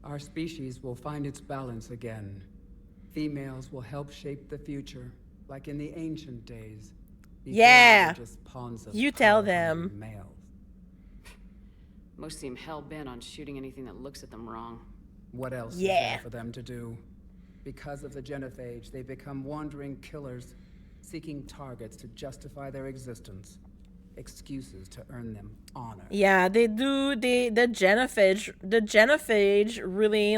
Our species will find its balance again. Females will help shape the future, like in the ancient days. Before Yeah. they were just pawns of You tell power them. and males. Most seem hell-bent on shooting anything that looks at them wrong. What else is Yeah. there for them to do? Because of the Genophage, they become wandering killers, seeking targets to justify their existence. Excuses to earn them honor. Yeah, they do. The Genophage really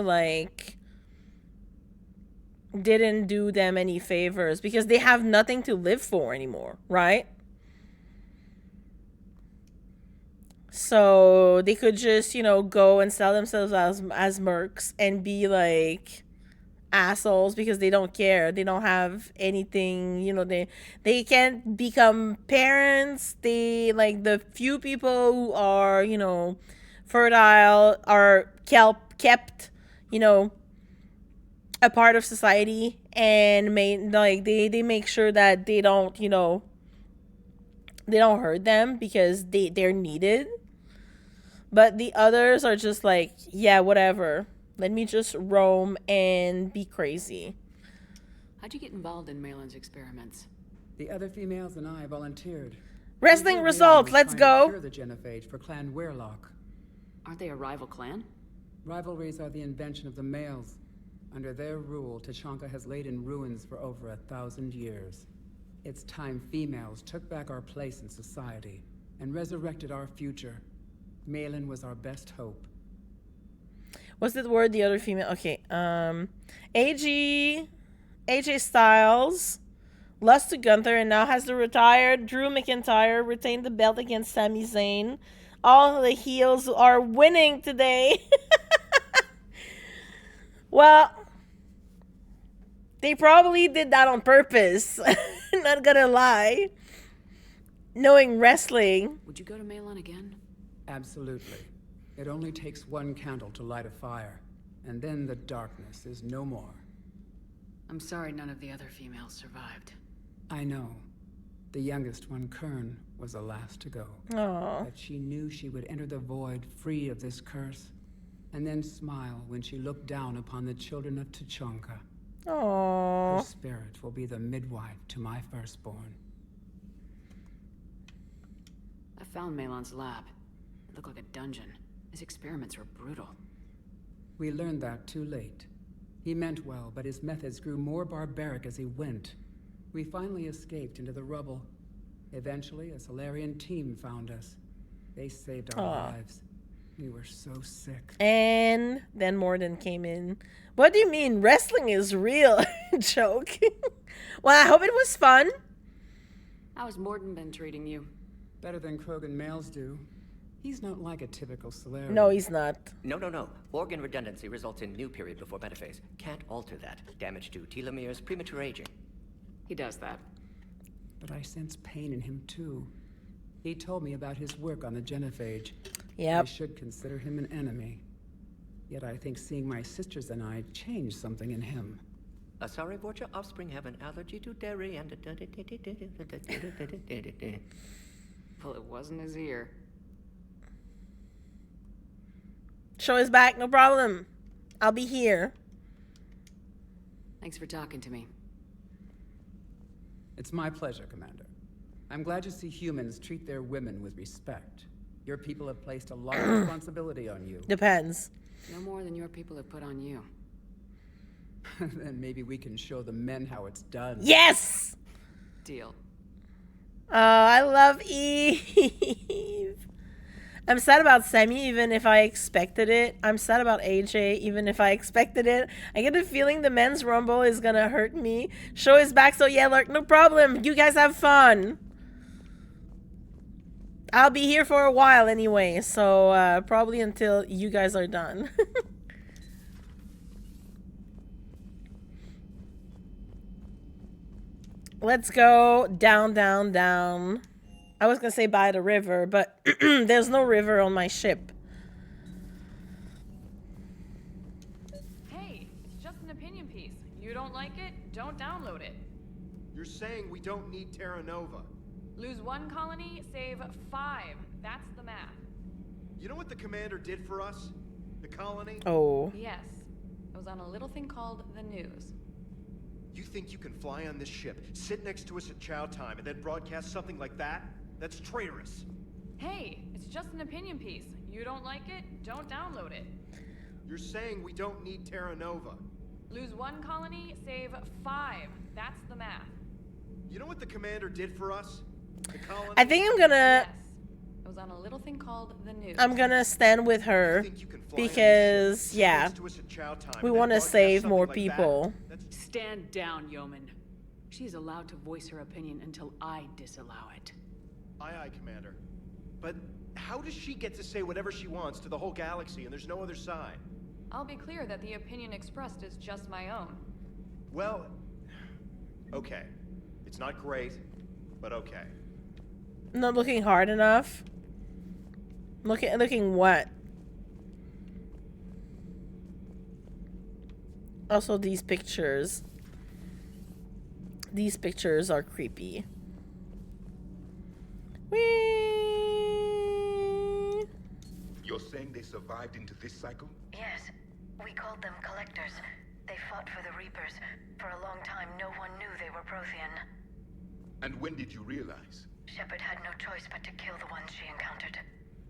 didn't do them any favors because they have nothing to live for anymore, right? So they could just, you know, go and sell themselves as mercs and be like assholes because they don't care. They don't have anything, you know, they can't become parents. They like the few people who are, you know, fertile are kept, you know, a part of society and they make sure that they don't, you know, they don't hurt them because they're needed. But the others are just like, yeah, whatever. Let me just roam and be crazy. How'd you get involved in Malin's experiments? The other females and I volunteered. Wrestling results, let's go. Cure the genophage for Clan Weirlock. Aren't they a rival clan? Rivalries are the invention of the males. Under their rule, Tachanka has laid in ruins for over 1,000 years. It's time females took back our place in society and resurrected our future. Malin was our best hope. What's the word? The other female. Okay. AJ Styles lost to Gunther and now has the retired Drew McIntyre retained the belt against Sami Zayn. All the heels are winning today. Well, they probably did that on purpose. Not gonna lie. Knowing wrestling. Would you go to Malin again? Absolutely. It only takes one candle to light a fire, and then the darkness is no more. I'm sorry none of the other females survived. I know. The youngest one, Kern, was the last to go. Aww. But she knew she would enter the void free of this curse, and then smile when she looked down upon the children of Tachanka. Aww. Her spirit will be the midwife to my firstborn. I found Malin's lab. It looked like a dungeon. His experiments were brutal. We learned that too late. He meant well, but his methods grew more barbaric as he went. We finally escaped into the rubble. Eventually, a Solarian team found us. They saved our lives. We were so sick. And then Morden came in. What do you mean? Wrestling is real. Joke. Well, I hope it was fun. How's Morden been treating you? Better than Krogan males do. He's not like a typical Solarian. No, he's not. No. Organ redundancy results in new period before metaphase. Can't alter that. Damage to telomeres, premature aging. He does that. But I sense pain in him too. He told me about his work on the genophage. Yep. I should consider him an enemy. Yet I think seeing my sisters and I changed something in him. Sorry, Borgia, your offspring have an allergy to dairy and... Well, it wasn't his ear. Show is back, no problem. I'll be here. Thanks for talking to me. It's my pleasure, Commander. I'm glad to see humans treat their women with respect. Your people have placed a lot of responsibility on you. Depends. No more than your people have put on you. Then maybe we can show the men how it's done. Yes! Deal. I love Eve. I'm sad about Semi, even if I expected it. I'm sad about AJ, even if I expected it. I get the feeling the men's rumble is gonna hurt me. Show is back, so yeah, Lurk, no problem. You guys have fun. I'll be here for a while anyway, so probably until you guys are done. Let's go down, down, down. I was gonna say by the river, but there's no river on my ship. Hey, it's just an opinion piece. You don't like it? Don't download it. You're saying we don't need Terra Nova. Lose 1 colony, save 5. That's the math. You know what the commander did for us? The colony? Oh. Yes. It was on a little thing called the news. You think you can fly on this ship, sit next to us at chow time, and then broadcast something like that? That's traitorous. Hey, it's just an opinion piece. You don't like it? Don't download it. You're saying we don't need Terra Nova. Lose 1 colony, save 5. That's the math. You know what the commander did for us? The colony? I think I'm gonna... It was on a little thing called the news. I'm gonna stand with her because, yeah, we want to save more people. Stand down, yeoman. She's allowed to voice her opinion until I disallow it. Aye, Commander. But how does she get to say whatever she wants to the whole galaxy and there's no other side? I'll be clear that the opinion expressed is just my own. Well, okay. It's not great, but okay. Not looking hard enough. Looking what? Also, these pictures. These pictures are creepy. Whee! You're saying they survived into this cycle? Yes. We called them collectors. They fought for the Reapers. For a long time, no one knew they were Prothean. And when did you realize? Shepard had no choice but to kill the ones she encountered.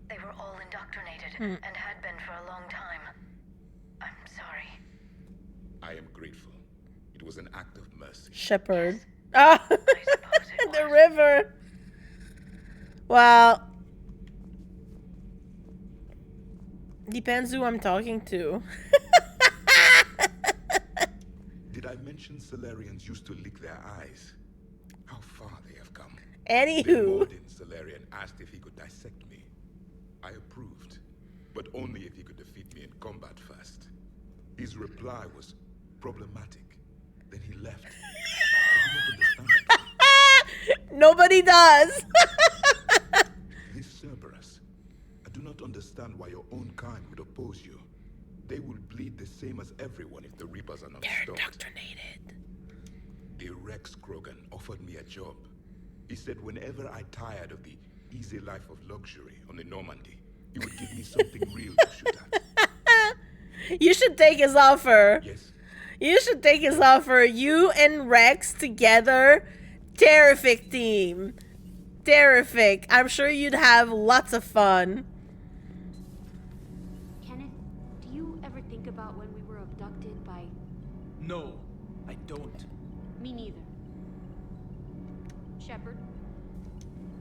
They were all indoctrinated, and had been for a long time. I'm sorry. I am grateful. It was an act of mercy. Shepard. Ah! The river. Well, depends who I'm talking to. Did I mention Solarians used to lick their eyes? How far they have come. Anywho. The Morden Solarian asked if he could dissect me. I approved, but only if he could defeat me in combat first. His reply was problematic. Then he left. I do not understand that. Nobody does. This Cerberus, I do not understand why your own kind would oppose you. They will bleed the same as everyone if the Reapers are not stopped. They're indoctrinated. The Rex Krogan offered me a job. He said whenever I tired of the easy life of luxury on the Normandy, he would give me something real to shoot at. You should take his offer. Yes. You should take his offer. You and Rex together. Terrific team. Terrific. I'm sure you'd have lots of fun. Kenneth, do you ever think about when we were abducted by... No, I don't. Me neither. Shepard?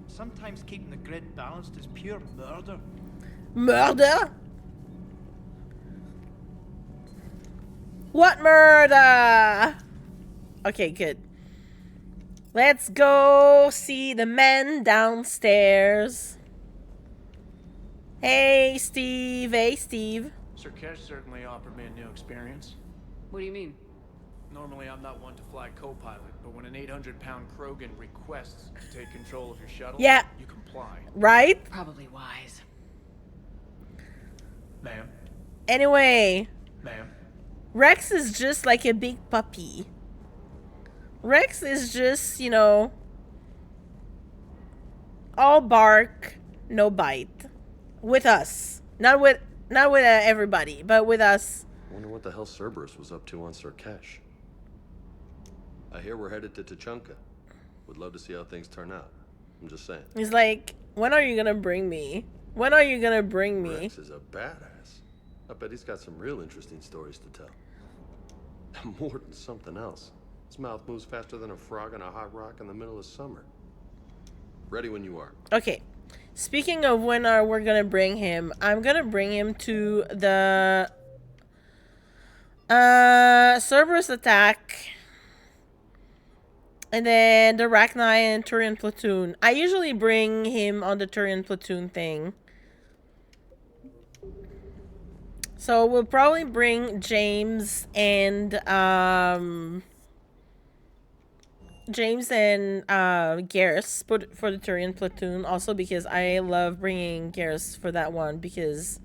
Sometimes keeping the grid balanced is pure murder. Murder? What murder? Okay, good. Let's go see the men downstairs. Hey, Steve. Hey, Steve. Sur'Kesh certainly offered me a new experience. What do you mean? Normally, I'm not one to fly co-pilot, but when an 800-pound Krogan requests to take control of your shuttle, yeah, you comply. Right? Probably wise. Ma'am? Anyway. Ma'am? Rex is just like a big puppy. Rex is just, you know, all bark, no bite. With us. Not with everybody, but with us. I wonder what the hell Cerberus was up to on Sur'Kesh. I hear we're headed to Tuchanka. Would love to see how things turn out. I'm just saying. He's like, when are you gonna bring me? When are you gonna bring me? Rex is a badass. I bet he's got some real interesting stories to tell. More than something else. His mouth moves faster than a frog on a hot rock in the middle of summer. Ready when you are. Okay. Speaking of when we're gonna bring him, I'm gonna bring him to the Cerberus attack. And then the Rachni and Turian platoon. I usually bring him on the Turian platoon thing. So we'll probably bring James and Garrus for the Turian platoon. Also because I love bringing Garrus for that one because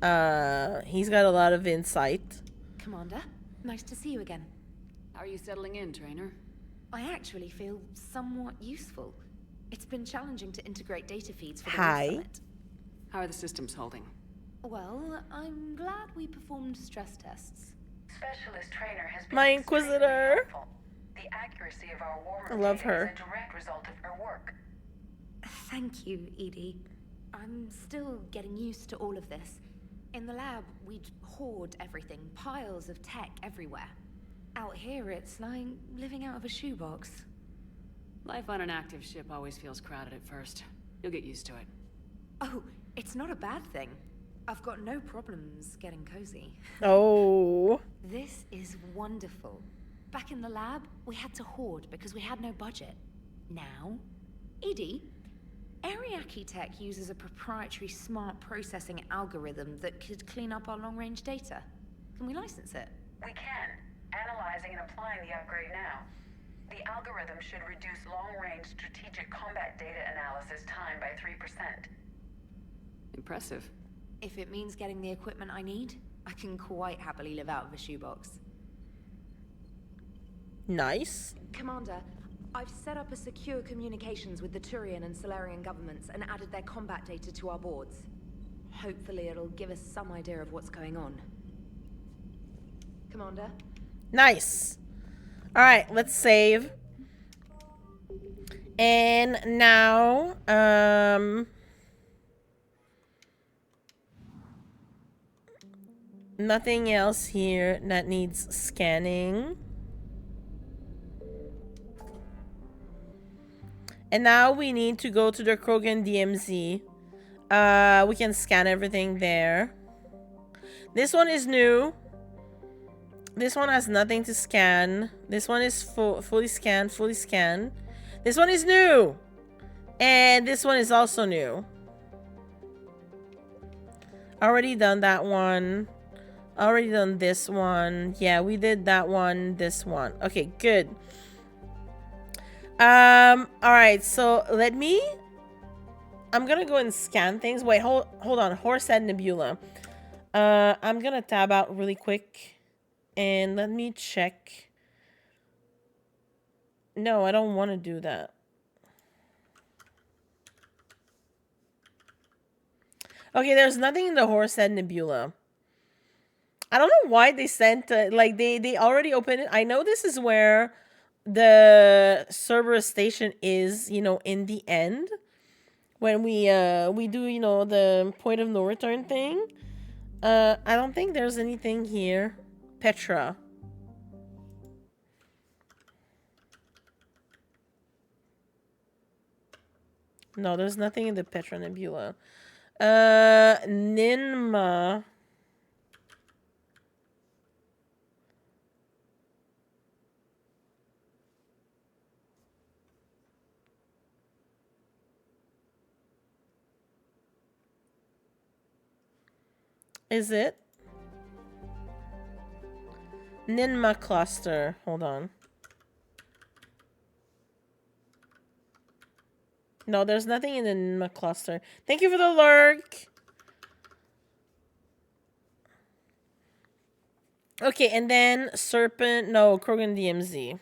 he's got a lot of insight. Commander, nice to see you again. How are you settling in, trainer? I actually feel somewhat useful. It's been challenging to integrate data feeds for the Hi. Summit. How are the systems holding? Well, I'm glad we performed stress tests. Specialist trainer has been My Inquisitor. helpful. The accuracy of our war I love data her. is a direct result of her work. Thank you, Edie. I'm still getting used to all of this. In the lab, we'd hoard everything, piles of tech everywhere. Out here, it's like living out of a shoebox. Life on an active ship always feels crowded at first. You'll get used to it. Oh, it's not a bad thing. I've got no problems getting cozy. Oh. This is wonderful. Back in the lab, we had to hoard because we had no budget. Now, Edie, Ariake Tech uses a proprietary smart processing algorithm that could clean up our long-range data. Can we license it? We can. Analyzing and applying the upgrade now. The algorithm should reduce long-range strategic combat data analysis time by 3%. Impressive. If it means getting the equipment I need, I can quite happily live out of a shoebox. Nice. Commander, I've set up a secure communications with the Turian and Solarian governments and added their combat data to our boards. Hopefully it'll give us some idea of what's going on. Commander? Nice. Alright, let's save. And now, nothing else here that needs scanning. And now we need to go to the Krogan DMZ. We can scan everything there. This one is new. This one has nothing to scan. This one is fully scanned, fully scanned. This one is new. And this one is also new. Already done that one. Already done this one. Yeah, we did that one, this one. Okay, good. Alright, so I'm gonna go and scan things. Wait, hold on. Horsehead Nebula. I'm gonna tab out really quick. And let me check. No, I don't want to do that. Okay, there's nothing in the Horsehead Nebula. I don't know why they sent, like, they already opened it. I know this is where the Cerberus station is, you know, in the end. When we do, you know, the point of no return thing. I don't think there's anything here. Petra. No, there's nothing in the Petra Nebula. Ninma. Is it? Ninma cluster. Hold on. No, there's nothing in the Ninma cluster. Thank you for the lurk. Okay, and then Serpent. No, Krogan DMZ.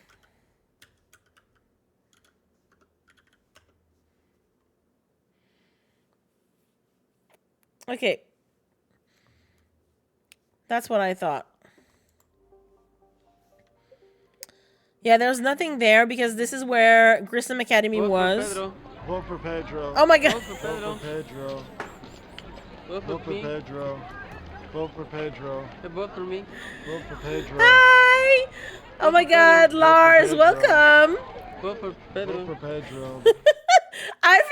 Okay. That's what I thought. Yeah, there's nothing there because this is where Grissom Academy was. Vote for Pedro. Oh my god. Vote for Pedro. Vote for Pedro. Vote for Pedro. Vote for me. Vote for Pedro. Hi. Oh my god, Lars, welcome. Vote for Pedro. Vote for Pedro. I forgot.